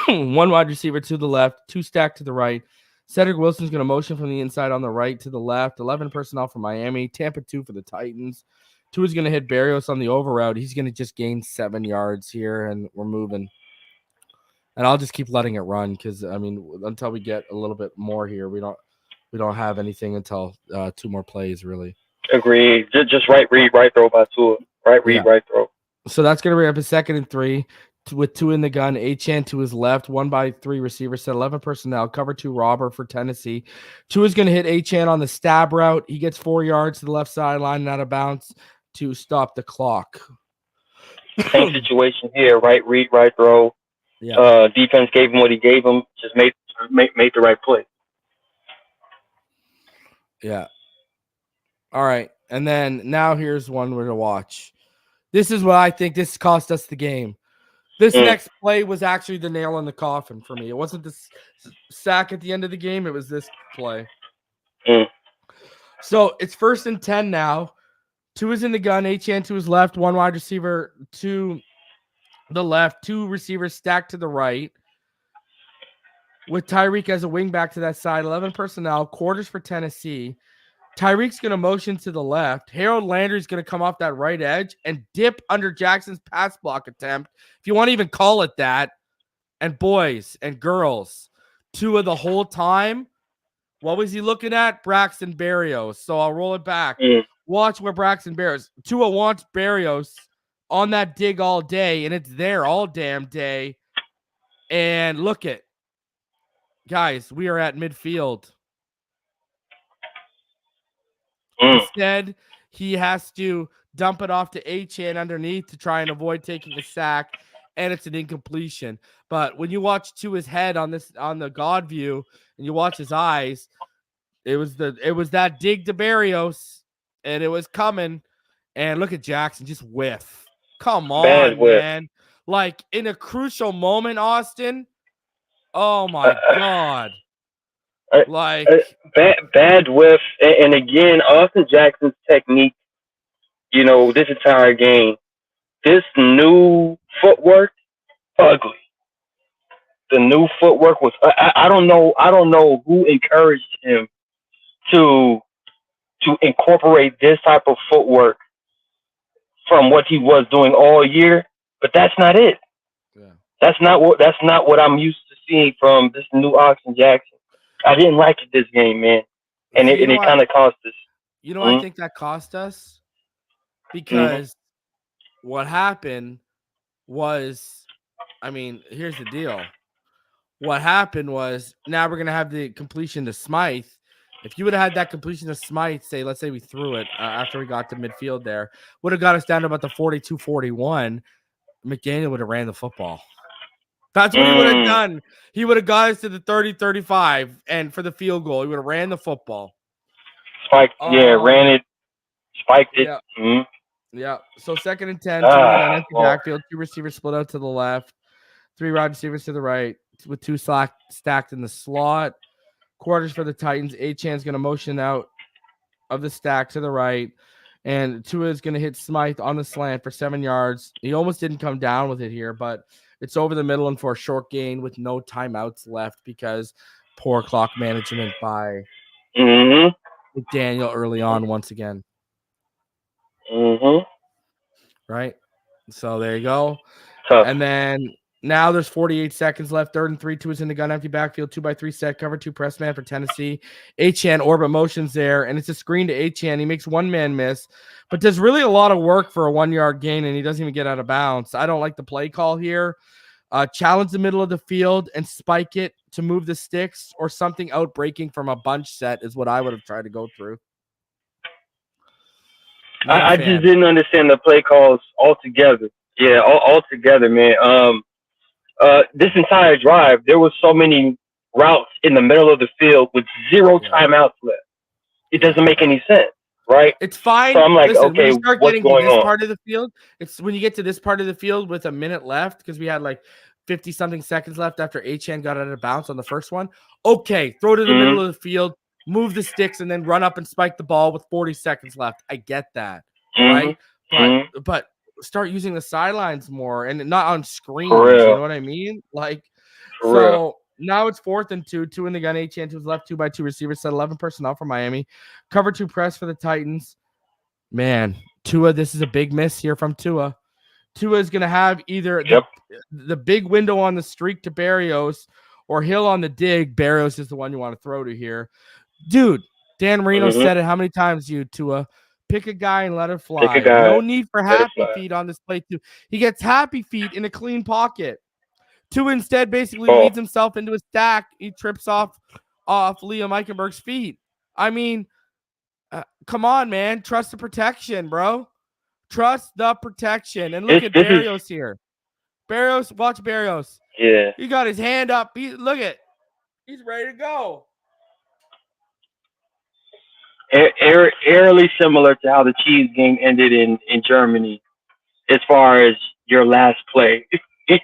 1 wide receiver to the left, 2 stacked to the right. Cedric Wilson's going to motion from the inside on the right to the left. 11 personnel for Miami, Tampa 2 for the Titans. 2 is going to hit Berrios on the over route. He's going to just gain 7 yards here, and we're moving. And I'll just keep letting it run because, until we get a little bit more here, we don't have anything until 2 more plays, really. Agreed. Just right read, right throw by Tua. Right read, right throw. So that's going to bring up a 2nd and 3 with 2 in the gun. Achane to his left, 1 by 3 receiver set, 11 personnel, cover 2 robber for Tennessee. 2 is going to hit Achane on the stab route. He gets 4 yards to the left sideline and out of bounds to stop the clock. Same situation here. Right read, right throw. Yeah. Defense gave him what he gave him. Just made the right play. Yeah. All right. And then now here's one we're to watch. This is what I think this cost us the game. This next play was actually the nail in the coffin for me. It wasn't the sack at the end of the game. It was this play. So it's 1st and 10 now. 2 is in the gun. Achane to his left. 1 wide receiver to the left. 2 receivers stacked to the right. With Tyreek as a wing back to that side. 11 personnel. Quarters for Tennessee. Tyreek's going to motion to the left. Harold Landry's going to come off that right edge and dip under Jackson's pass block attempt, if you want to even call it that. And boys and girls, Tua the whole time, what was he looking at? Braxton Berrios. So I'll roll it back. Watch where Braxton Berrios. Tua wants Berrios on that dig all day, and it's there all damn day. And look at, guys, we are at midfield. Instead, he has to dump it off to Achane underneath to try and avoid taking a sack, and it's an incompletion. But when you watch Tua's head on the God view, and you watch his eyes, it was that dig to Berrios, and it was coming. And look at Jackson, just whiff. Come on, man! Like in a crucial moment, Austin. Oh my God. Like bad whiff, and again, Austin Jackson's technique. This entire game, this new footwork, ugly. The new footwork was. I don't know who encouraged him to incorporate this type of footwork from what he was doing all year, but that's not it. Yeah. That's not what I'm used to seeing from this new Austin Jackson. I didn't like it this game, man. And it kind of cost us. I think that cost us because what happened was, here's the deal. What happened was now we're going to have the completion to Smythe. If you would have had that completion to Smythe, let's say we threw it after we got to midfield there, would have got us down to about the 42-41. McDaniel would have ran the football. That's what he would have done. He would have got us to the 30-35, and for the field goal, he would have ran the football. Spiked, ran it, spiked it. Yeah. Yeah. So 2nd and 10, empty backfield, 2 receivers split out to the left, 3 wide receivers to the right, with 2 stacked in the slot. Quarters for the Titans. Achane's going to motion out of the stack to the right, and Tua is going to hit Smythe on the slant for 7 yards. He almost didn't come down with it here, but it's over the middle and for a short gain with no timeouts left because poor clock management by McDaniel early on once again. Right? So there you go. Tough. And then now there's 48 seconds left. 3rd and 3. 2 is in the gun. Empty backfield. 2 by 3 set. Cover 2 press man for Tennessee. Achane orbit motions there, and it's a screen to Achane. He makes 1 man miss, but does really a lot of work for a 1-yard gain, and he doesn't even get out of bounds. I don't like the play call here. Challenge the middle of the field and spike it to move the sticks or something outbreaking from a bunch set is what I would have tried to go through. I just didn't understand the play calls altogether. Yeah, altogether, man. This entire drive, there was so many routes in the middle of the field with zero timeouts left. It doesn't make any sense, right? It's fine. So I'm like, listen, okay, when you start what's getting to going this on? part of the field, it's when you get to this part of the field with a minute left, because we had like 50-something seconds left after Achane got out of bounds on the first one. Okay, throw it to the middle of the field, move the sticks, and then run up and spike the ball with 40 seconds left. I get that, right? But start using the sidelines more and not on screens. You know what I mean? Like, so now it's 4th and 2. 2 in the gun. Achane to his left, 2x2 receivers. Set 11 personnel for Miami. Cover 2 press for the Titans. Man, Tua, this is a big miss here from Tua. Tua is going to have either the big window on the streak to Berrios or Hill on the dig. Berrios is the one you want to throw to here. Dude, Dan Marino said it how many times, Tua? Pick a guy and let it fly. No need for happy feet on this play, too. He gets happy feet in a clean pocket. Tua instead basically leads himself into a stack. He trips off Liam Eichenberg's feet. I mean, come on, man. Trust the protection, bro. Trust the protection. And look at Berrios here. Berrios, watch Berrios. Yeah. He got his hand up. Look at. He's ready to go. Eerily similar to how the Cheese game ended in Germany as far as your last play.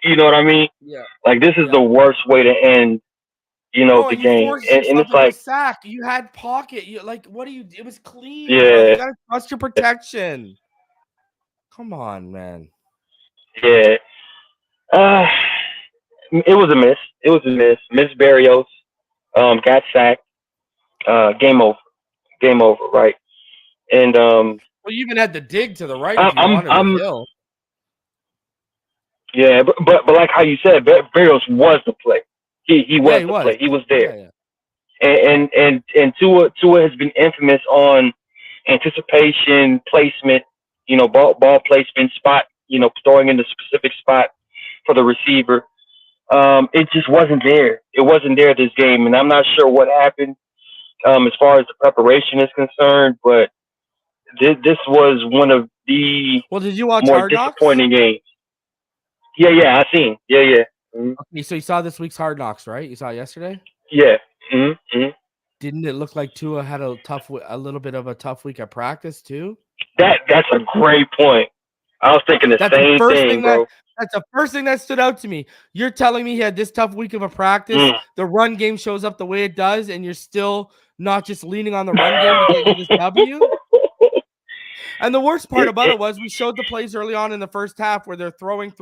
You know what I mean? Yeah. Like, this is the worst way to end, the game. And it's like, sack. You had pocket. What do you? It was clean. Yeah. Bro. You gotta trust your protection. Come on, man. Yeah. It was a miss. Miss Berrios got sacked. Game over. Right? And well, you even had the dig to the right. Hill. Yeah, but like how you said, Berrios was the play. He was the play. He was there. Yeah. And Tua has been infamous on anticipation, placement, ball placement, spot, throwing in the specific spot for the receiver. It just wasn't there. It wasn't there this game, and I'm not sure what happened as far as the preparation is concerned, but this was one of the did you watch more disappointing games. Yeah, I seen. Yeah. Mm-hmm. Okay, so you saw this week's Hard Knocks, right? You saw it yesterday? Yeah. Mm-hmm. Didn't it look like Tua had a little bit of a tough week at practice too? That's a great point. I was thinking the same thing, bro. That's the first thing that stood out to me. You're telling me he had this tough week of a practice. The run game shows up the way it does, and you're still not just leaning on the run game to get you this W. And the worst part about it was we showed the plays early on in the first half where they're throwing.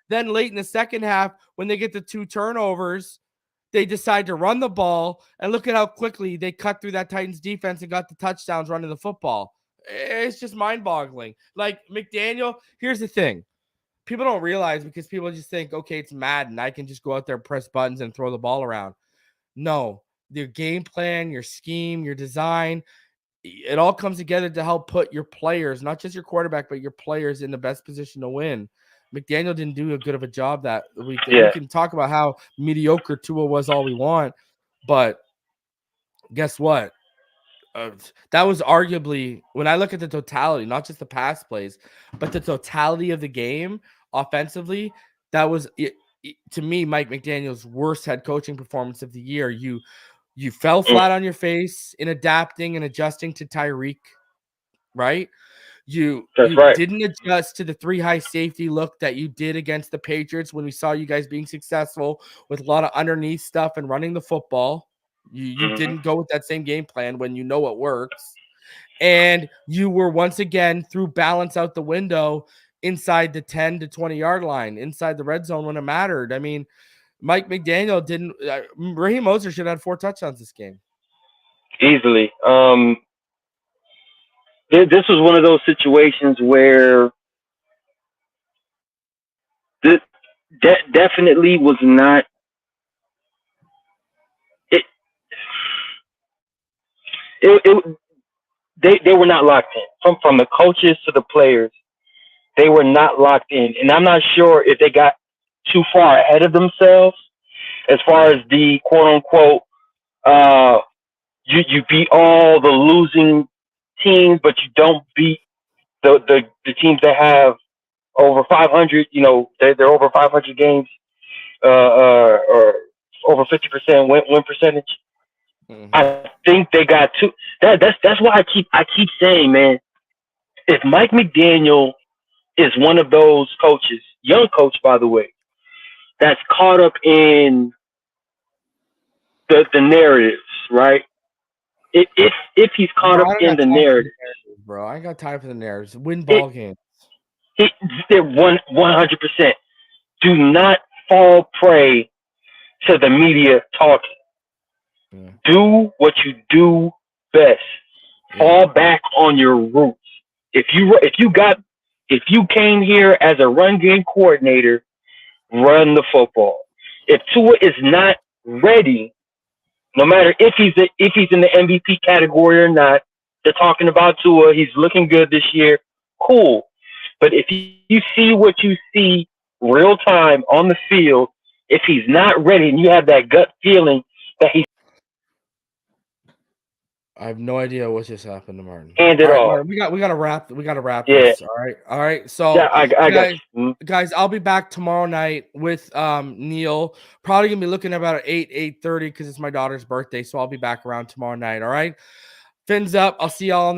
Then late in the second half, when they get the 2 turnovers, they decide to run the ball. And look at how quickly they cut through that Titans defense and got the touchdowns running the football. It's just mind-boggling. Like, McDaniel, here's the thing. People don't realize, because people just think, okay, it's Madden. I can just go out there, press buttons, and throw the ball around. No. Your game plan, your scheme, your design, it all comes together to help put your players, not just your quarterback, but your players in the best position to win. McDaniel didn't do a good of a job that week. We can talk about how mediocre Tua was all we want, but guess what? That was arguably, when I look at the totality, not just the pass plays, but the totality of the game offensively, that was, to me, Mike McDaniel's worst head coaching performance of the year. You fell flat on your face in adapting and adjusting to Tyreek, right? You didn't adjust to the 3 high safety look that you did against the Patriots when we saw you guys being successful with a lot of underneath stuff and running the football. You didn't go with that same game plan when you know it works. And you were once again threw balance out the window inside the 10 to 20 yard line, inside the red zone when it mattered. I mean, Mike McDaniel didn't. Raheem Mostert should have had 4 touchdowns this game. Easily. This was one of those situations where this definitely was not. They were not locked in. From the coaches to the players, they were not locked in, and I'm not sure if they got too far ahead of themselves as far as the quote unquote, you beat all the losing teams, but you don't beat the teams that have over 500. You know, they're over 500 games, or over 50% win percentage. Mhm. I think they got two. That's why I keep saying, man, if Mike McDaniel is one of those coaches, young coach by the way, that's caught up in the narratives, right? If he's caught Bro, up I don't in got the time for the narrative, narratives, bro. I ain't got time for the narratives. Win it, ball games. they're 100%. Do not fall prey to the media talking. Yeah. Do what you do best. Fall back on your roots. If you came here as a run game coordinator, run the football. If Tua is not ready, no matter if he's in the MVP category or not, they're talking about Tua. He's looking good this year. Cool. But if you see what you see real time on the field, if he's not ready and you have that gut feeling that he's I have no idea what just happened to Martin. hand it All right, off. Martin, we gotta wrap Yeah. this. All right. So Yeah, I got guys, you. guys, I'll be back tomorrow night with Neil. Probably gonna be looking about at 8:30 because it's my daughter's birthday. So I'll be back around tomorrow night. All right. Fins up. I'll see y'all on the